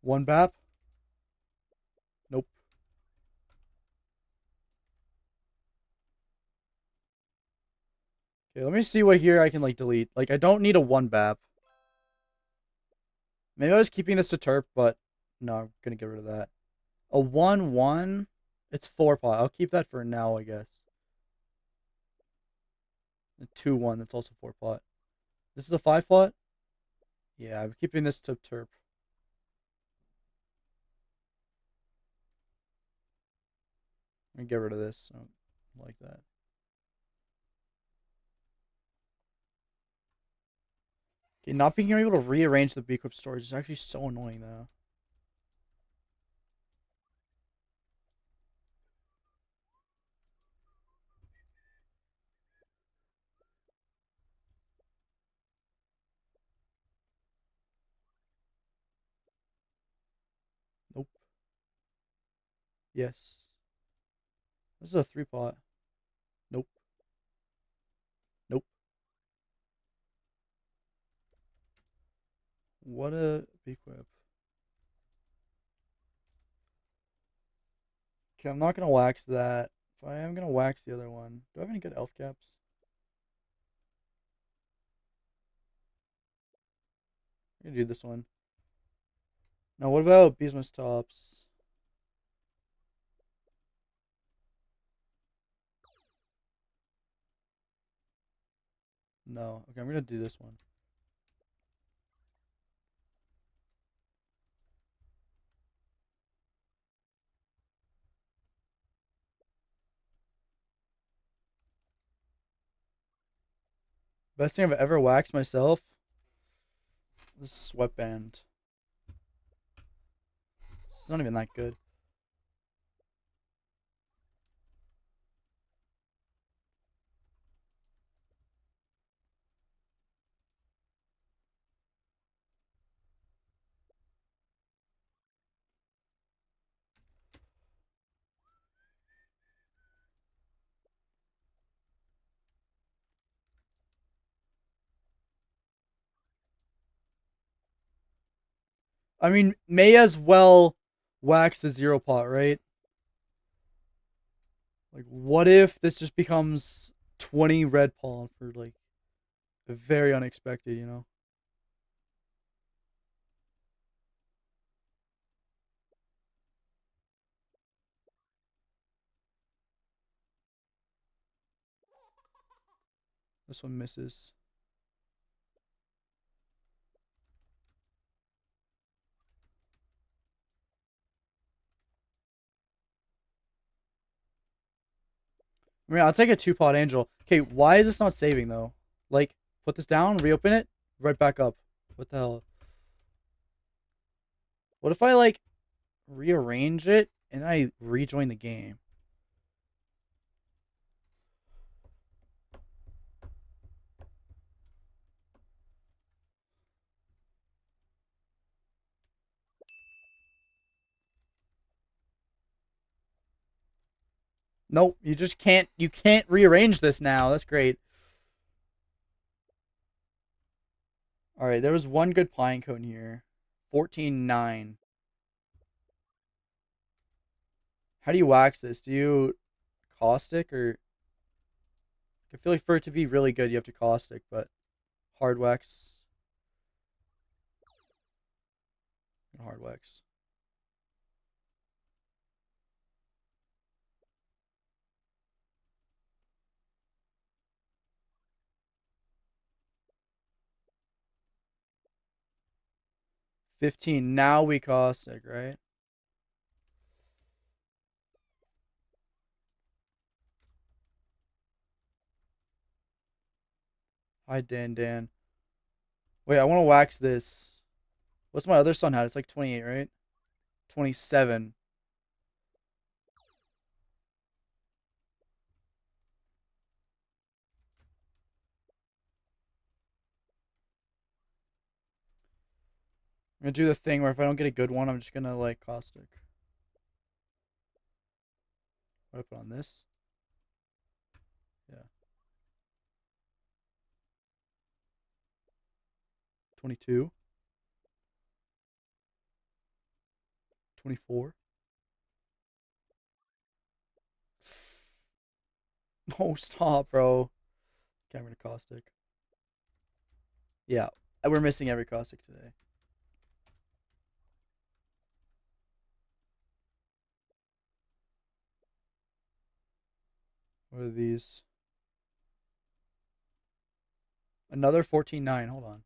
One BAP? Nope. Okay, let me see what here I can like delete. Like I don't need a one BAP. Maybe I was keeping this to Terp, but no, I'm gonna get rid of that. A 1-1? It's 4 pot. I'll keep that for now, I guess. A 2-1, that's also 4 pot. This is a 5 pot? Yeah, I'm keeping this to Terp. I'm gonna get rid of this. I don't like that. Okay, not being able to rearrange the Beequip storage is actually so annoying though. Nope. Yes. This is a 3 pot. Nope. Nope. What a Beequip. Okay, I'm not gonna wax that. If I am gonna wax the other one. Do I have any good elf caps? I'm gonna do this one. Now what about Beesmas tops? No. Okay, I'm gonna do this one. Best thing I've ever waxed myself. This sweatband. It's not even that good. I mean, may as well wax the 0 pot, right? Like, what if this just becomes 20 red pawn for, like, very unexpected, you know? This one misses. I mean, I'll take a 2 pot angel. Okay, why is this not saving, though? Like, put this down, reopen it, right back up. What the hell? What if I, like, rearrange it and I rejoin the game? Nope, you just can't, you can't rearrange this now. That's great. Alright, there was one good pine cone here. 14-9. How do you wax this? Do you caustic or... I feel like for it to be really good, you have to caustic, but hard wax. Hard wax. $15. Now we caustic, right? Hi, Dan. Wait, I want to wax this. What's my other sun hat? It's like 28, right? 27. I'm gonna do the thing where if I don't get a good one, I'm just gonna like caustic. What do I put on this? Yeah. 22. 24. Oh, stop, bro. Okay, I'm gonna caustic. Yeah, we're missing every caustic today. What are these? Another 14.9. Hold on.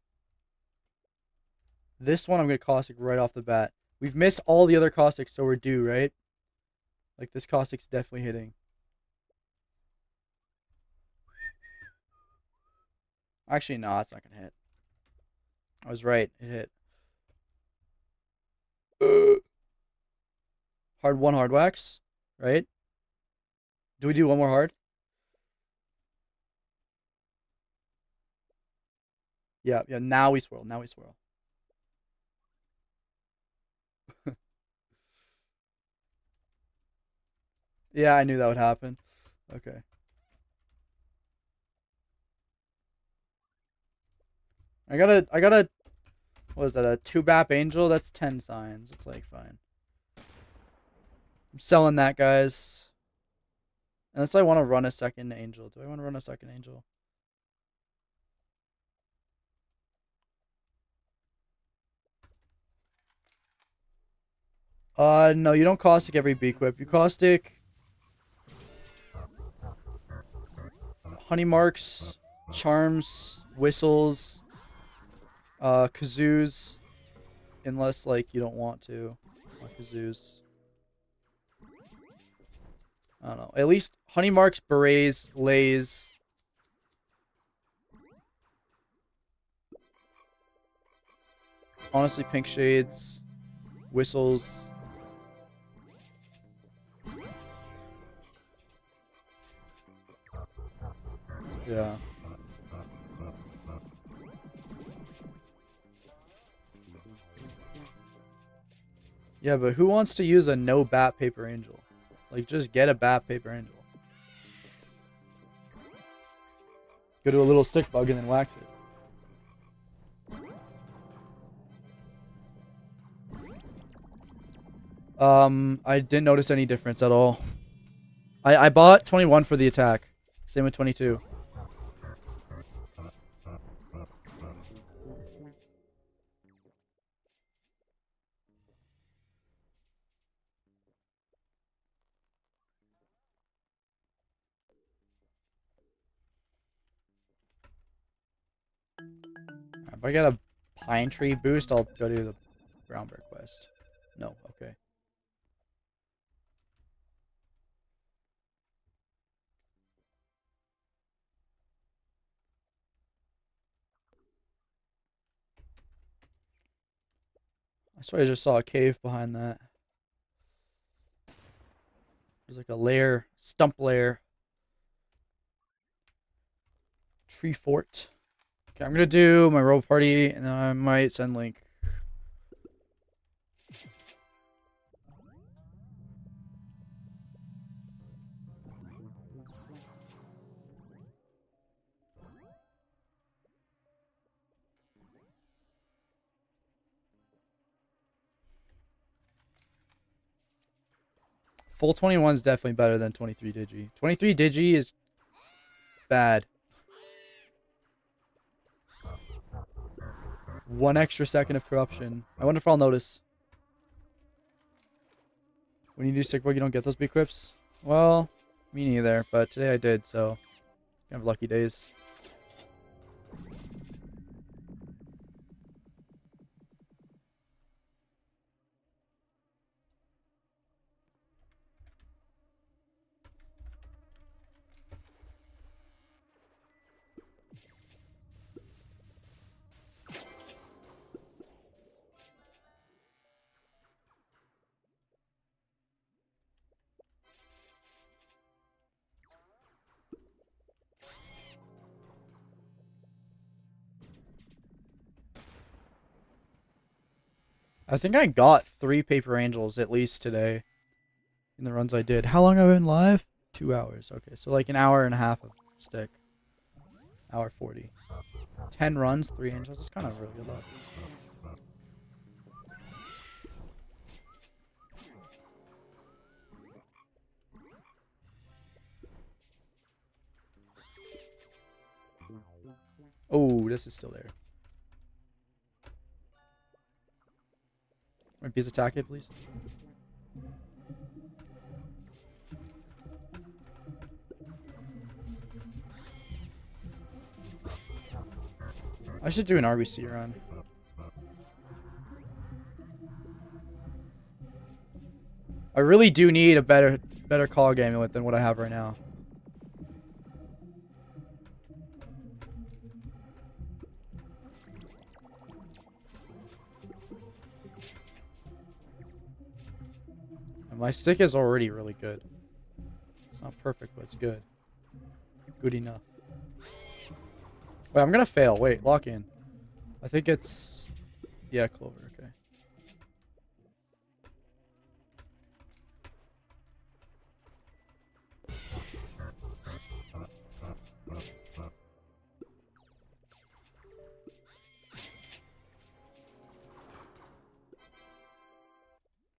This one I'm gonna caustic right off the bat. We've missed all the other caustics, so we're due, right? Like this caustic's definitely hitting. Actually, no, it's not gonna hit. I was right. It hit. Hard wax, right? Do we do one more hard? Yeah, yeah. Now we swirl. Now we swirl. Yeah, I knew that would happen. Okay. I got a, what is that, a 2-bap angel? That's 10 signs. It's like, fine. I'm selling that, guys. Unless I want to run a second angel. Do I want to run a second angel? No, you don't caustic every Beequip. You caustic honey marks, charms, whistles, kazoos, unless like you don't want to. Kazoos. I don't know. At least honey marks, berets, lays. Honestly, pink shades, whistles. Yeah. Yeah, but who wants to use a no bat paper angel? Like, just get a bat paper angel. Go to a little stick bug and then wax it. I didn't notice any difference at all. I bought 21 for the attack. Same with 22. If I get a pine tree boost, I'll go do the brown bear quest. No, okay. I swear I just saw a cave behind that. There's like a lair, stump lair. Tree fort. Okay, I'm gonna do my roll party, and then I might send Link. Full 21 is definitely better than 23 digi. 23 digi is bad. 1 extra second of corruption. I wonder if I'll notice. When you do sick bug, you don't get those Beequips? Well, me neither, but today I did, so kind of lucky days. I think I got 3 paper angels at least today in the runs I did. How long have I been live? 2 hours. Okay, so like an hour and a half of stick. Hour 40. 10 runs, 3 angels. It's kind of really good luck. Oh, this is still there. Please attack it, please. I should do an RBC run. I really do need a better cog amulet than what I have right now. And my stick is already really good. It's not perfect, but it's good. Good enough. Wait, I'm gonna fail. Wait, lock in. I think it's... Yeah, Clover, okay.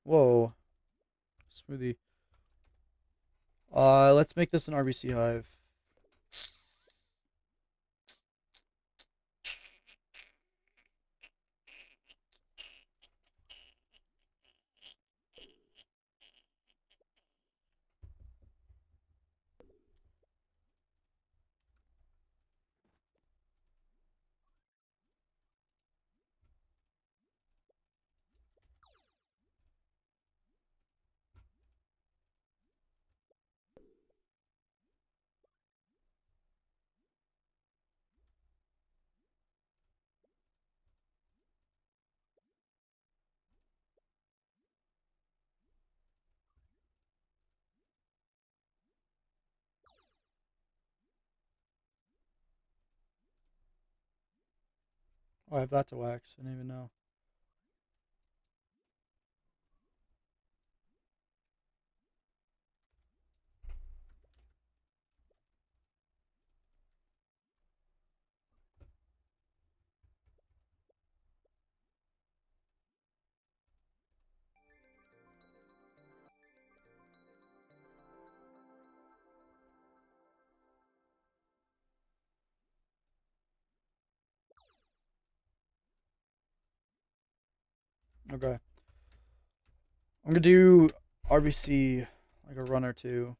Whoa. Smoothie. Let's make this an RBC hive. Oh, I have that to wax. I didn't even know. Okay. I'm gonna do RBC, like a run or two.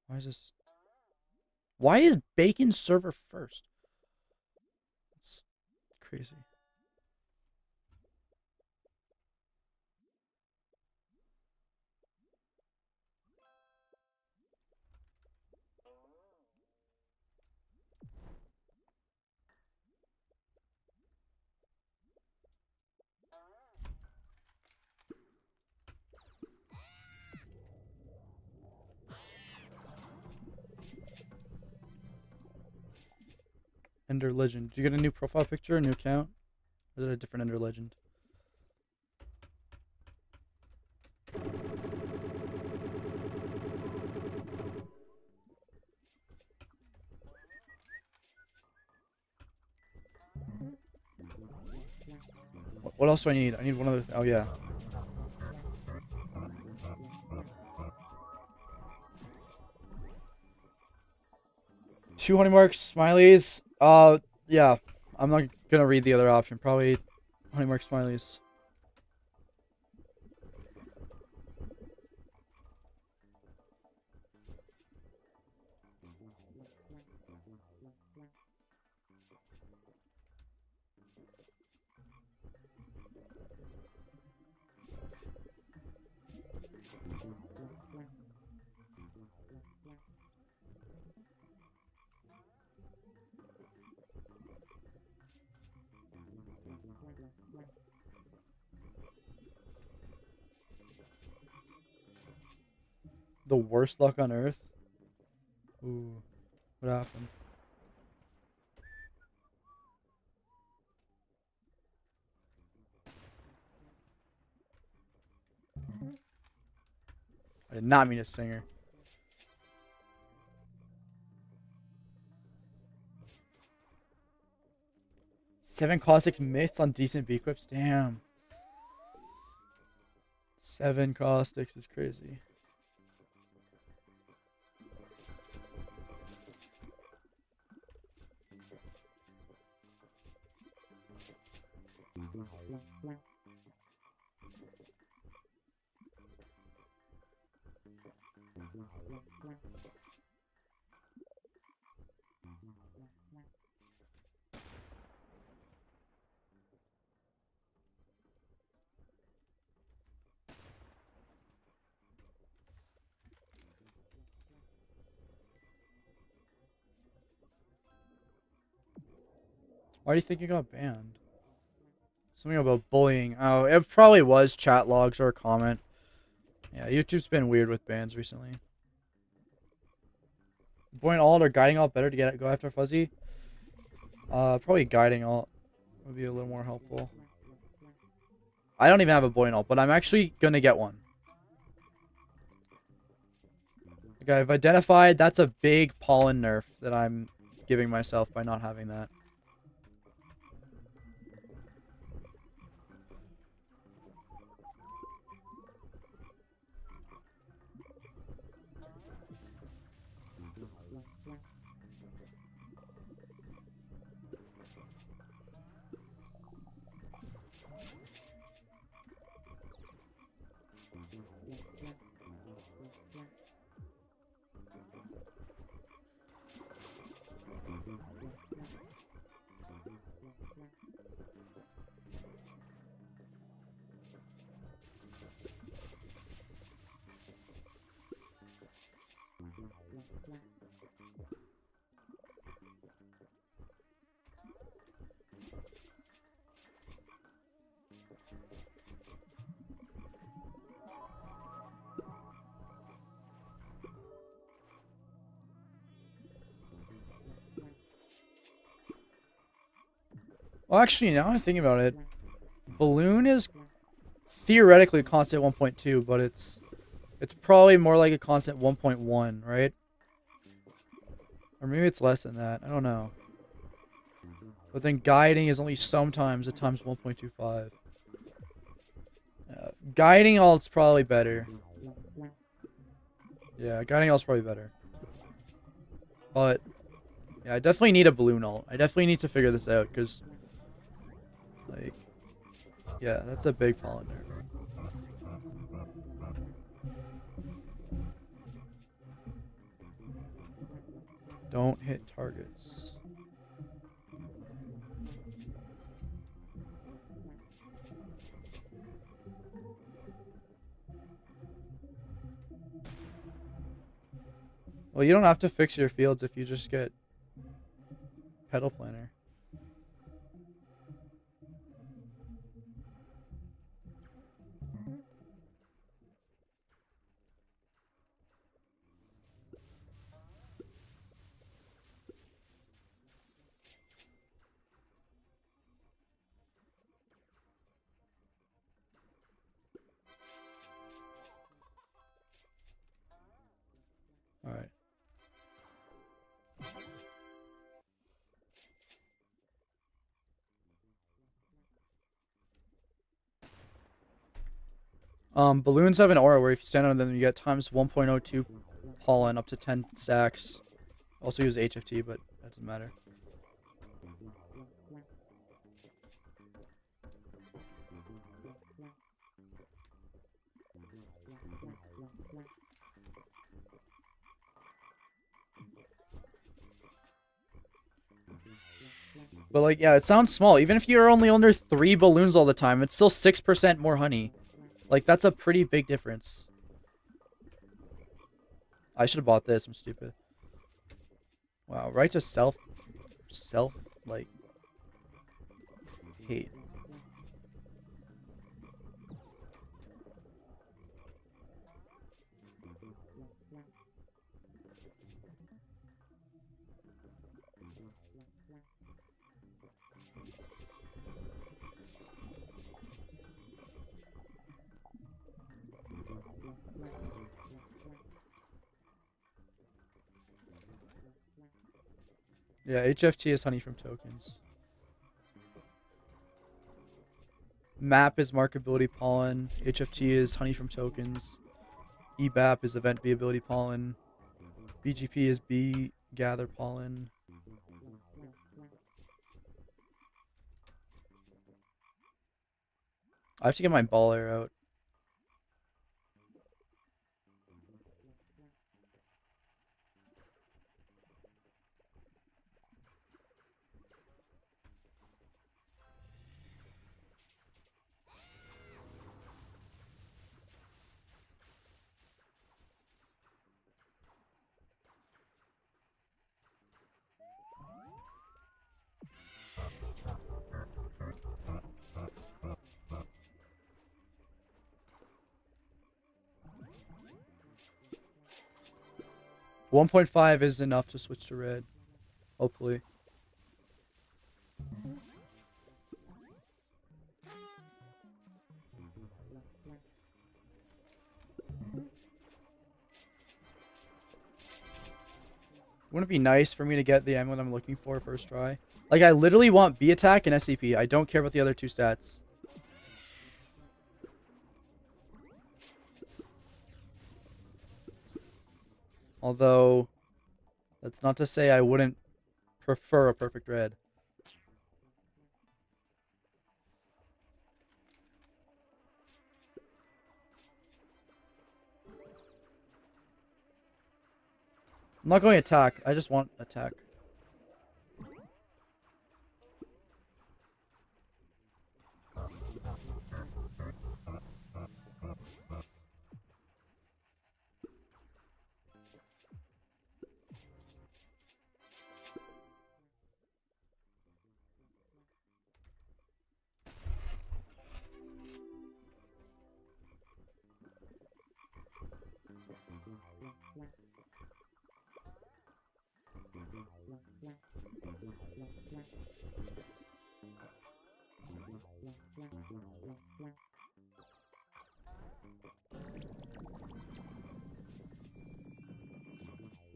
Why is this? Why is Bacon server first? It's crazy. Ender Legend. Did you get a new profile picture, a new account? Or is it a different Ender Legend? What else do I need? I need one other. Oh yeah. Two honey marks, smileys. Yeah. I'm not gonna read the other option. Probably honey mark smileys. The worst luck on earth? Ooh, what happened? I did not mean a stinger. Seven caustic myths on decent Beequips? Damn. 7 caustics is crazy. Why do you think you got banned? Something about bullying. Oh, it probably was chat logs or a comment. Yeah, YouTube's been weird with bans recently. Bullying alt or guiding alt better to go after Fuzzy? Probably guiding alt would be a little more helpful. I don't even have a bullying alt, but I'm actually gonna get one. Okay, I've identified that's a big pollen nerf that I'm giving myself by not having that. Well, actually, now I'm thinking about it, Balloon is theoretically constant 1.2, but it's probably more like a constant 1.1, right? Or maybe it's less than that. I don't know. But then guiding is only sometimes at times 1.25. Guiding alt's probably better. Yeah, guiding alt's probably better. But yeah, I definitely need a balloon alt. I definitely need to figure this out because, like, yeah, that's a big pollen nerf. Don't hit targets. Well, you don't have to fix your fields if you just get pedal planner. All right. Balloons have an aura where if you stand on them, you get times 1.02 pollen up to 10 stacks. Also use HFT, but that doesn't matter. But like, yeah, it sounds small. Even if you're only under 3 balloons all the time, it's still 6% more honey. Like, that's a pretty big difference. I should have bought this. I'm stupid. Wow, right to self, like, hate. Yeah, HFT is honey from tokens. Map is markability pollen. HFT is honey from tokens. EBAP is event bee ability pollen. BGP is bee gather pollen. I have to get my baller out. $1.5 is enough to switch to red. Hopefully. Wouldn't it be nice for me to get the amulet I'm looking for first try? Like, I literally want B attack and SCP. I don't care about the other two stats. Although, that's not to say I wouldn't prefer a perfect red. I'm not going attack. I just want attack.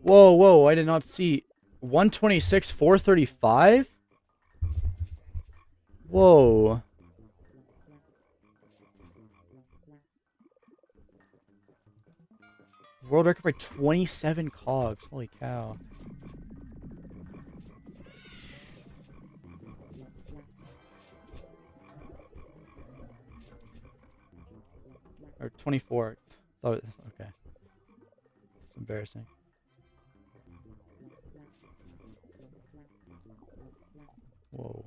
Whoa, whoa, I did not see 126, 435? Whoa. World record by 27 cogs. Holy cow. Or 24. Oh, okay. It's embarrassing. Whoa.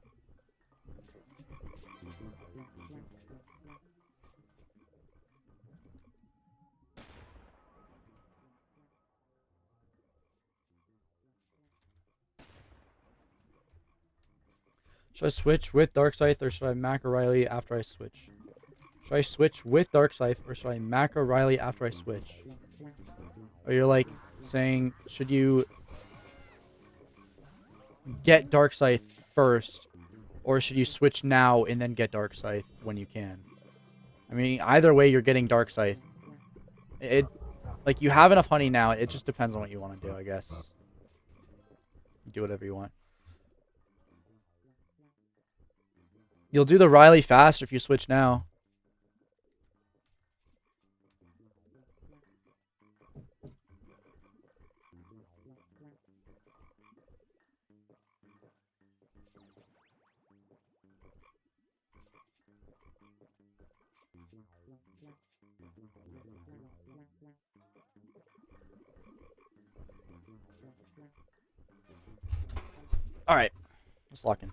Should I switch with Dark Scythe or should I macro Riley after I switch? Should I switch with Dark Scythe or should I macro Riley after I switch? Or you're like saying, should you get Dark Scythe first or should you switch now and then get Dark Scythe when you can? I mean, either way, you're getting Dark Scythe. Like, you have enough honey now. It just depends on what you want to do, I guess. Do whatever you want. You'll do the Riley faster if you switch now. Alright. Let's lock in.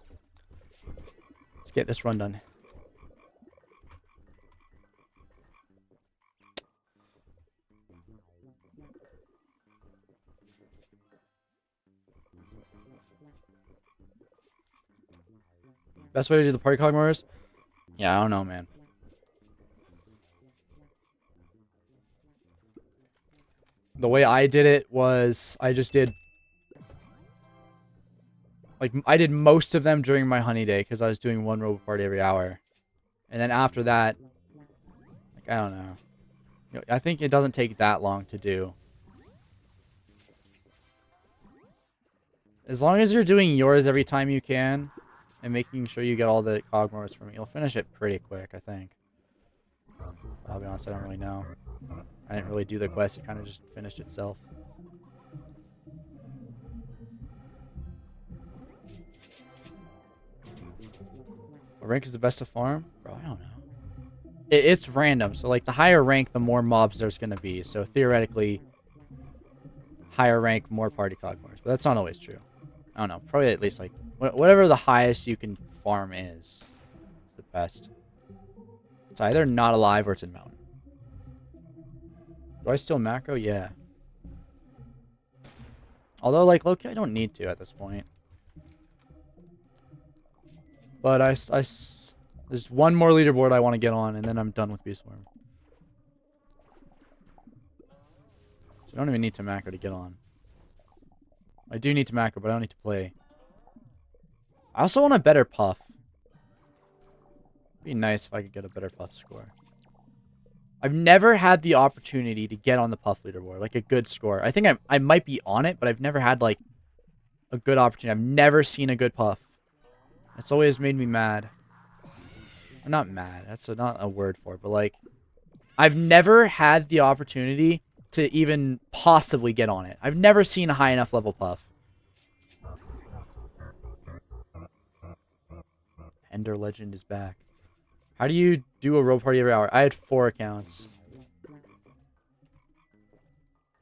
Let's get this run done. Best way to do the party cog murders? Yeah, I don't know, man. The way I did it was I just did... Like, I did most of them during my honey day because I was doing one robot party every hour. And then after that... Like, I don't know. You know, I think it doesn't take that long to do. As long as you're doing yours every time you can, and making sure you get all the cogmores from it, you'll finish it pretty quick, I think. I'll be honest, I don't really know. I didn't really do the quest, it kind of just finished itself. What rank is the best to farm? Bro, I don't know. It's random, so like the higher rank, the more mobs there's going to be. So theoretically, higher rank, more party cogmores. But that's not always true. I don't know. Probably at least like whatever the highest you can farm is the best. It's either not alive or it's in mountain. Do I still macro? Yeah. Although, like, low-key, I don't need to at this point. But there's one more leaderboard I want to get on, and then I'm done with Beastworm. So I don't even need to macro to get on. I do need to macro, but I don't need to play. I also want a better puff. It'd be nice if I could get a better puff score. I've never had the opportunity to get on the puff leaderboard, like a good score. I think I might be on it, but I've never had like a good opportunity. I've never seen a good puff. It's always made me mad. I'm not mad. That's not a word for it, but like I've never had the opportunity to even possibly get on it. I've never seen a high enough level puff. Ender Legend is back. How do you do a roll party every hour? I had 4 accounts. Well,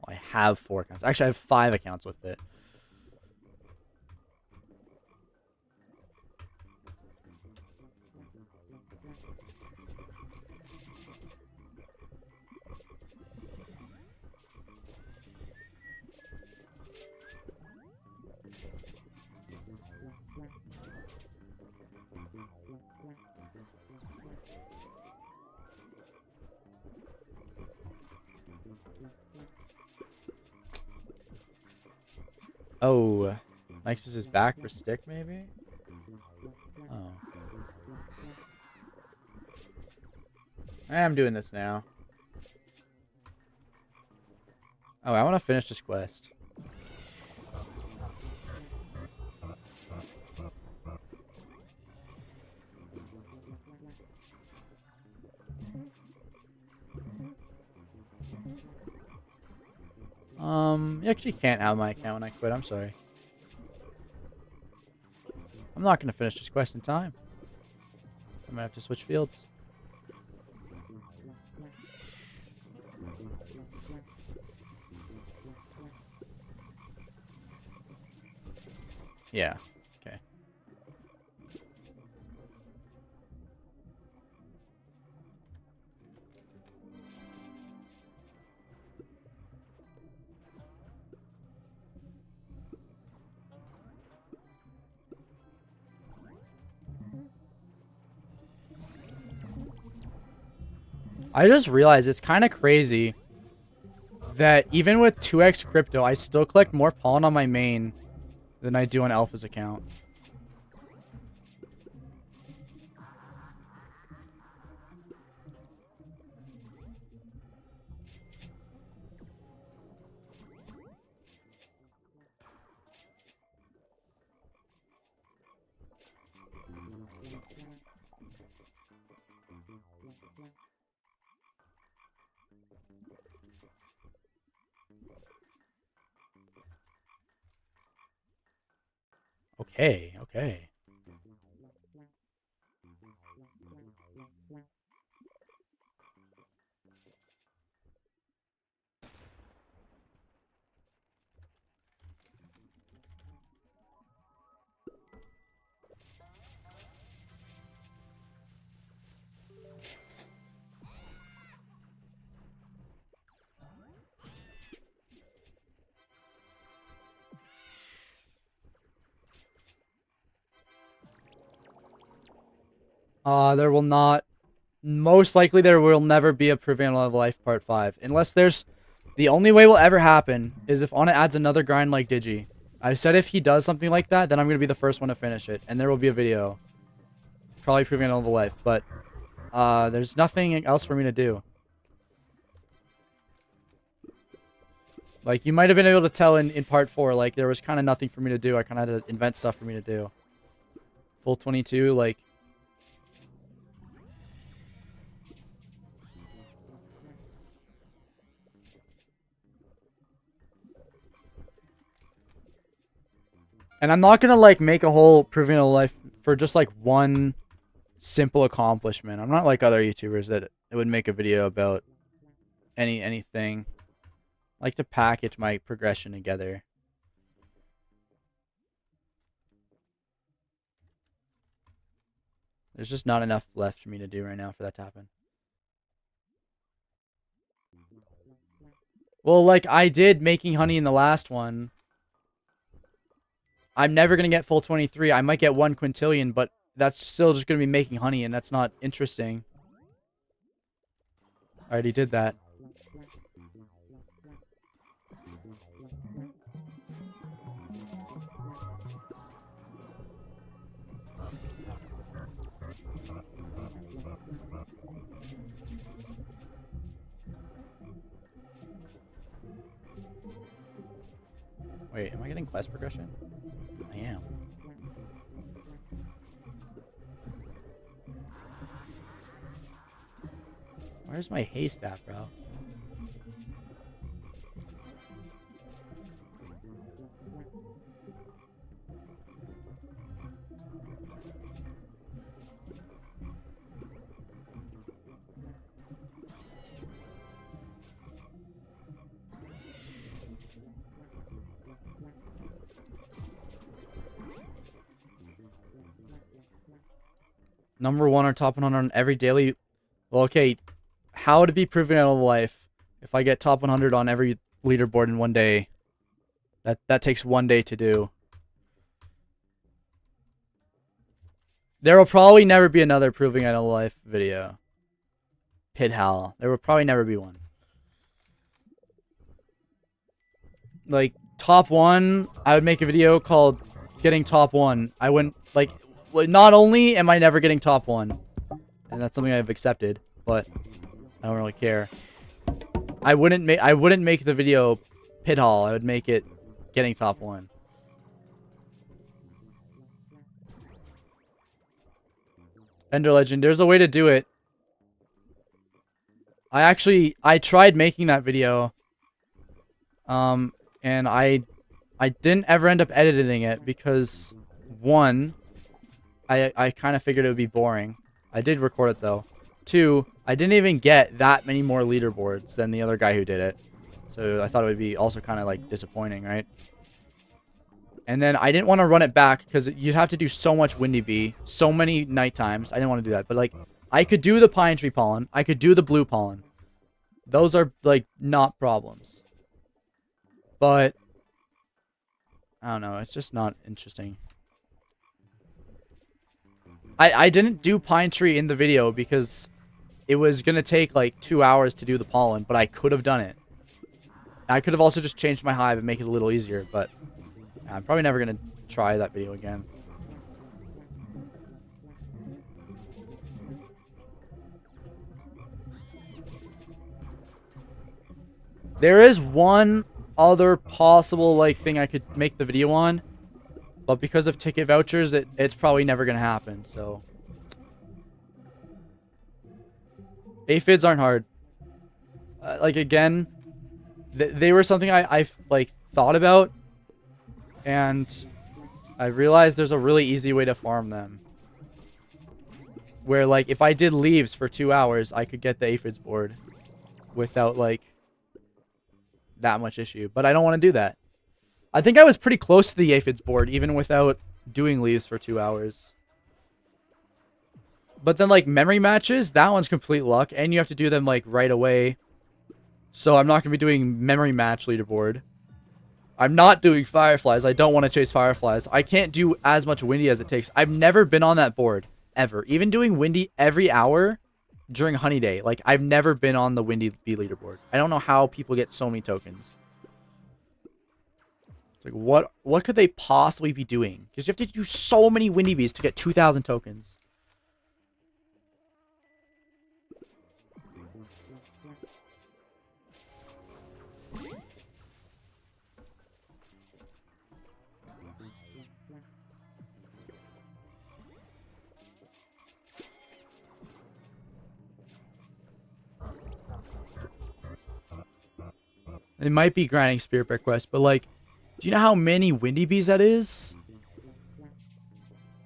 I have 4 accounts. Actually, I have 5 accounts with it. Oh, Nexus is back for stick, maybe? Oh. I am doing this now. Oh, I want to finish this quest. You actually can't have my account when I quit. I'm sorry. I'm not going to finish this quest in time. I might have to switch fields. Yeah. Okay. I just realized it's kind of crazy that even with 2x crypto, I still collect more pollen on my main than I do on Alpha's account. Okay, okay. There will not... Most likely there will never be a Prevail of Life Part 5. Unless there's... The only way will ever happen is if Onna adds another grind like Digi. I said if he does something like that, then I'm going to be the first one to finish it. And there will be a video. Probably Prevail of Life. But there's nothing else for me to do. Like, you might have been able to tell in part 4, like, there was kind of nothing for me to do. I kind of had to invent stuff for me to do. Full 22, like... And I'm not gonna, like, make a whole Proving a Life for just, like, one simple accomplishment. I'm not like other YouTubers that would make a video about anything. I like to package my progression together. There's just not enough left for me to do right now for that to happen. Well, like I did making honey in the last one. I'm never going to get full 23. I might get 1 quintillion, but that's still just going to be making honey, and that's not interesting. I already did that. Wait, am I getting quest progression? I am. Where's my haste at, bro? Number 1 or top 100 on every daily. Well, okay. How to be Proving Out of Life. If I get top 100 on every leaderboard in 1 day. That takes 1 day to do. There will probably never be another Proving Out of Life video. Pit Howl. There will probably never be one. Like, top 1, I would make a video called Getting Top 1. I wouldn't, like, not only am I never getting top 1, and that's something I've accepted, but I don't really care. I wouldn't make the video Pit Haul. I would make it Getting Top 1. Ender Legend, there's a way to do it. I tried making that video. And I didn't ever end up editing it because 1, I kind of figured it would be boring. I did record it though. 2, I didn't even get that many more leaderboards than the other guy who did it. So I thought it would be also kind of like disappointing, right? And then I didn't want to run it back because you'd have to do so much Windy Bee, so many night times. I didn't want to do that. But like, I could do the pine tree pollen. I could do the blue pollen. Those are like not problems. But I don't know. It's just not interesting. I didn't do pine tree in the video because it was going to take like 2 hours to do the pollen, but I could have done it. I could have also just changed my hive and make it a little easier, but I'm probably never going to try that video again. There is one other possible like thing I could make the video on, but because of ticket vouchers, it's probably never going to happen, so. Aphids aren't hard. Like, again, they were something I like, thought about, and I realized there's a really easy way to farm them. Where, like, if I did leaves for 2 hours, I could get the aphids board without, like, that much issue. But I don't want to do that. I think I was pretty close to the aphids board, even without doing leaves for 2 hours. But then, like, memory matches, that one's complete luck, and you have to do them, like, right away. So I'm not going to be doing memory match leaderboard. I'm not doing fireflies. I don't want to chase fireflies. I can't do as much windy as it takes. I've never been on that board, ever. Even doing windy every hour during honey day. Like, I've never been on the windy bee leaderboard. I don't know how people get so many tokens. Like, what could they possibly be doing? Because you have to do so many windy bees to get 2,000 tokens. It might be grinding Spirit Bear quest, but like, do you know how many Windy Bees that is?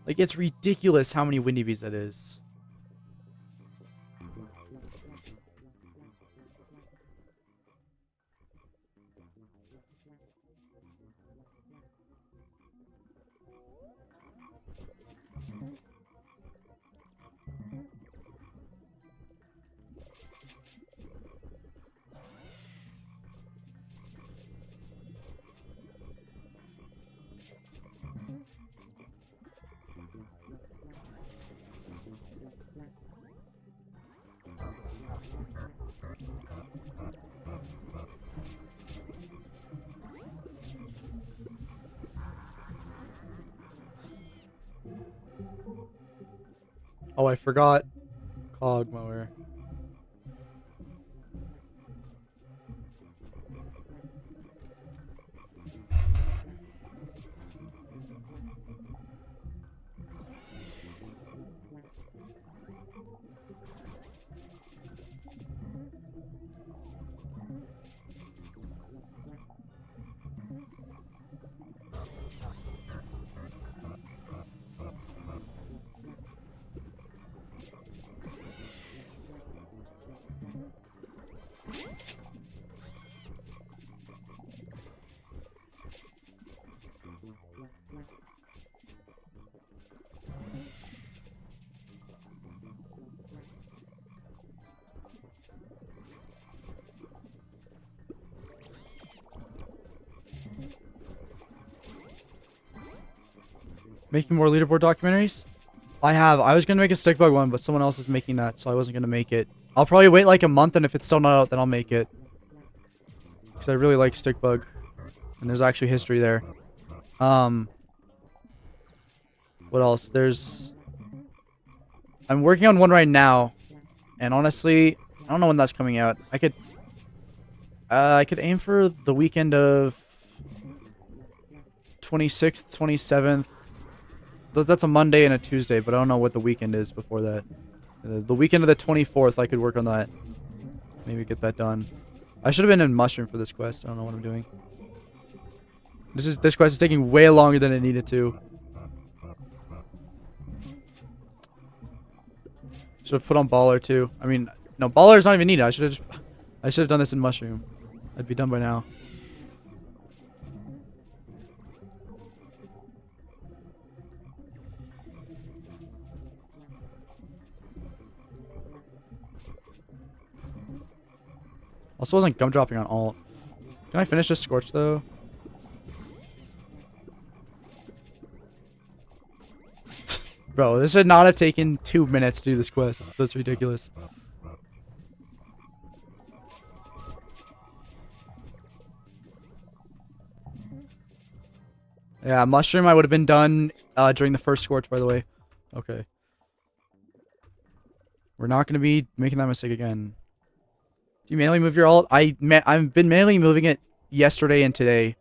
Like, it's ridiculous how many Windy Bees that is. Oh, I forgot Cog Mower. Making more leaderboard documentaries? I was going to make a Stickbug one, but someone else is making that, so I wasn't going to make it. I'll probably wait like a month, and if it's still not out, then I'll make it. Because I really like Stickbug. And there's actually history there. What else? I'm working on one right now. And honestly, I don't know when that's coming out. I could aim for the weekend of 26th, 27th. That's a Monday and a Tuesday, but I don't know what the weekend is before that. The weekend of the 24th, I could work on that. Maybe get that done. I should have been in Mushroom for this quest. I don't know what I'm doing. This quest is taking way longer than it needed to. Should have put on Baller too. I mean, no, Baller is not even needed. I should have done this in Mushroom. I'd be done by now. Also wasn't gum dropping on alt. Can I finish this Scorch though? Bro, this should not have taken 2 minutes to do this quest. That's ridiculous. Yeah, Mushroom I would have been done during the first Scorch, by the way. Okay. We're not going to be making that mistake again. Do you manually move your alt? I've been manually moving it yesterday and today.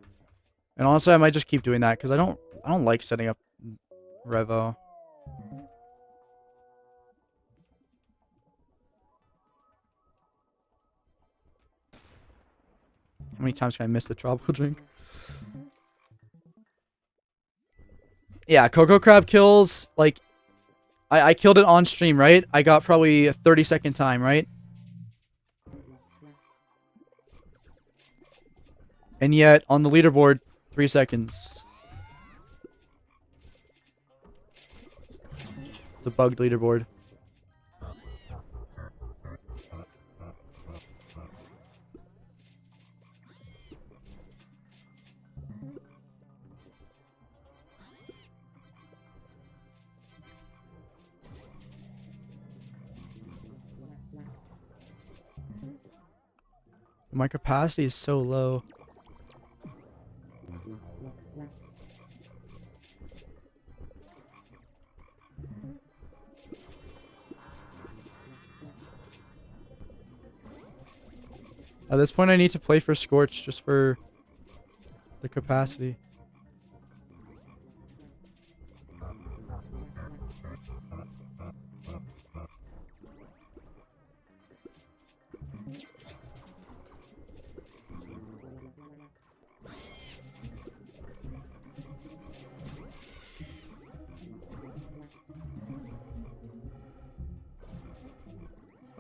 And honestly, I might just keep doing that because I don't like setting up Revo. How many times can I miss the tropical drink? Yeah, Cocoa Crab kills, like, I killed it on stream, right? I got probably a 30-second time, right? And yet, on the leaderboard, 3 seconds. It's a bugged leaderboard. My capacity is so low. At this point, I need to play for Scorch just for the capacity.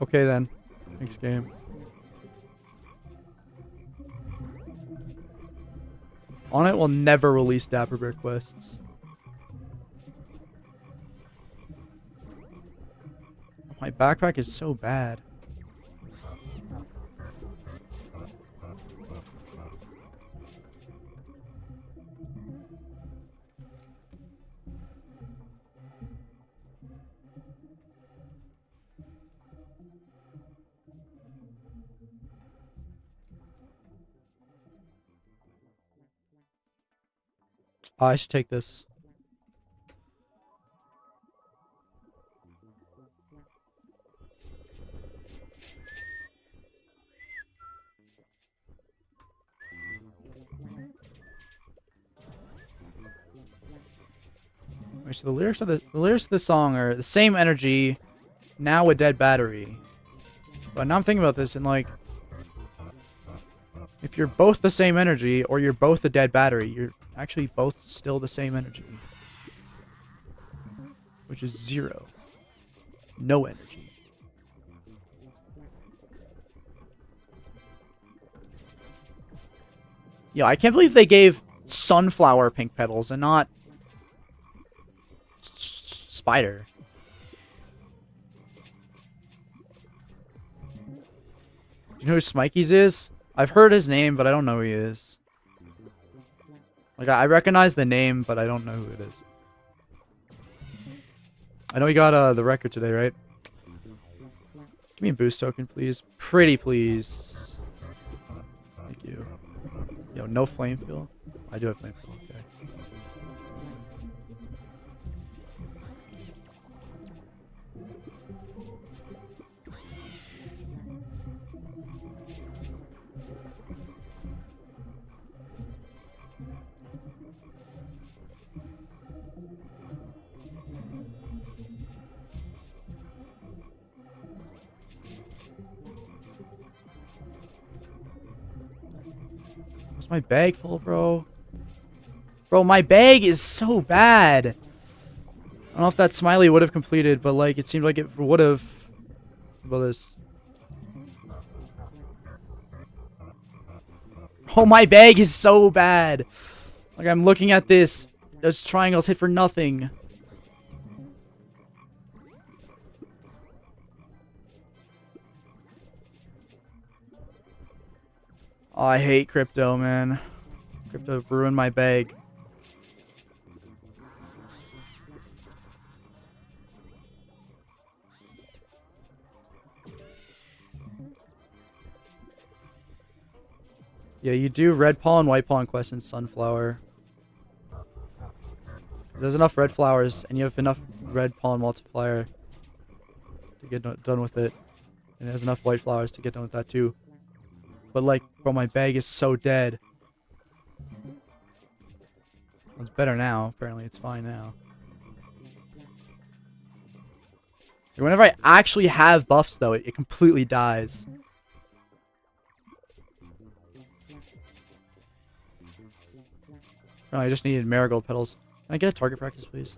Okay then. Next game. Botnet will never release Dapper Bear quests. My backpack is so bad. Oh, I should take this. Wait, so the lyrics of the song are the same energy, now with dead battery. But now I'm thinking about this and like, if you're both the same energy or you're both a dead battery, you're actually both still the same energy, which is 0. No energy. Yeah, I can't believe they gave sunflower pink petals and not spider. Do you know who Smikey's is? I've heard his name, but I don't know who he is. Like, I recognize the name, but I don't know who it is. I know he got the record today, right? Give me a boost token, please. Pretty please. Thank you. Yo, no flame fuel? I do have flame fuel, okay. What's my bag full, bro? Bro, my bag is so bad. I don't know if that smiley would have completed, but like it seemed like it would have. What about this? Oh, my bag is so bad. Like I'm looking at this. Those triangles hit for nothing. Oh, I hate crypto, man. Crypto ruined my bag. Yeah, you do red pollen, white pollen quests in Sunflower. There's enough red flowers, and you have enough red pollen multiplier to get done with it. And there's enough white flowers to get done with that too. But like, bro, my bag is so dead. It's better now. Apparently, it's fine now. Whenever I actually have buffs, though, it completely dies. Oh, I just needed marigold petals. Can I get a target practice, please?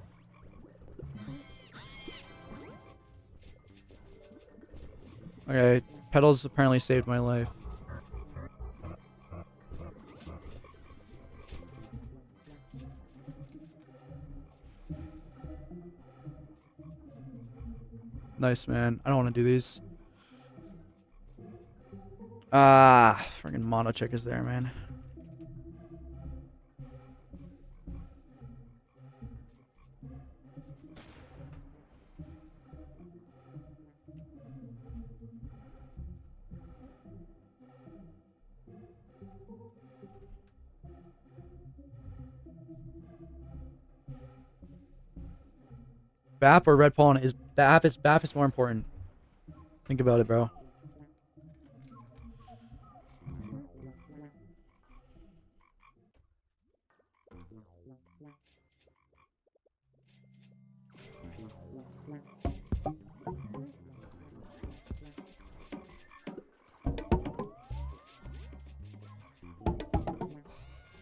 Okay, petals apparently saved my life. Nice, man. I don't want to do these. Ah, friggin' mono chick is there, man. BAP or red pollen is BAP is more important. Think about it, bro.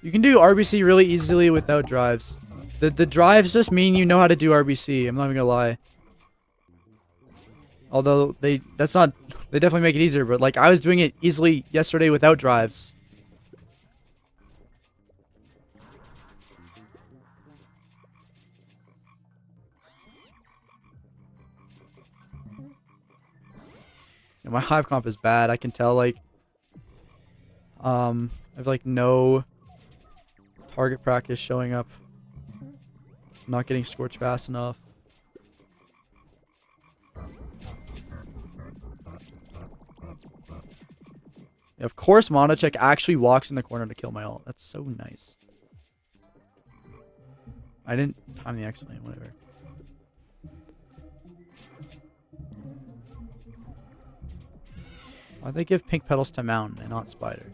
You can do RBC really easily without drives. The drives just mean you know how to do RBC. I'm not even gonna lie. Although they definitely make it easier, but like I was doing it easily yesterday without drives. And my Hive comp is bad. I can tell like I have like no target practice showing up. I'm not getting scorched fast enough. Yeah, of course, Mondocheck actually walks in the corner to kill my ult. That's so nice. I didn't time the X-Plane, whatever. Why'd they give pink petals to Mountain and not Spider?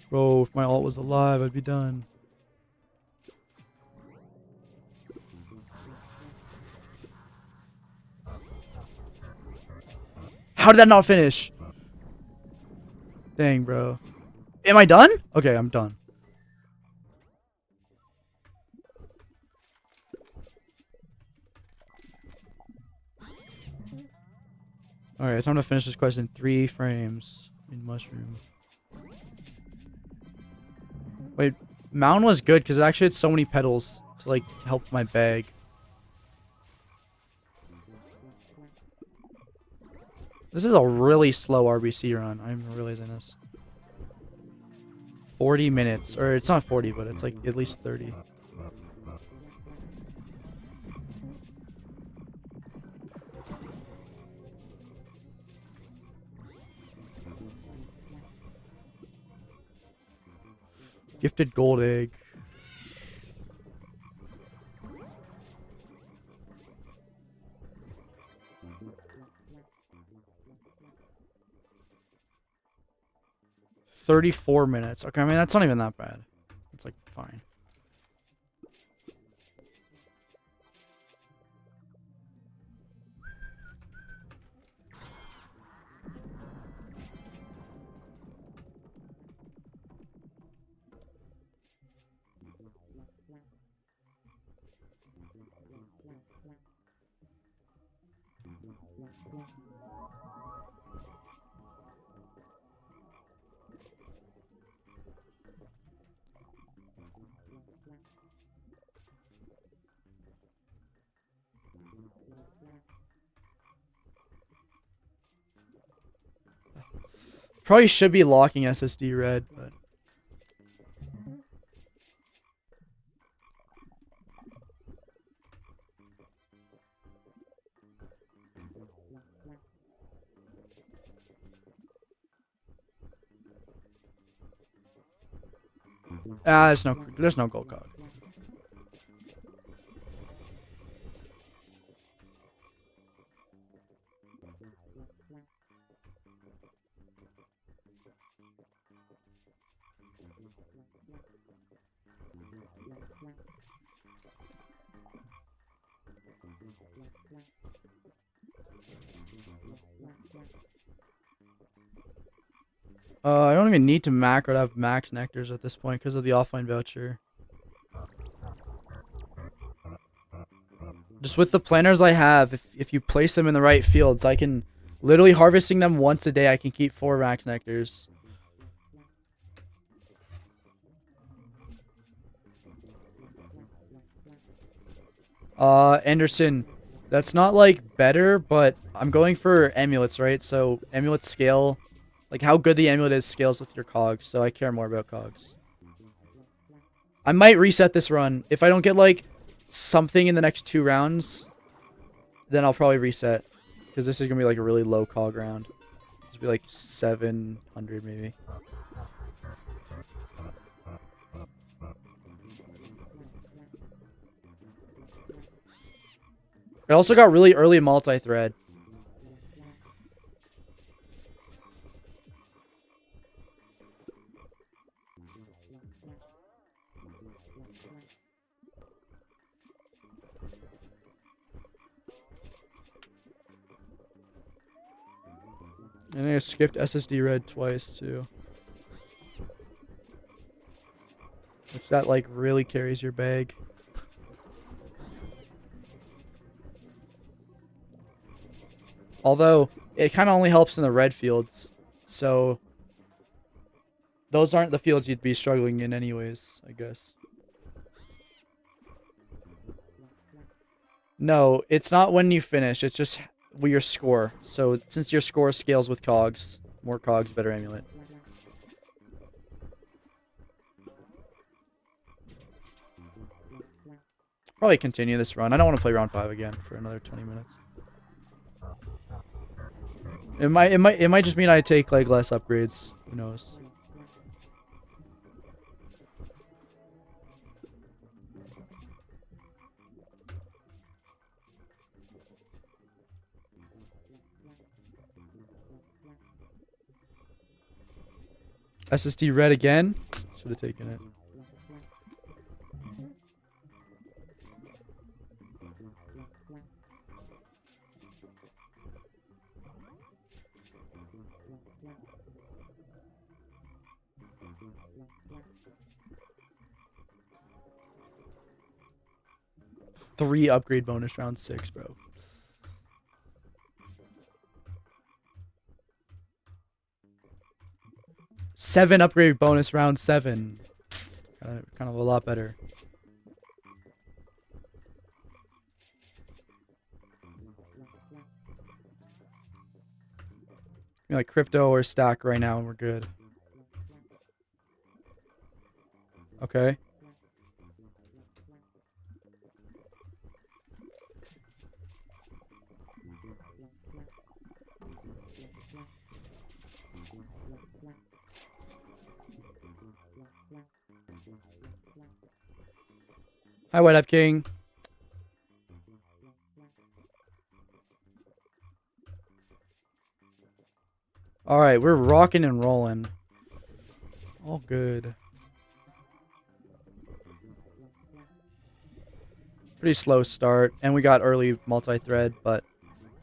Bro, if my ult was alive, I'd be done. How did that not finish? Dang, bro. Am I done? Okay, I'm done. Alright, time to finish this quest in 3 frames. In mushroom. Wait, Mountain was good because it actually had so many petals to like help my bag. This is a really slow RBC run. I'm realizing this. 40 minutes. Or it's not 40, but it's like at least 30. Gifted gold egg. $34 minutes. Okay, I mean that's not even that bad. It's like fine. Probably should be locking SSD red, but there's no gold cog. I don't even need to macro to have max nectars at this point because of the offline voucher. Just with the planners I have, if you place them in the right fields, I can literally harvesting them once a day. I can keep 4 max nectars. Anderson, that's not like better, but I'm going for amulets, right? So amulets scale. Like, how good the amulet is scales with your cogs, so I care more about cogs. I might reset this run. If I don't get, like, something in the next 2 rounds, then I'll probably reset. Because this is going to be, like, a really low cog round. It's be, like, 700, maybe. I also got really early multi-thread. And I skipped SSD red twice too. Which that like really carries your bag. Although it kind of only helps in the red fields. So those aren't the fields you'd be struggling in anyways, I guess. No, it's not when you finish. It's just your score. So since your score scales with cogs, more cogs, better amulet. Probably continue this run. I don't want to play round 5 again for another 20 minutes. It might just mean I take like less upgrades. Who knows? SSD red again. Should have taken it. Three upgrade bonus round 6, bro. Seven upgrade bonus round 7. Kind of a lot better. Like crypto or stack right now and we're good. Okay. Hi, White Up King. All right, we're rocking and rolling. All good. Pretty slow start, and we got early multi-thread, but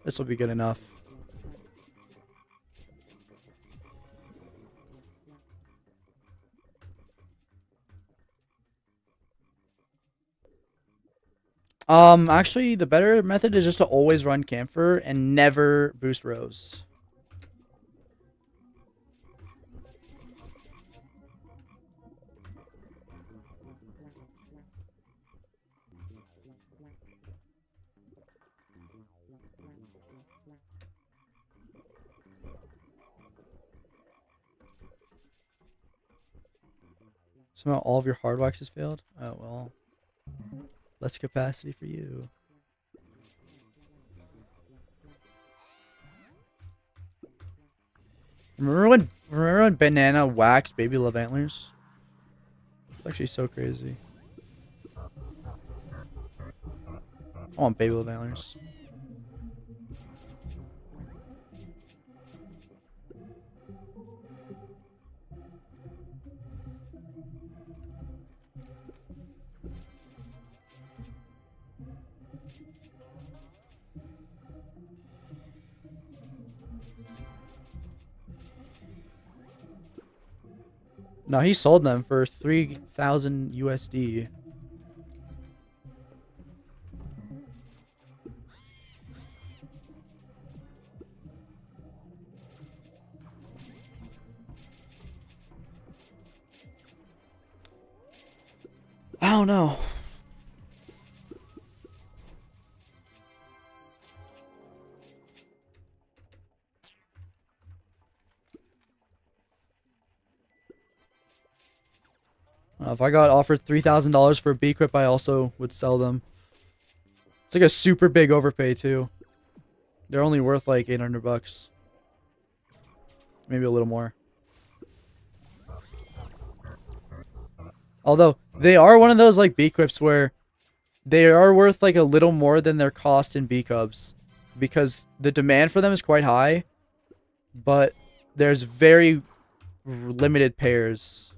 this will be good enough. Actually, the better method is just to always run Camphor and never boost Rose. Somehow all of your hard waxes failed? Oh, well. Less capacity for you. Remember when Banana waxed Baby Love Antlers? It's actually so crazy. I want Baby Love Antlers. No, he sold them for 3,000 USD. I don't know. If I got offered $3,000 for a Beequip, I also would sell them. It's like a super big overpay too. They're only worth like 800 bucks. Maybe a little more. Although they are one of those like Beequips where They are worth like a little more than their cost in Beecups because the demand for them is quite high, but there's very limited pairs.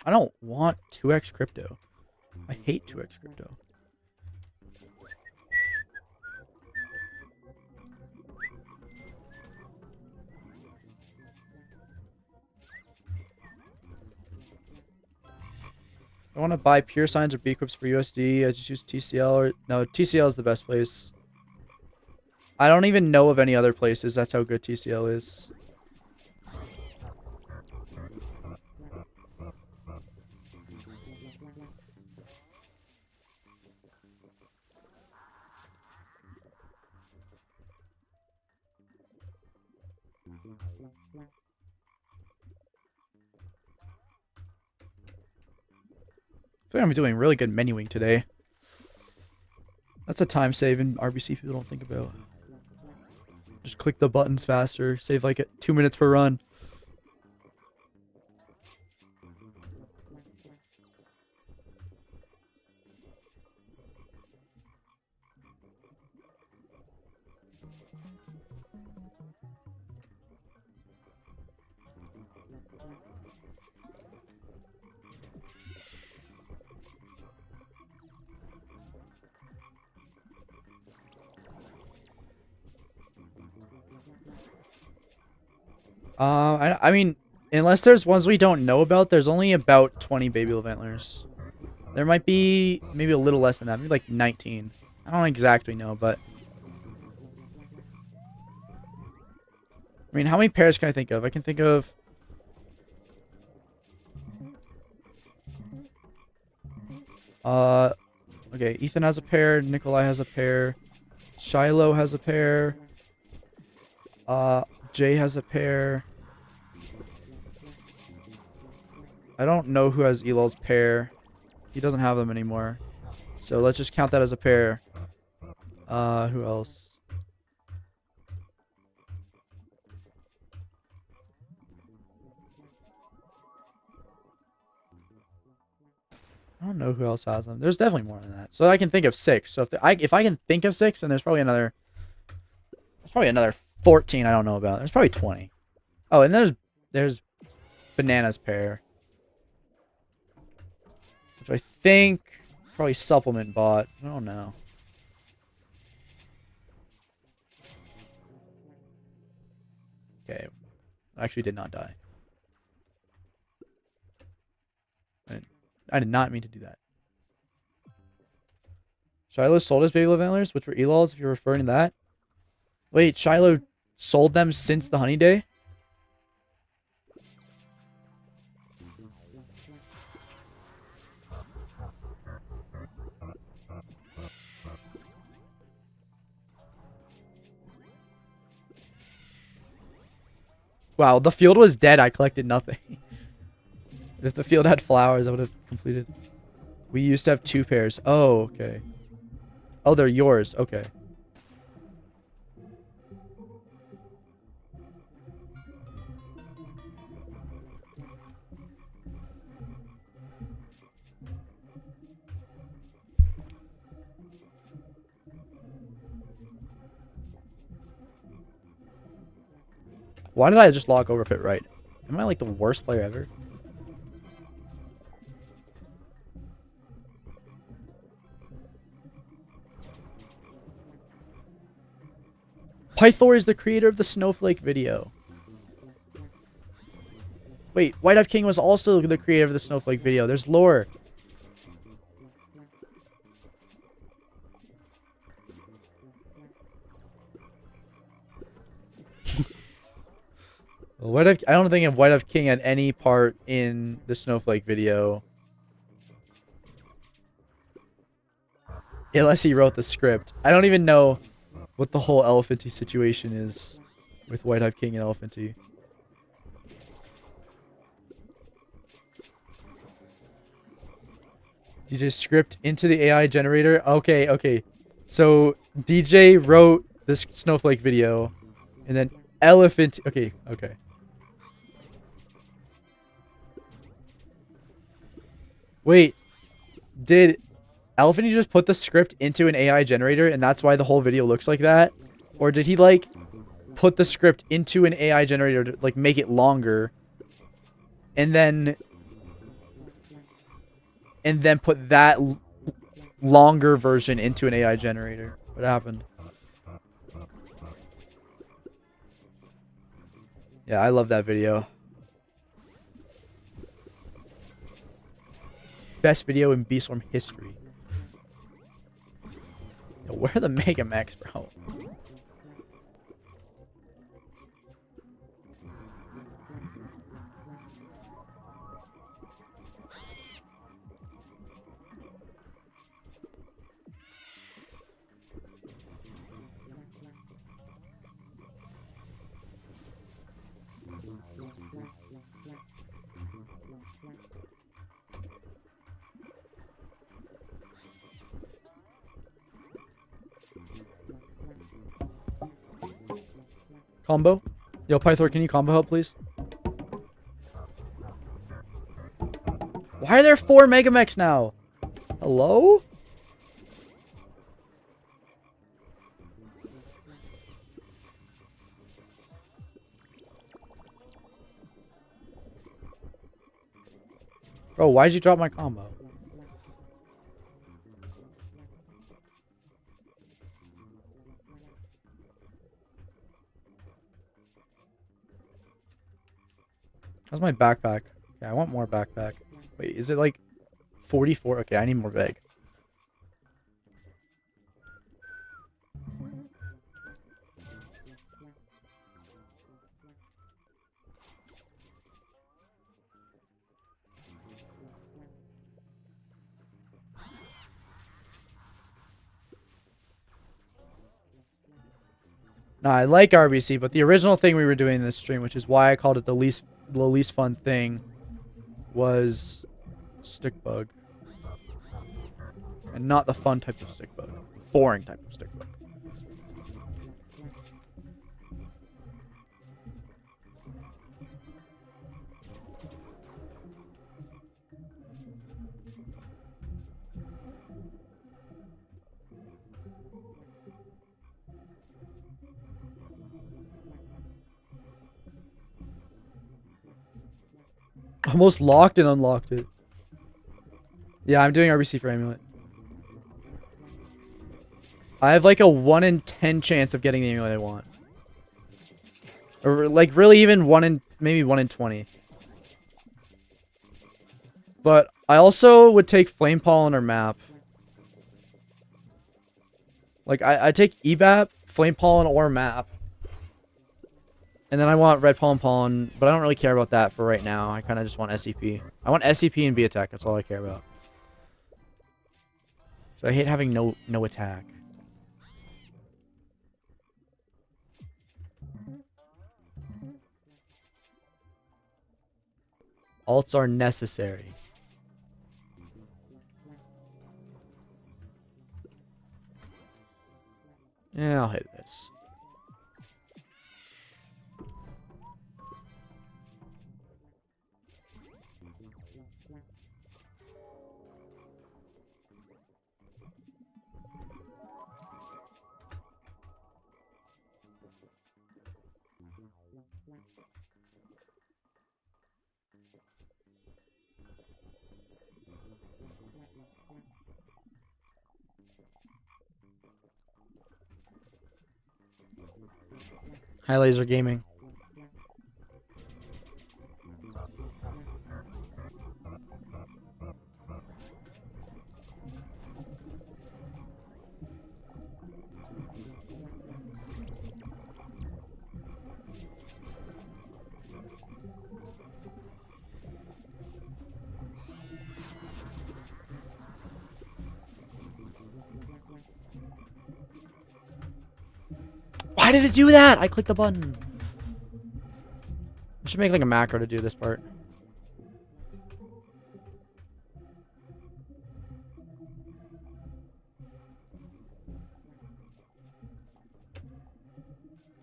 I don't want 2x crypto. I hate 2x crypto. I want to buy pure signs or Beequips for USD. I just use TCL or no, TCL is the best place. I don't even know of any other places. That's how good TCL is. I feel like I'm doing really good menuing today. That's a time save in RBC people don't think about. Just click the buttons faster. Save like 2 minutes per run. I mean, unless there's ones we don't know about, there's only about 20 baby Levantlers. There might be maybe a little less than that, maybe like 19. I don't exactly know, but I mean, how many pairs can I think of? I can think of okay, Ethan has a pair, Nikolai has a pair, Shiloh has a pair, Jay has a pair. I don't know who has Elol's pair. He doesn't have them anymore. So let's just count that as a pair. Who else? I don't know who else has them. There's definitely more than that. So I can think of 6. So if I can think of 6, then there's probably another 14 I don't know about. There's probably 20. Oh, and there's Banana's pair, which I think probably supplement bot. I don't know. Okay, I actually did not die. I did not mean to do that. Shiloh sold his baby Levantlers, which were Elols, if you're referring to that. Wait, Shiloh sold them since the honeyday? Wow, the field was dead. I collected nothing. If the field had flowers, I would have completed. We used to have 2 pairs. Oh, okay. Oh, they're yours. Okay. Why did I just lock Overfit right? Am I like the worst player ever? Pythor is the creator of the Snowflake video. Wait, White Hive King was also the creator of the Snowflake video. There's lore. I don't think of White Hive King had any part in the Snowflake video. Unless he wrote the script. I don't even know what the whole Elephanty situation is with White Hive King and Elephanty. You just script into the AI generator? Okay, okay. So DJ wrote this snowflake video, and then elephant. Okay. Wait, did Elephant just put the script into an AI generator, and that's why the whole video looks like that? Or did he like put the script into an AI generator to like make it longer, and then put that longer version into an AI generator? What happened? Yeah, I love that video. Best video in Beestorm history. Yo, where are the Mega Mechs, bro? Combo? Yo, Pythor, can you combo help, please? Why are there 4 Mega Mechs now? Hello? Bro, why'd you drop my combo? How's my backpack? Okay, I want more backpack. Wait, is it like 44? Okay, I need more bag. Nah, I like RBC, but the original thing we were doing in this stream, which is why I called it the least fun thing, was stick bug. And not the fun type of stick bug. Boring type of stick bug. Almost locked and unlocked it. Yeah, I'm doing RBC for Amulet. I have like a 1 in 10 chance of getting the Amulet I want. Or like really even maybe 1 in 20. But I also would take Flame Pollen or Map. Like I take EBAP, Flame Pollen, or Map. And then I want Red Pollen, but I don't really care about that for right now. I kind of just want SCP. I want SCP and B attack. That's all I care about. So I hate having no attack. Alts are necessary. Yeah, I'll hit this. High laser gaming. Why did it do that? I clicked the button. I should make like a macro to do this part.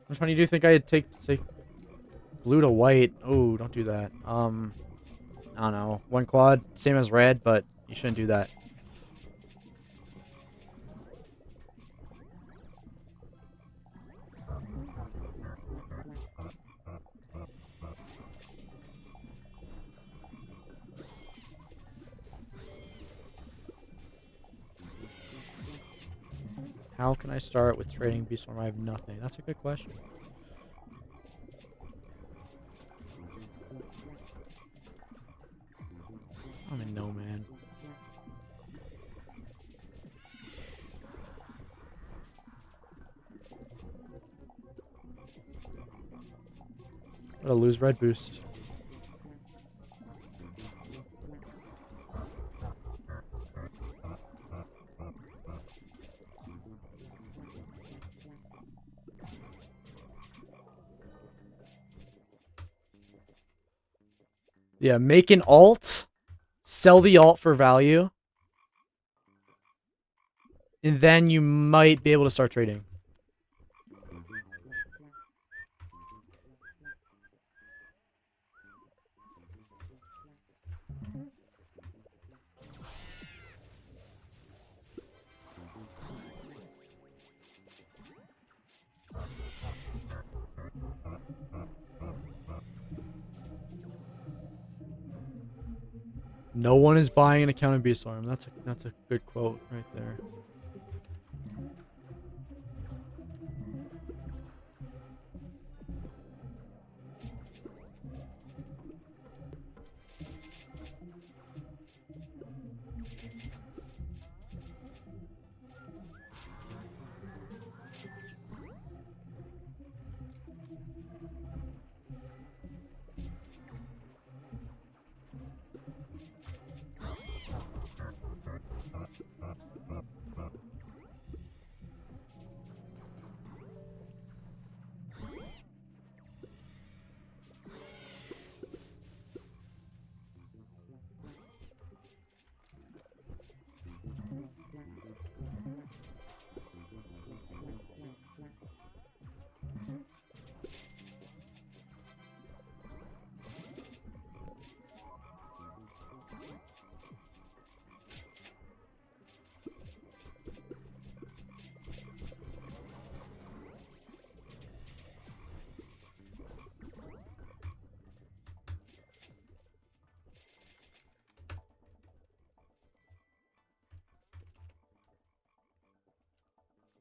Which one do you think I'd take, say, blue to white? Oh, don't do that. I don't know. One quad, same as red, but you shouldn't do that. How can I start with trading Beestorm? I have nothing. That's a good question. I don't even know, man. I'm gonna lose red boost. Yeah, make an alt, sell the alt for value, and then you might be able to start trading. No one is buying an account in Beestorm. That's a good quote right there.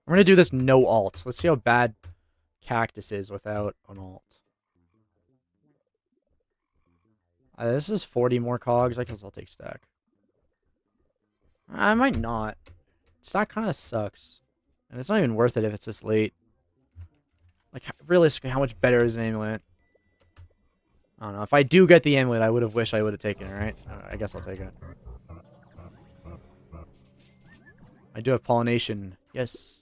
I'm gonna do this no alt. Let's see how bad Cactus is without an alt. This is 40 more cogs. I guess I'll take stack. I might not. Stack kind of sucks. And it's not even worth it if it's this late. Like, realistically, how much better is an amulet? I don't know. If I do get the amulet, I would have wished I would have taken it, right? I guess I'll take it. I do have pollination. Yes.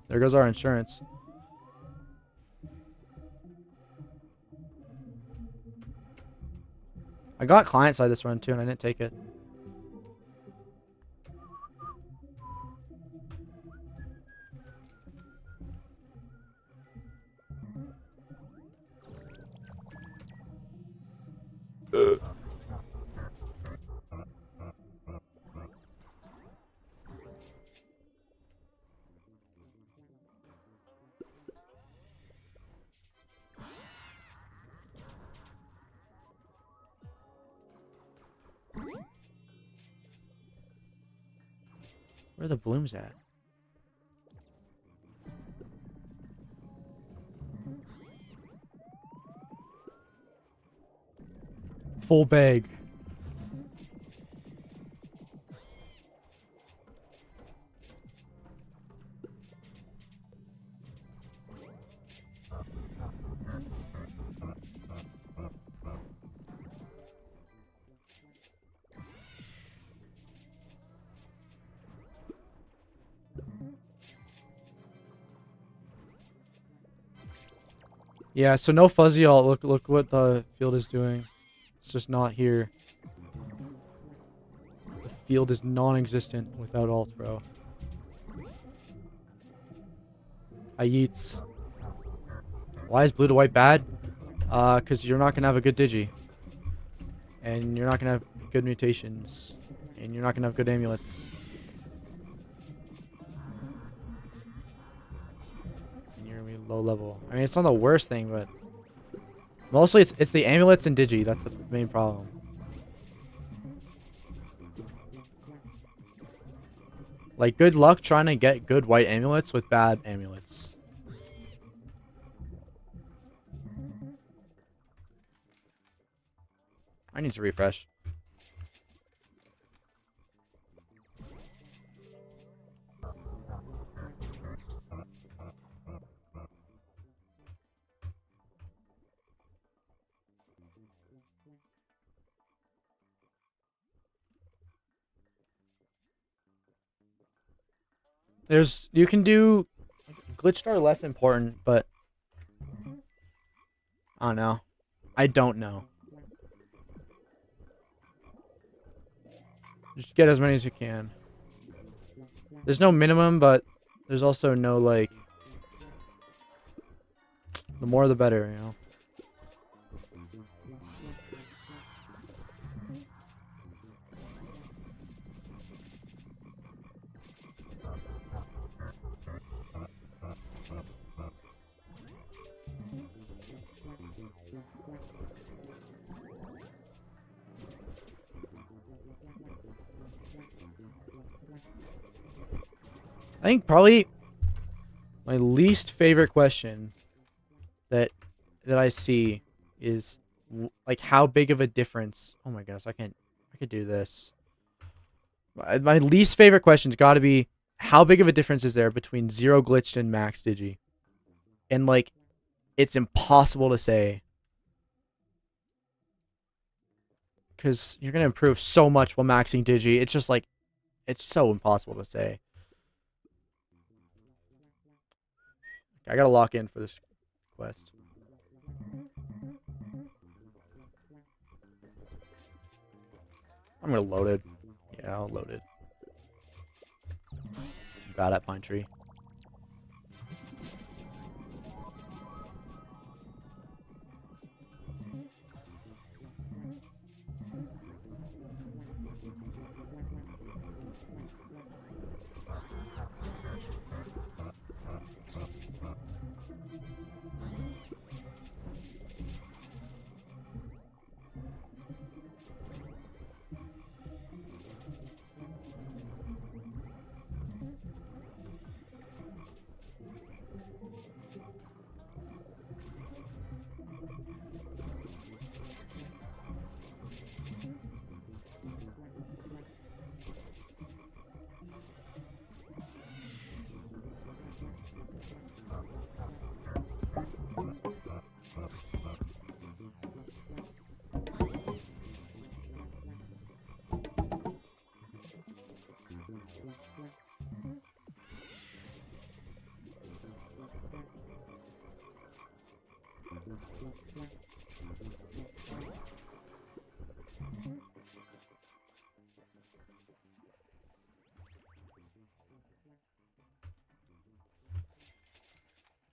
There goes our insurance. I got client side this run too, and I didn't take it. Where are the blooms at? Full bag. Yeah, so no fuzzy alt. Look what the field is doing. It's just not here. The field is non-existent without alt, bro. I yeets. Why is blue to white bad? Because you're not gonna have a good digi. And you're not gonna have good mutations. And you're not gonna have good amulets. And you're gonna be low level. I mean, it's not the worst thing, but mostly it's the amulets and digi. That's the main problem. Like, good luck trying to get good white amulets with bad amulets. I need to refresh. You can do glitched are less important, but I don't know. I don't know. Just get as many as you can. There's no minimum, but there's also no, like, the more the better, you know? I think probably my least favorite question that I see is like how big of a difference. Oh my gosh, I could do this. My least favorite question's got to be how big of a difference is there between zero glitched and max digi? And like it's impossible to say cuz you're going to improve so much while maxing digi. It's just like it's so impossible to say. I gotta lock in for this quest. I'm gonna load it. Yeah, I'll load it. Bad at Pine Tree.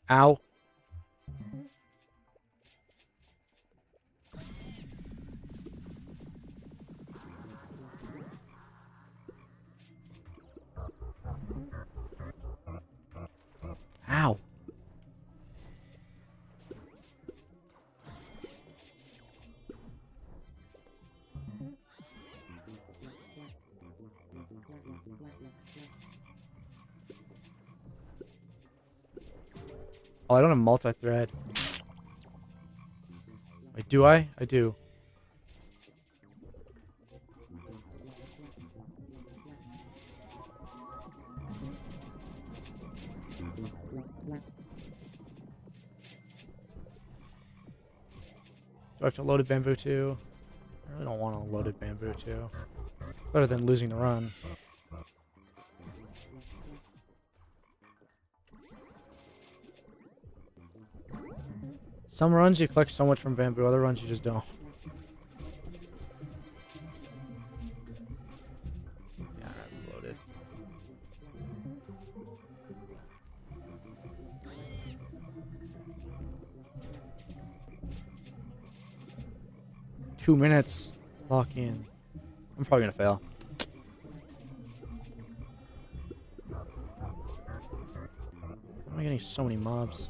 Ow. Ow. Oh, I don't have multi-thread. Wait, do I? I do. Do I have to load a bamboo too? I really don't want a loaded bamboo too. Better than losing the run. Some runs you collect so much from bamboo, other runs you just don't. Yeah, I'm loaded. Two minutes. Lock in. I'm probably gonna fail. Why am I getting so many mobs?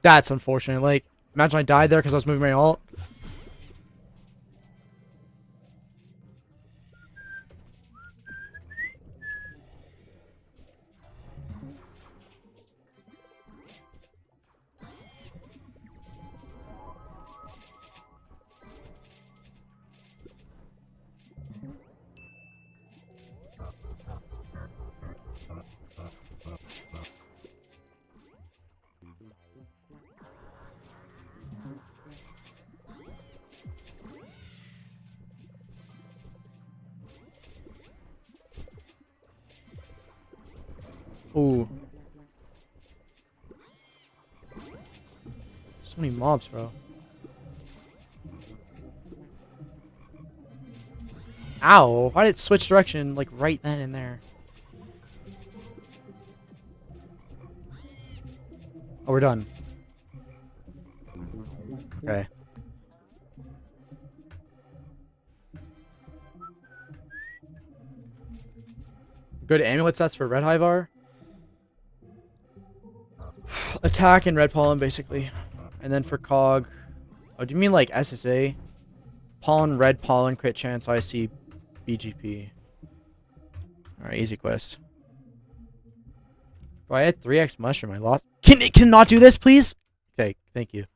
That's unfortunate. Like, imagine I died there because I was moving my ult. Ooh. So many mobs, bro. Ow! Why did it switch direction, like, right then and there? Oh, we're done. Okay. Good amulet sets for Red Hive are attack and red pollen, basically. And then for Cog. Oh, do you mean like SSA? Pollen, red pollen, crit chance, IC, BGP. Alright, easy quest. Oh, I had 3x mushroom. I lost. Can it not do this, please? Okay, thank you.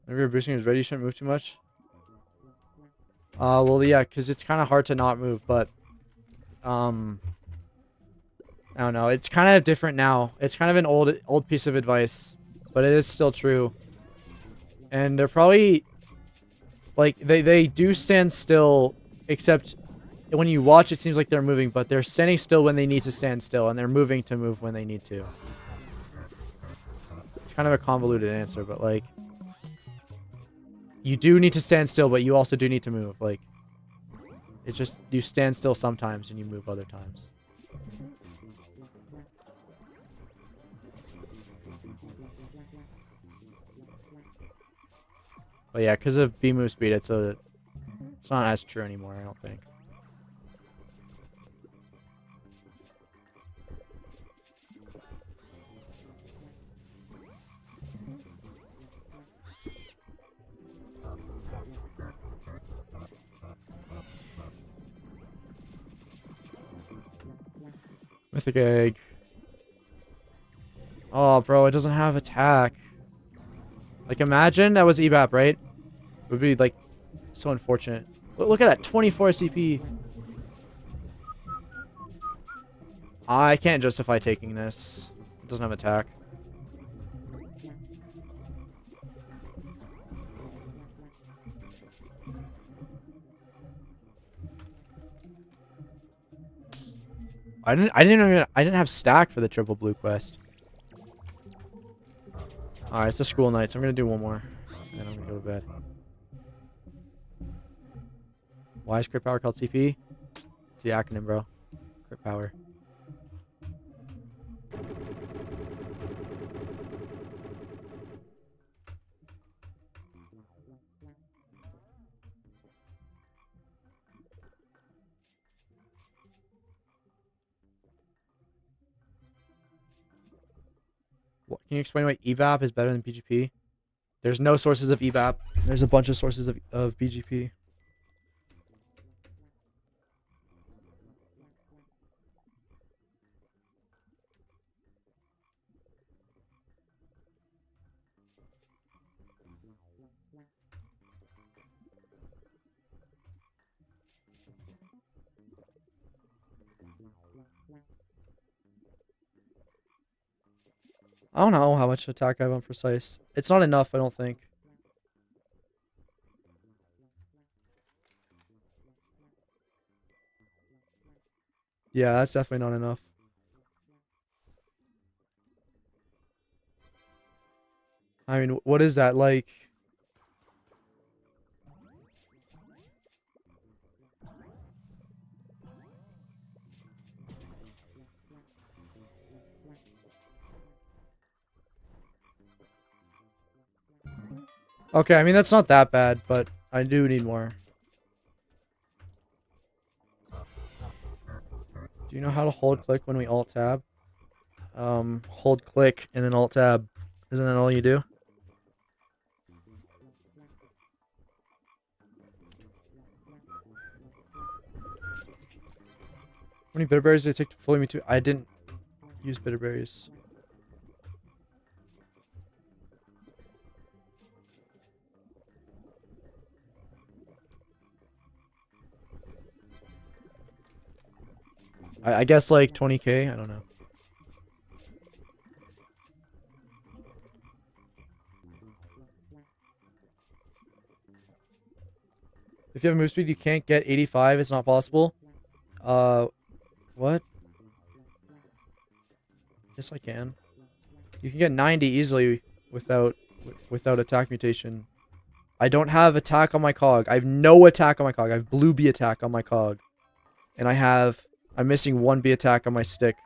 Whenever your boosting is ready, you shouldn't move too much. Well, yeah, because it's kind of hard to not move, but I don't know. It's kind of different now. It's kind of an old piece of advice, but it is still true. And they're probably like they do stand still, except when you watch, it seems like they're moving, but they're standing still when they need to stand still, and they're moving to move when they need to. It's kind of a convoluted answer, but like, you do need to stand still, but you also do need to move. Like, it's just you stand still sometimes and you move other times. But yeah, because of B move speed, it's not as true anymore, I don't think. Mythic egg. Oh, bro, it doesn't have attack. Like, imagine that was EBAP, right? It would be, like, so unfortunate. Look at that, 24 CP. I can't justify taking this. It doesn't have attack. I didn't have stack for the triple blue quest. Alright, it's a school night, so I'm gonna do one more. And then I'm gonna go to bed. Why is crit power called CP? It's the acronym, bro. Crit power. Can you explain why evap is better than BGP? There's no sources of evap. There's a bunch of sources of BGP. I don't know how much attack I have on precise. It's not enough, I don't think. Yeah, that's definitely not enough. I mean, what is that like? Okay, I mean, that's not that bad, but I do need more. Do you know how to hold click when we alt tab? Hold click and then alt tab. Isn't that all you do? How many bitter berries did it take to fully mutate? I didn't use bitter berries. I guess like 20k. I don't know. If you have move speed, you can't get 85. It's not possible. What? Yes, I can. You can get 90 easily without attack mutation. I don't have attack on my cog. I have no attack on my cog. I have blue bee attack on my cog. And I'm missing 1 bee attack on my stick.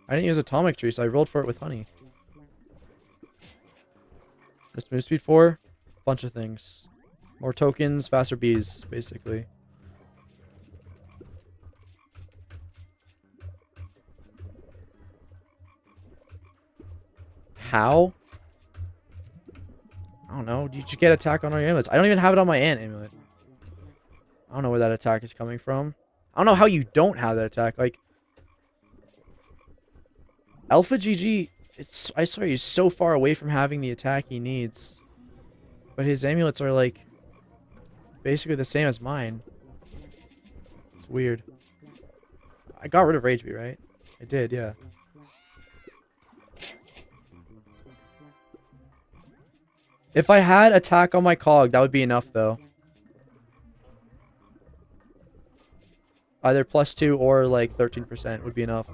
I didn't use atomic tree, so I rolled for it with honey. Just move speed 4. Bunch of things. More tokens, faster bees, basically. How? I don't know. Did you get attack on our amulets? I don't even have it on my ant amulet. I don't know where that attack is coming from. I don't know how you don't have that attack. Like, Alpha GG, I swear he's so far away from having the attack he needs. But his amulets are like basically the same as mine. It's weird. I got rid of Rage Bee, right? I did, yeah. If I had attack on my cog, that would be enough though. Either +2 or like 13% would be enough.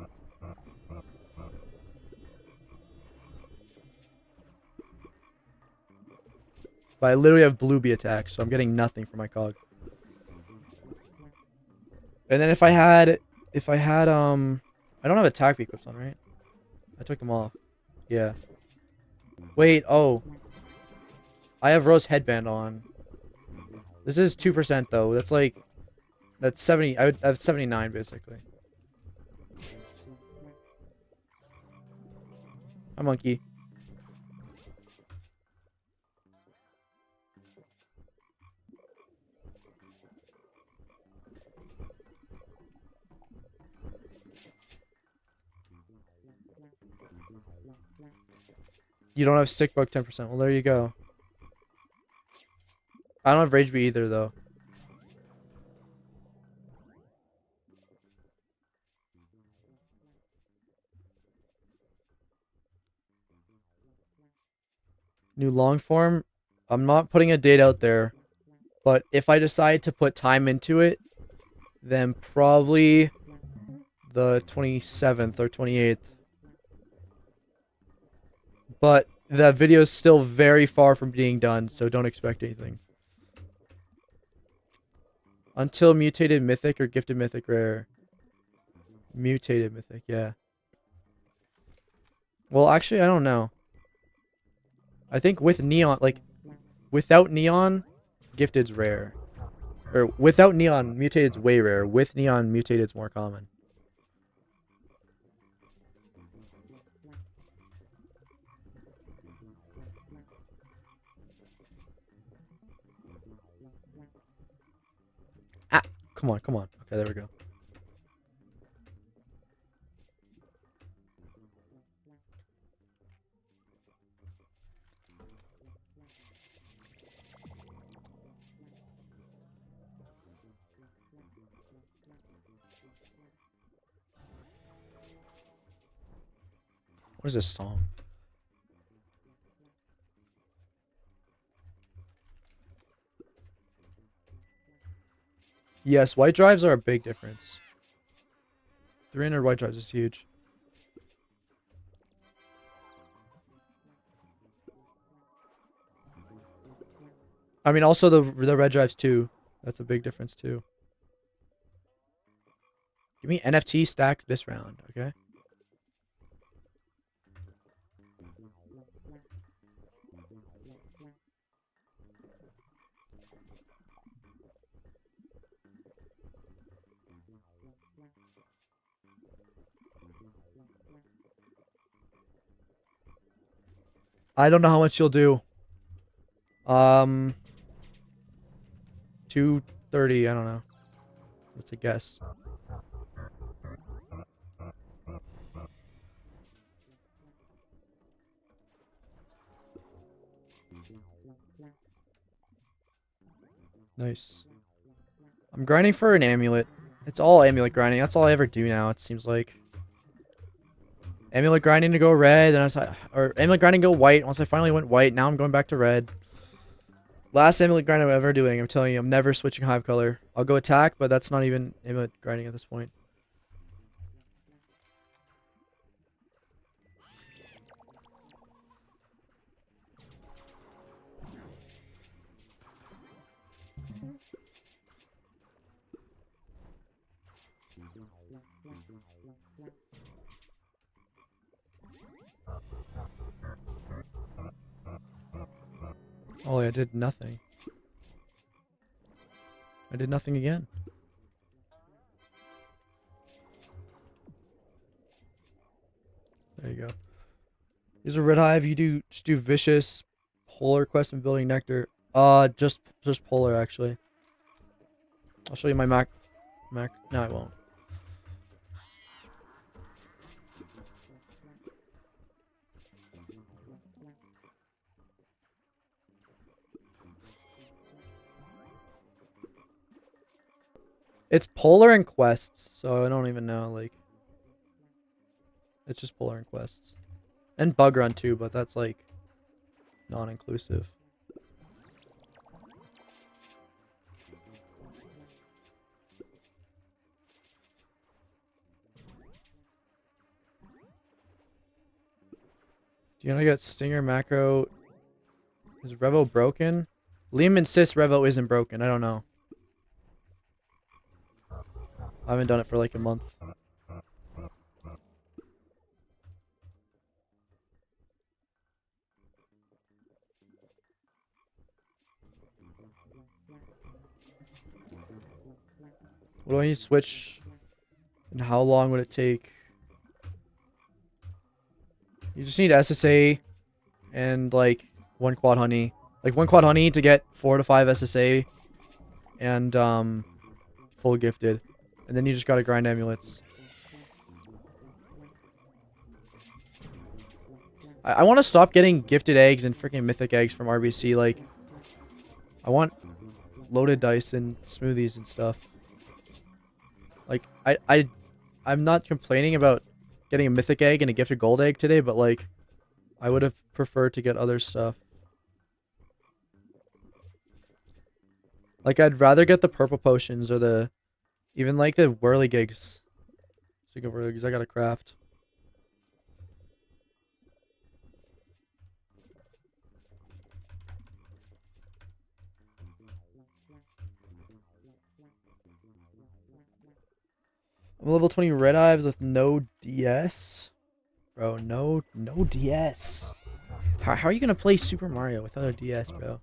But I literally have blue bee attack, so I'm getting nothing for my cog. And then if I had, I don't have attack Beequips on, right? I took them off. Yeah. Wait, oh. I have Rose Headband on. This is 2% though. That's like, that's 70, I would have 79 basically. Hi, monkey. You don't have stick bug 10%. Well, there you go. I don't have Rage Bee either, though. New long form. I'm not putting a date out there, but if I decide to put time into it, then probably the 27th or 28th. But the video is still very far from being done, so don't expect anything. Until mutated mythic or gifted mythic rare. Mutated mythic, yeah. Well, actually, I don't know. I think with neon, like, without neon, gifted's rare. Or without neon, mutated's way rare. With neon, mutated's more common. Ah, come on, come on. Okay, there we go. What is this song? Yes, white drives are a big difference. 300 white drives is huge. I mean, also the red drives too. That's a big difference too. Give me NFT stack this round, okay? I don't know how much you'll do. 230, I don't know. That's a guess. Nice. I'm grinding for an amulet. It's all amulet grinding. That's all I ever do now, it seems like. Amulet grinding to go red, or amulet grinding to go white. Once I finally went white, now I'm going back to red. Last amulet grind I'm ever doing, I'm telling you, I'm never switching hive color. I'll go attack, but that's not even amulet grinding at this point. Oh, I did nothing. I did nothing again. There you go. These are red hive. You just do vicious, polar quest and building nectar. Just polar actually. I'll show you my Mac. No, I won't. It's polar and quests, so I don't even know, like... It's just polar and quests. And bug run too, but that's, like, non-inclusive. Do you want to get Stinger macro? Is Revo broken? Liam insists Revo isn't broken. I don't know. I haven't done it for like a month. What do I need to switch? And how long would it take? You just need SSA and like one quad honey. Like one quad honey to get 4 to 5 SSA and full gifted. And then you just gotta grind amulets. I want to stop getting gifted eggs and freaking mythic eggs from RBC. Like, I want loaded dice and smoothies and stuff. Like, I'm not complaining about getting a mythic egg and a gifted gold egg today, but like, I would have preferred to get other stuff. Like, I'd rather get the purple potions or the... Even like the whirligigs. Speaking of whirligigs, I gotta craft. I'm level 20 red hives with no DS. Bro, no DS. How are you gonna play Super Mario without a DS, bro?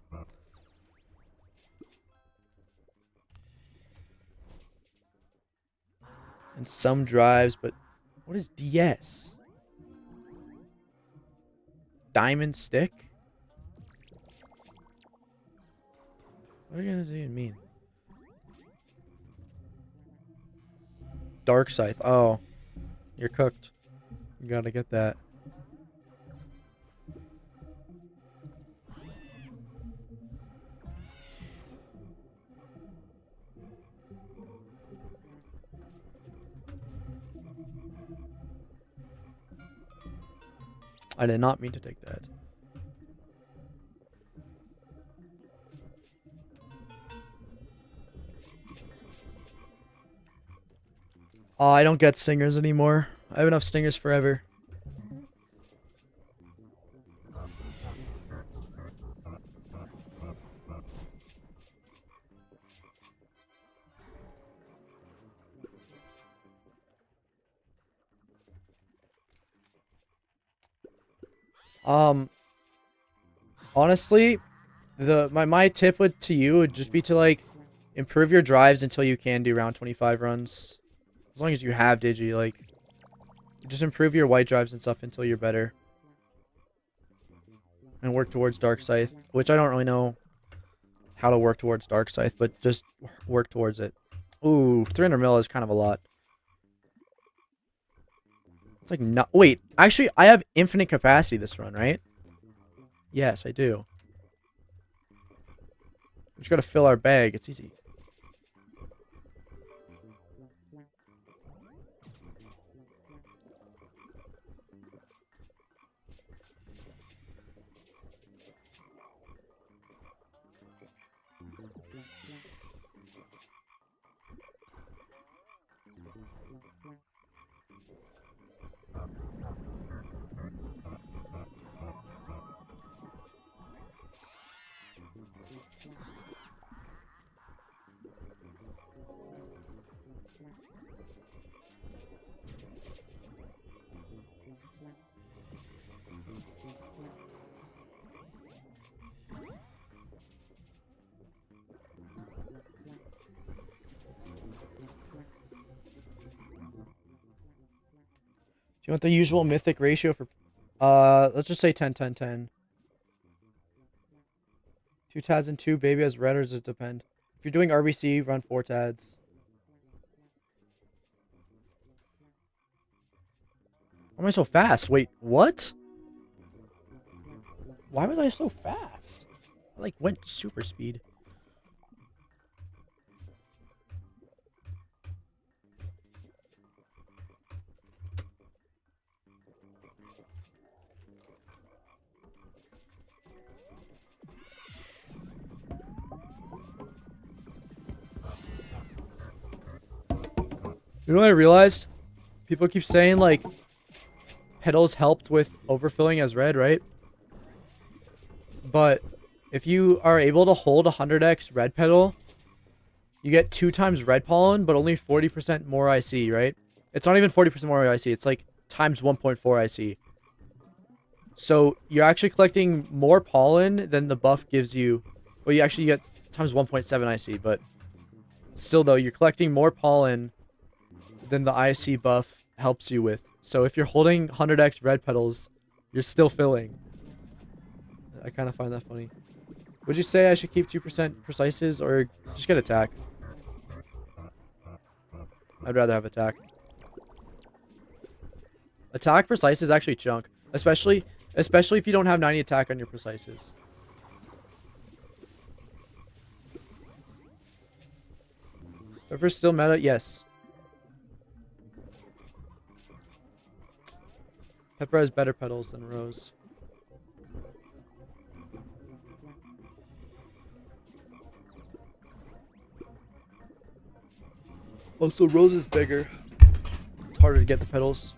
And some drives, but what is DS? Diamond stick? What does it even mean? Dark scythe. Oh, you're cooked. You gotta get that. I did not mean to take that. Oh, I don't get stingers anymore. I have enough stingers forever. Honestly, my tip to you would just be to like improve your drives until you can do round 25 runs. As long as you have Digi, like just improve your white drives and stuff until you're better. And work towards Dark Scythe, which I don't really know how to work towards Dark Scythe, but just work towards it. Ooh, 300 mil is kind of a lot. It's like, no, wait, actually, I have infinite capacity this run, right? Yes, I do. We just gotta fill our bag. It's easy. Do you want the usual mythic ratio for, let's just say 10, 10, 10. 2 Tads and 2 baby has red, or does it depend? If you're doing RBC, run 4 Tads. Why am I so fast? Wait, what? Why was I so fast? I like went super speed. You know what I realized? People keep saying, like, petals helped with overfilling as red, right? But if you are able to hold 100x red petal, you get 2 times red pollen, but only 40% more IC, right? It's not even 40% more IC. It's like times 1.4 IC. So you're actually collecting more pollen than the buff gives you. Well, you actually get times 1.7 IC, but still, though, you're collecting more pollen than the IC buff helps you with. So if you're holding 100x red petals, you're still filling. I kind of find that funny. Would you say I should keep 2% precises or just get attack? I'd rather have attack. Attack precise is actually chunk, especially if you don't have 90 attack on your precises. Pepper's still meta? Yes. Pepper has better petals than Rose. Also, Rose is bigger. It's harder to get the petals.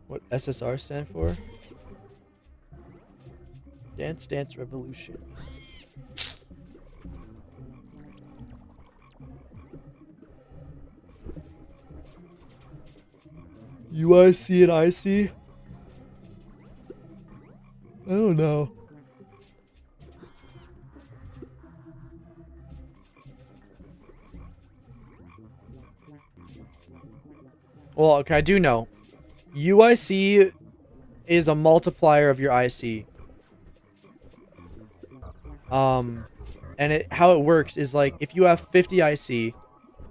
What SSR stand for? Dance Dance Revolution. UIC and IC? I don't don't know. Well, okay, I do know. UIC is a multiplier of your IC. And how it works is like if you have 50 IC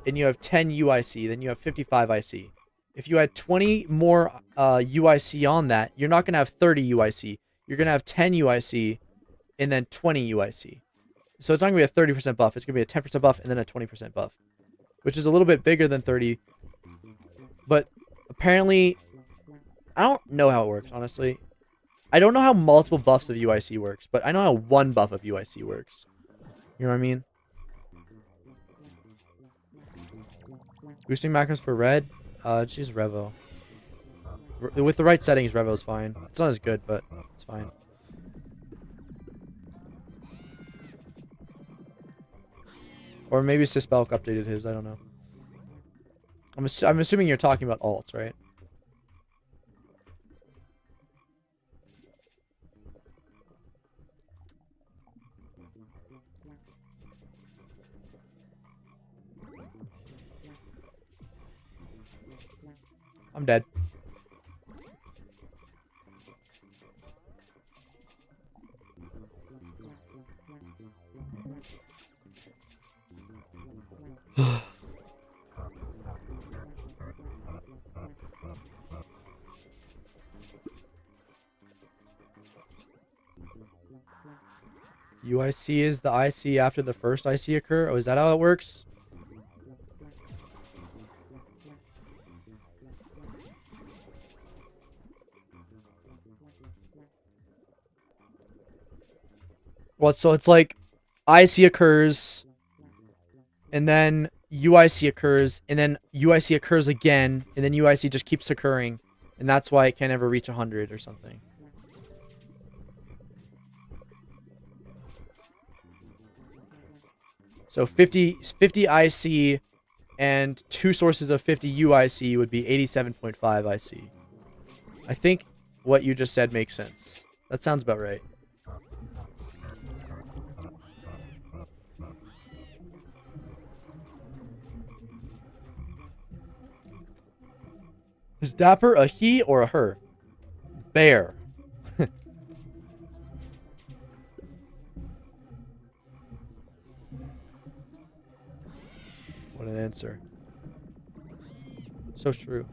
and you have 10 UIC, then you have 55 IC. If you had 20 more UIC on that, you're not gonna have 30 UIC. You're gonna have 10 UIC and then 20 UIC. So it's not gonna be a 30% buff. It's gonna be a 10% buff and then a 20% buff, which is a little bit bigger than 30. But apparently, I don't know how it works, honestly. I don't know how multiple buffs of UIC works, but I know how one buff of UIC works. You know what I mean? Boosting macros for red? Just use Revo. With the right settings, Revo is fine. It's not as good, but it's fine. Or maybe Sisbalk updated his, I don't know. I'm assuming you're talking about alts, right? I'm dead. UIC is the IC after the first IC occur? Oh, is that how it works? Well, so it's like IC occurs, and then UIC occurs, and then UIC occurs again, and then UIC just keeps occurring, and that's why it can never reach 100 or something. So 50 IC and 2 sources of 50 UIC would be 87.5 IC. I think what you just said makes sense. That sounds about right. Is Dapper a he or a her? Bear. What an answer. So true.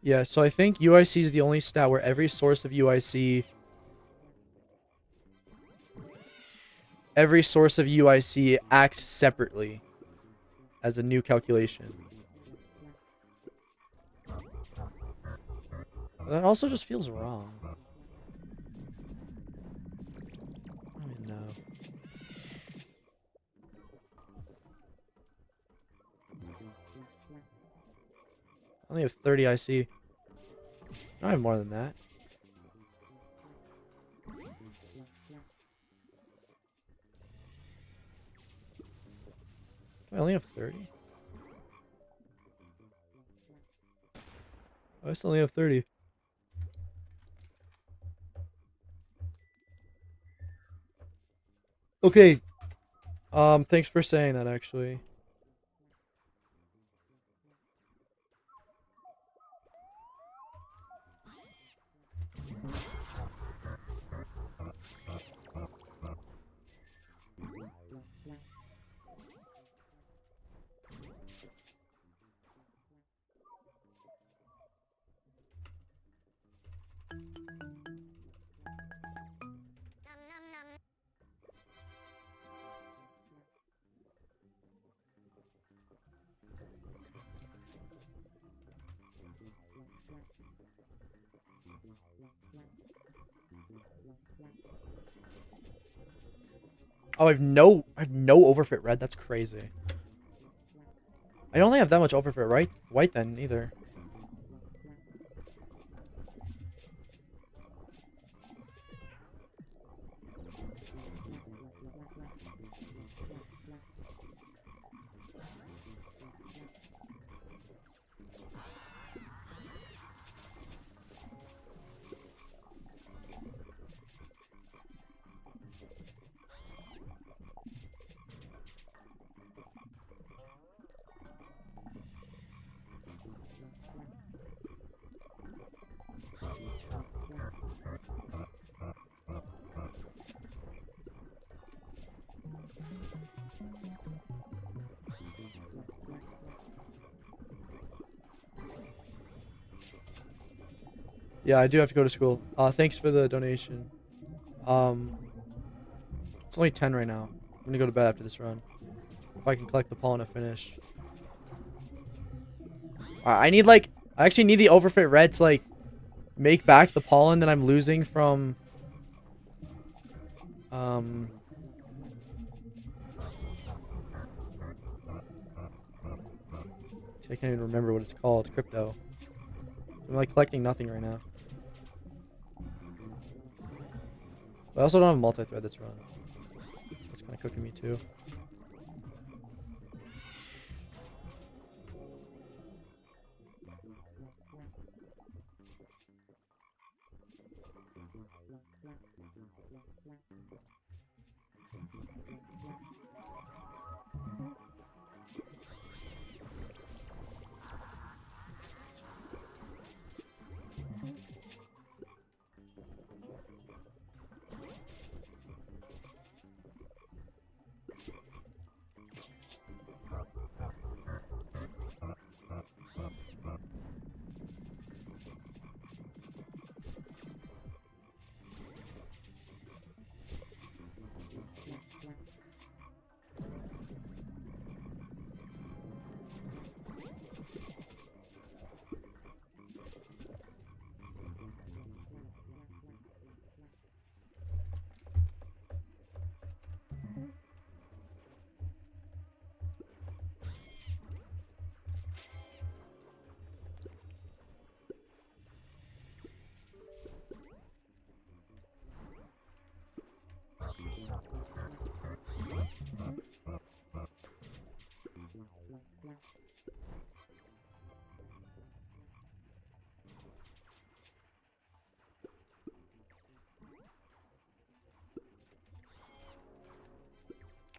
Yeah, so I think UIC is the only stat where every source of UIC acts separately as a new calculation. That also just feels wrong. I don't even know. I only have 30 IC. I have more than that. I only have 30. I still only have 30. Okay. Thanks for saying that, actually. Oh, I have no overfit red. That's crazy. I don't think I have that much overfit white then either. Yeah, I do have to go to school. Thanks for the donation. It's only 10 right now. I'm gonna go to bed after this run. If I can collect the pollen to finish. I actually need the overfit red to like make back the pollen that I'm losing from I can't even remember what it's called. Crypto. I'm like collecting nothing right now. But I also don't have a multi-thread that's run. That's kind of cooking me too.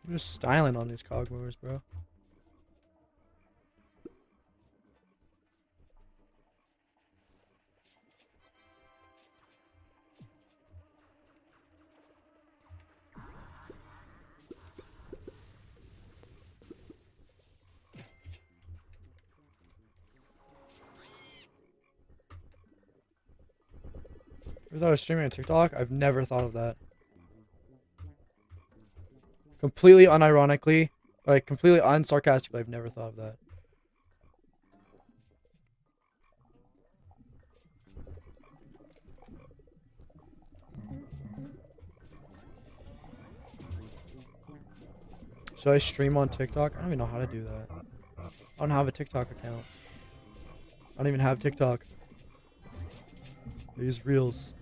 I'm just styling on these cog movers, bro. Ever thought of streaming on TikTok? I've never thought of that. Completely unironically, like completely unsarcastically, I've never thought of that. Should I stream on TikTok? I don't even know how to do that. I don't have a TikTok account. I don't even have TikTok. I use Reels.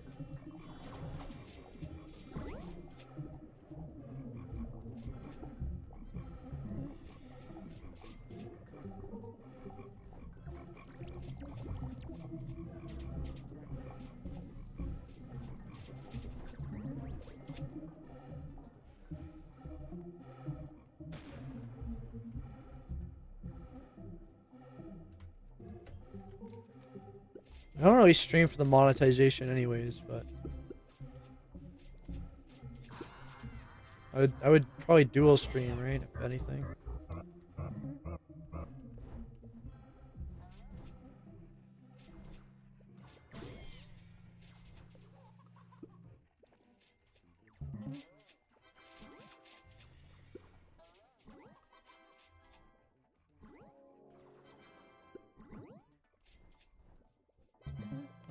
I don't really stream for the monetization anyways, but I would probably dual stream, right? If anything.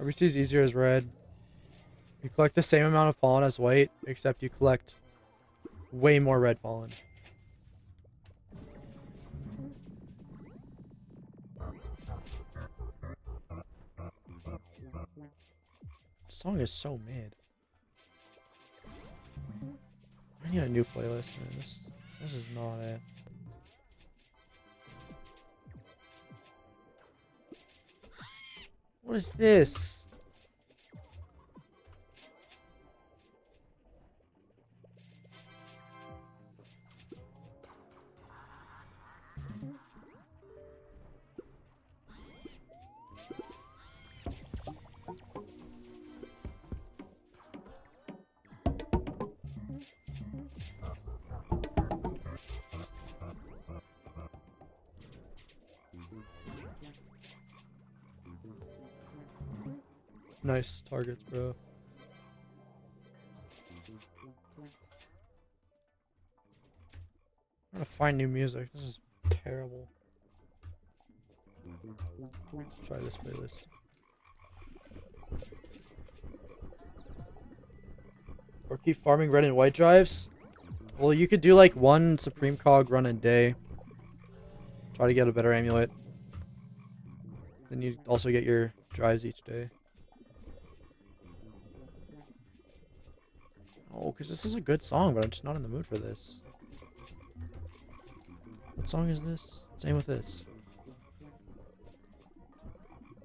RBC is easier as red. You collect the same amount of pollen as white, except you collect Way more red pollen. The song is so mid. I need a new playlist, man. This is not it. What is this? Nice targets, bro. I'm gonna find new music. This is terrible. Try this playlist. Or keep farming red and white drives? Well, you could do like one Supreme Cog run a day. Try to get a better amulet. Then you also get your drives each day. Oh, because this is a good song, but I'm just not in the mood for this. What song is this? Same with this.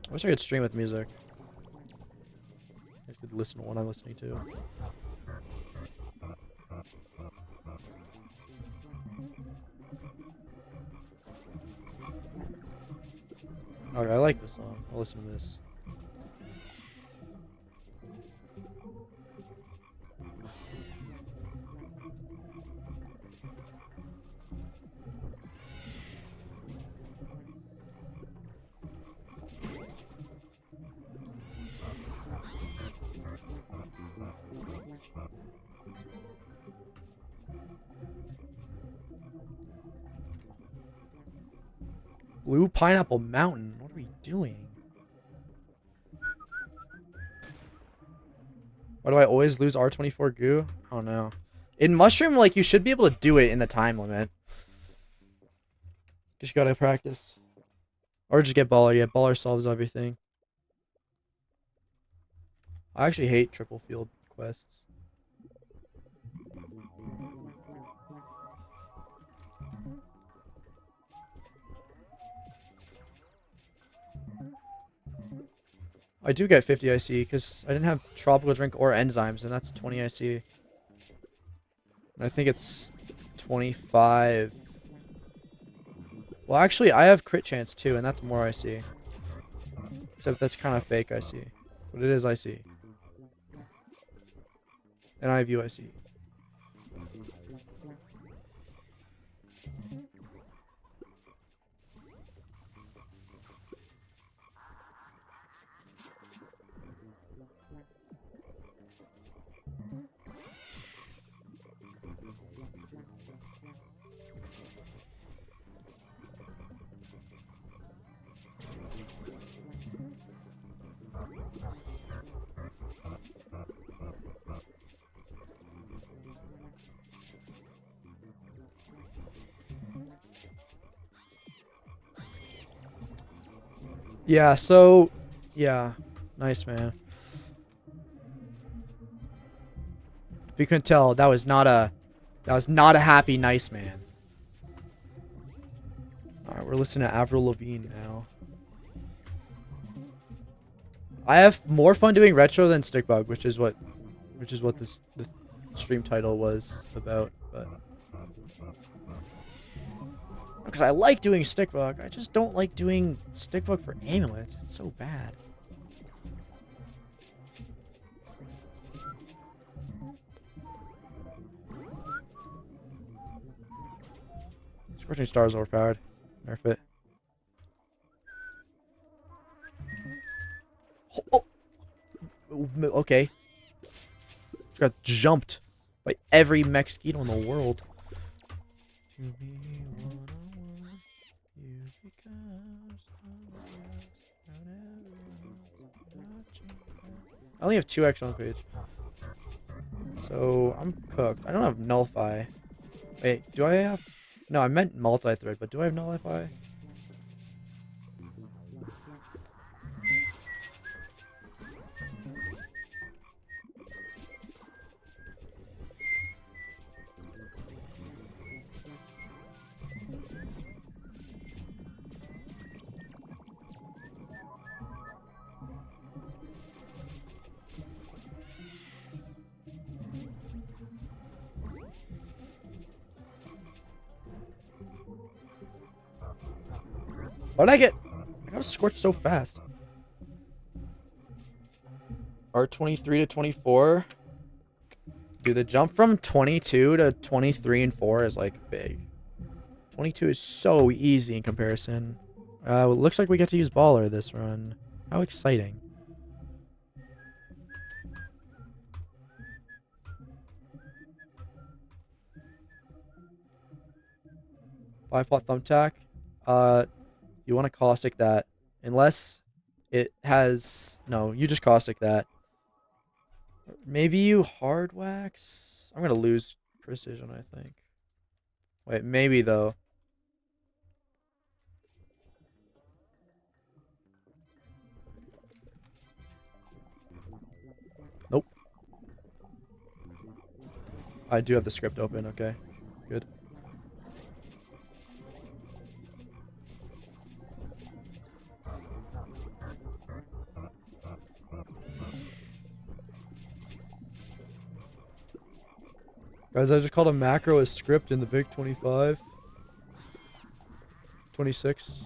I wish I could stream with music. I could listen to what I'm listening to. Okay, I like this song. I'll listen to this. Blue Pineapple Mountain. What are we doing? Why do I always lose R24 goo? I don't know. In Mushroom, like, you should be able to do it in the time limit. Just gotta practice. Or just get Baller. Yeah, Baller solves everything. I actually hate triple field quests. I do get 50 IC because I didn't have tropical drink or enzymes, and that's 20 IC. And I think it's 25. Well, actually, I have crit chance too, and that's more IC. Except that's kind of fake IC, but it is IC. And I have UIC. Yeah, so yeah. Nice, man. If you couldn't tell, that was not a happy nice man. Alright, we're listening to Avril Lavigne now. I have more fun doing retro than Stickbug, which is what the stream title was about, but because I like doing Stickbug, I just don't like doing Stickbug for amulets. It's so bad. Scorching Star is overpowered. Nerf it. Oh, okay. Just got jumped by every mosquito in the world. I only have 2x on the page. So So I'm cooked. I don't have Nullify. Wait, do I have? No, I meant multi-thread, but do I have Nullify? What did I get? I got scorched so fast. R23 to 24. Dude, the jump from 22 to 23 and 4 is like big. 22 is so easy in comparison. Well, it looks like we get to use Baller this run. How exciting. Five plot thumbtack. You want to caustic that. Unless it has... No, you just caustic that. Maybe you hard wax? I'm going to lose precision, I think. Wait, maybe though. Nope. I do have the script open, okay. Good. Guys, I just called a macro a script in the big 25. 26.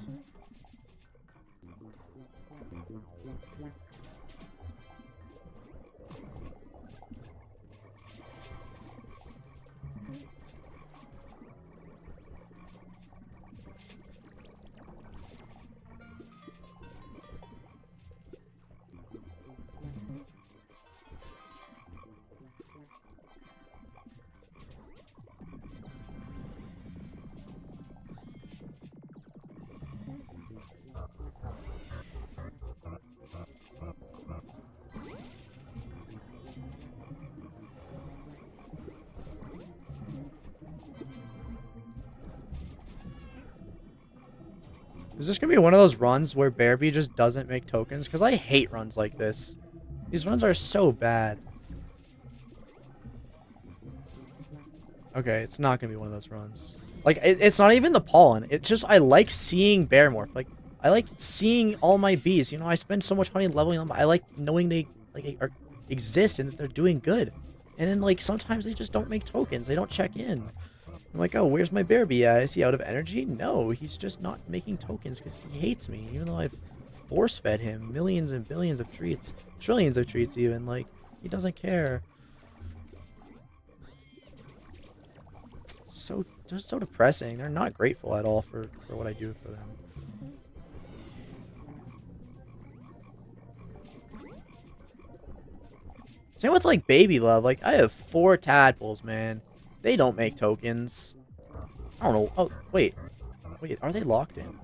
Is this gonna be one of those runs where Bearby just doesn't make tokens? Because I hate runs like this. These runs are so bad. Okay, it's not gonna be one of those runs. Like, it's not even the pollen. It's just I like seeing Bear Morph. Like, I like seeing all my bees. You know, I spend so much honey leveling them. I like knowing they exist and that they're doing good. And then, like, sometimes they just don't make tokens. They don't check in. I'm like, oh, where's my Bearby at? Is he out of energy? No, he's just not making tokens because he hates me. Even though I've force-fed him millions and billions of treats. Trillions of treats even. Like, he doesn't care. They're so depressing. They're not grateful at all for what I do for them. Same with, like, Baby Love. Like, I have 4 tadpoles, man. They don't make tokens. I don't know. Oh, wait. Wait, are they locked in?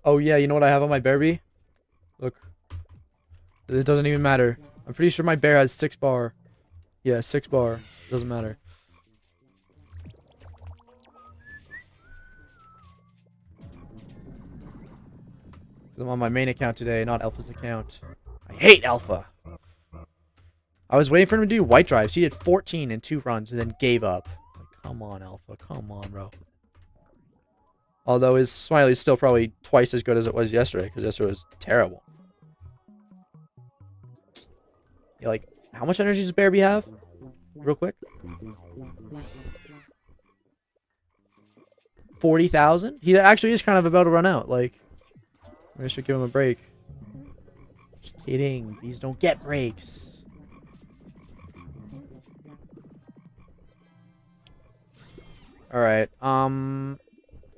Oh, yeah, you know what I have on my Bearby? Look. It doesn't even matter. I'm pretty sure my bear has 6 bar. Yeah, 6 bar. Doesn't matter. I'm on my main account today, not Alpha's account. I hate Alpha. I was waiting for him to do white drives. He did 14 in 2 runs and then gave up. Like, come on, Alpha. Come on, bro. Although his Smiley's still probably twice as good as it was yesterday, because yesterday was terrible. Yeah, like, how much energy does Bearby have? Real quick. 40,000? He actually is kind of about to run out. Like, I should give him a break. Just kidding. These don't get breaks. Alright,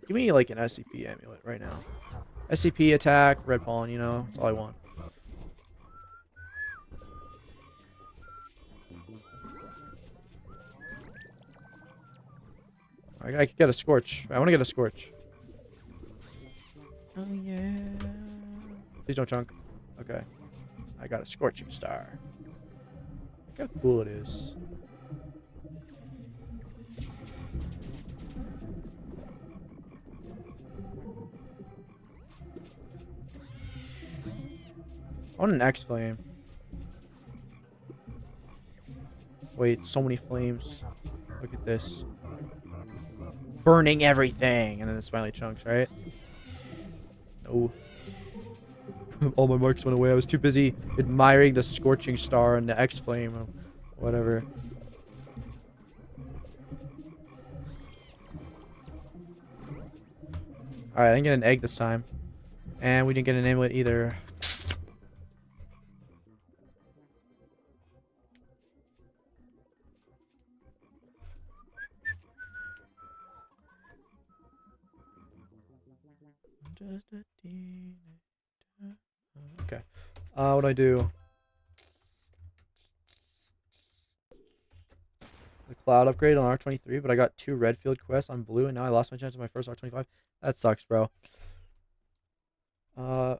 give me, like, an SCP amulet right now. SCP, attack, red pollen, you know? That's all I want. I could get a Scorch. I want to get a Scorch. Oh, yeah. Please don't chunk. Okay. I got a Scorching Star. Look how cool it is. I want an X-Flame. Wait, so many flames. Look at this. Burning everything! And then the smiley chunks, right? No. All my marks went away. I was too busy admiring the Scorching Star and the X-Flame or whatever. Alright, I didn't get an egg this time. And we didn't get an amulet either. Okay. What do I do? The cloud upgrade on R23, but I got 2 red field quests on blue, and now I lost my chance of my first R25. That sucks, bro. Oh,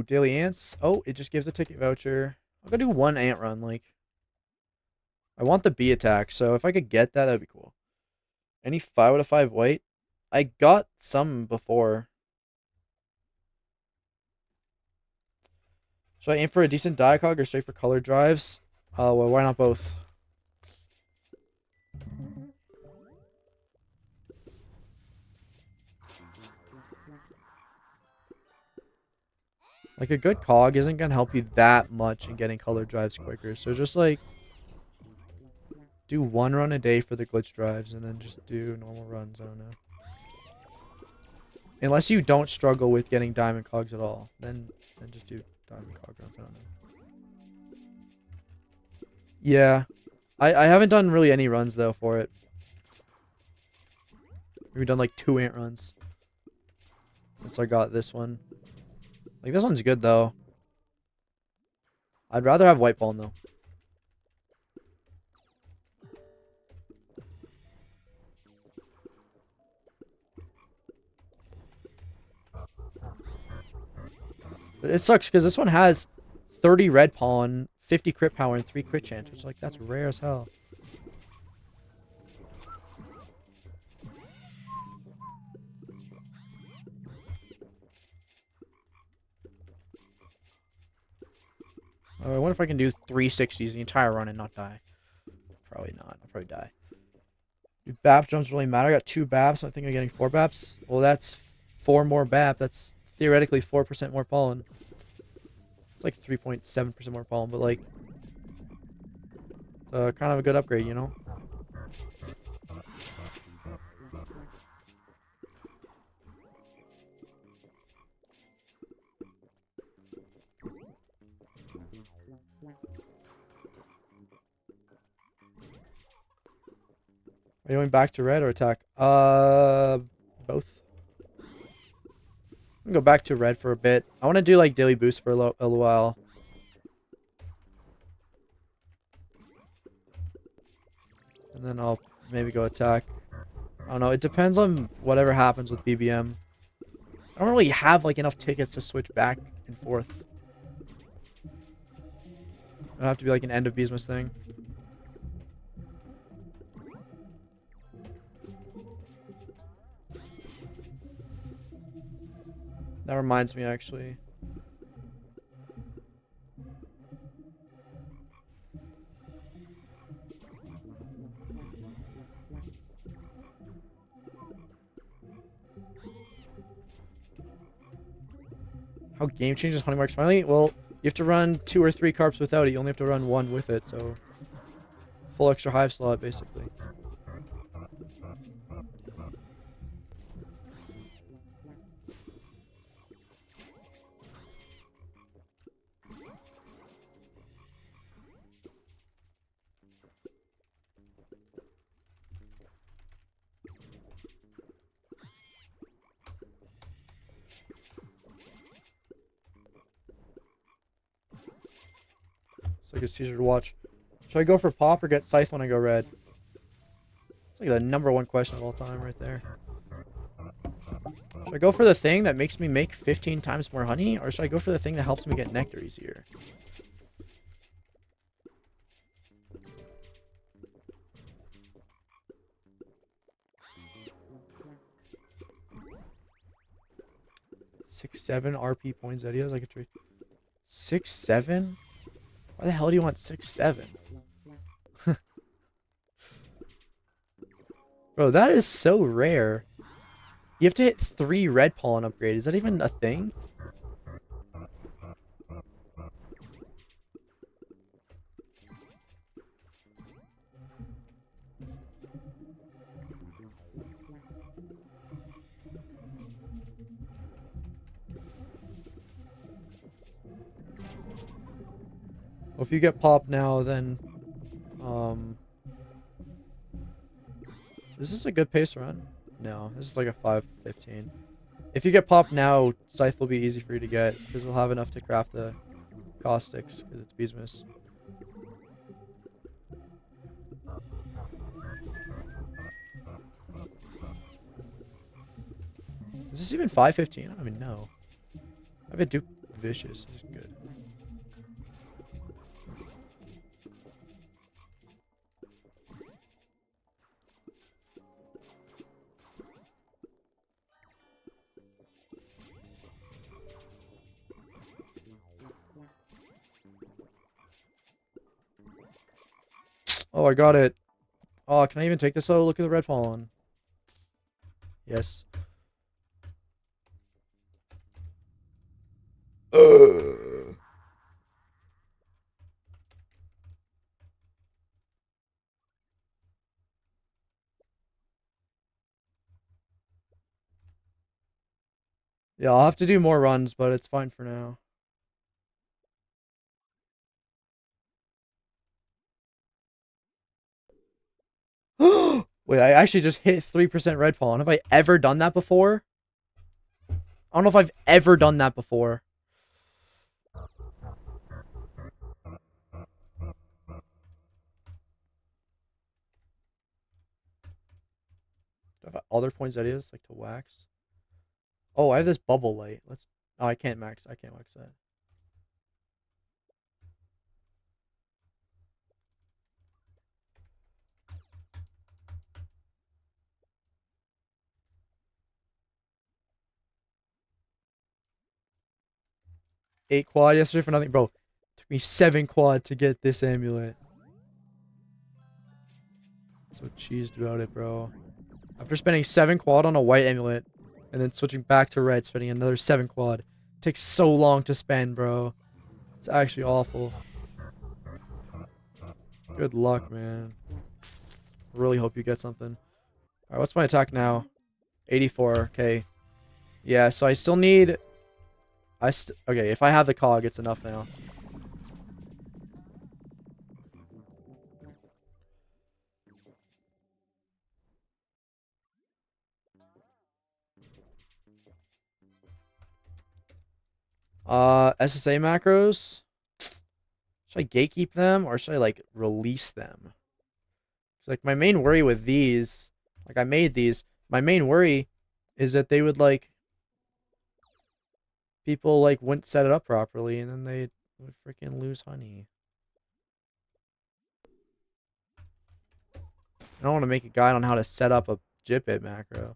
daily ants. Oh, it just gives a ticket voucher. I'll go do 1 ant run, like. I want the bee attack, so if I could get that, that'd be cool. Any 5 out of 5 white? I got some before. Should I aim for a decent diacog or straight for color drives? Well, why not both? Like, a good cog isn't going to help you that much in getting color drives quicker. So just, like, do 1 run a day for the glitch drives and then just do normal runs. I don't know. Unless you don't struggle with getting diamond cogs at all. Then just do diamond cog runs. I don't know. Yeah. I haven't done really any runs, though, for it. We've done, like, 2 ant runs. Since I got this one. Like, this one's good, though. I'd rather have white pollen, though. It sucks, because this one has 30 red pollen, 50 crit power, and 3 crit chance, which, like, that's rare as hell. I wonder if I can do 360s the entire run and not die. Probably not. I'll probably die. Do BAP jumps really matter? I got 2 BAPs, so I think I'm getting 4 BAPs. Well, that's 4 more BAP. That's theoretically 4% more pollen. It's like 3.7% more pollen, but like, kind of a good upgrade, you know? Are you going back to red or attack? Both. I'm gonna go back to red for a bit. I want to do like daily boost for a little while. And then I'll maybe go attack. I don't know. It depends on whatever happens with BBM. I don't really have like enough tickets to switch back and forth. It'll have to be like an end of Beesmas thing. That reminds me, actually. How game changes Honey Mark Smiley? Well, you have to run 2 or 3 carps without it. You only have to run 1 with it, so full extra hive slot, basically. It's like a seizure to watch. Should I go for pop or get scythe when I go red? It's like the #1 question of all time right there. Should I go for the thing that makes me make 15 times more honey? Or should I go for the thing that helps me get nectar easier? Six, 7 RP poinsettias. I could trade 6, 7. Why the hell do you want 6, 7? Bro, that is so rare. You have to hit 3 red pollen upgrade. Is that even a thing? Well, if you get popped now, then is this a good pace run? No, this is like a 5:15. If you get popped now, Scythe will be easy for you to get because we'll have enough to craft the caustics because it's Beesmas. Is this even 5:15? I don't even know. I have a Duke Vicious. This is good. Oh, I got it. Oh, can I even take this? Oh, look at the red pollen. Yes. Yeah, I'll have to do more runs, but it's fine for now. Wait, I actually just hit 3% red pollen. Have I ever done that before? I don't know if I've ever done that before. Do I have other poinsettias like to wax? Oh, I have this bubble light. Let's. Oh, I can't wax that. Eight quad yesterday for nothing, bro. It took me 7 quad to get this amulet. So cheesed about it, bro. After spending 7 quad on a white amulet, and then switching back to red, spending another 7 quad. It takes so long to spend, bro. It's actually awful. Good luck, man. Really hope you get something. Alright, what's my attack now? 84, okay. Yeah, so I still need... Okay, if I have the cog, it's enough now. SSA macros. Should I gatekeep them or should I like release them? Like my main worry with these, like I made these, my main worry is that they would like people like wouldn't set it up properly and then they would freaking lose honey. I don't want to make a guide on how to set up a Jipit macro.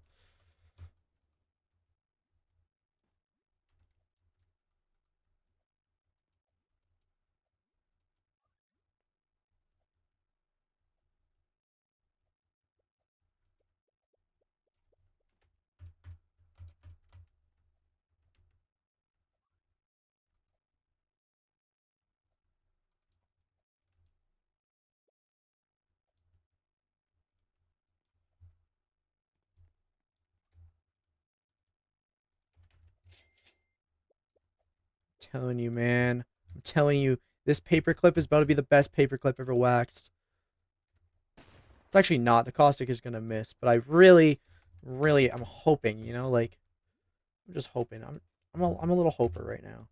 Telling you, man. I'm telling you, this paperclip is about to be the best paperclip ever waxed. It's actually not. The caustic is gonna miss, but I really, really, I'm hoping. You know, like I'm just hoping. I'm a little hoper right now.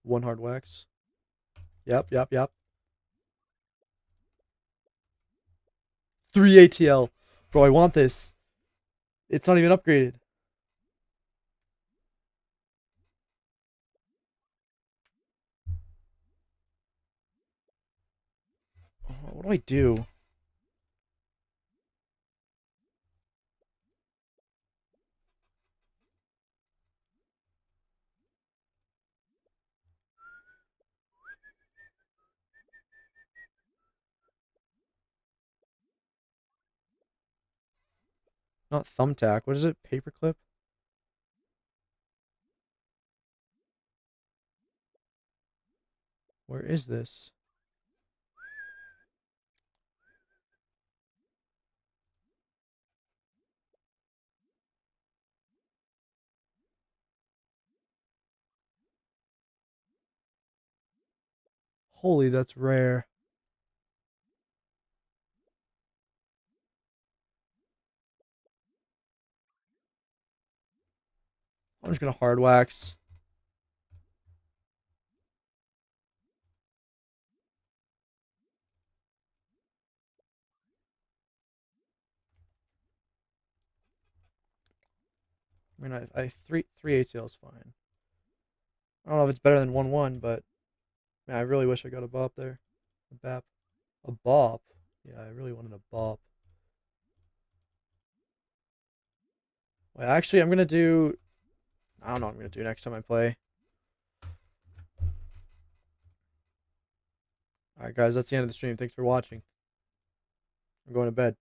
1 hard wax. Yep. 3 ATL. Bro, I want this. It's not even upgraded. What do I do? Not thumbtack. What is it? Paperclip? Where is this? Holy, that's rare. I'm just gonna hard wax. I mean, I three ATL is fine. I don't know if it's better than 1-1, but man, I really wish I got a bop there. A bap. A bop. Yeah, I really wanted a bop. Wait, actually, I'm gonna do. I don't know what I'm gonna do next time I play. Alright, guys, that's the end of the stream. Thanks for watching. I'm going to bed.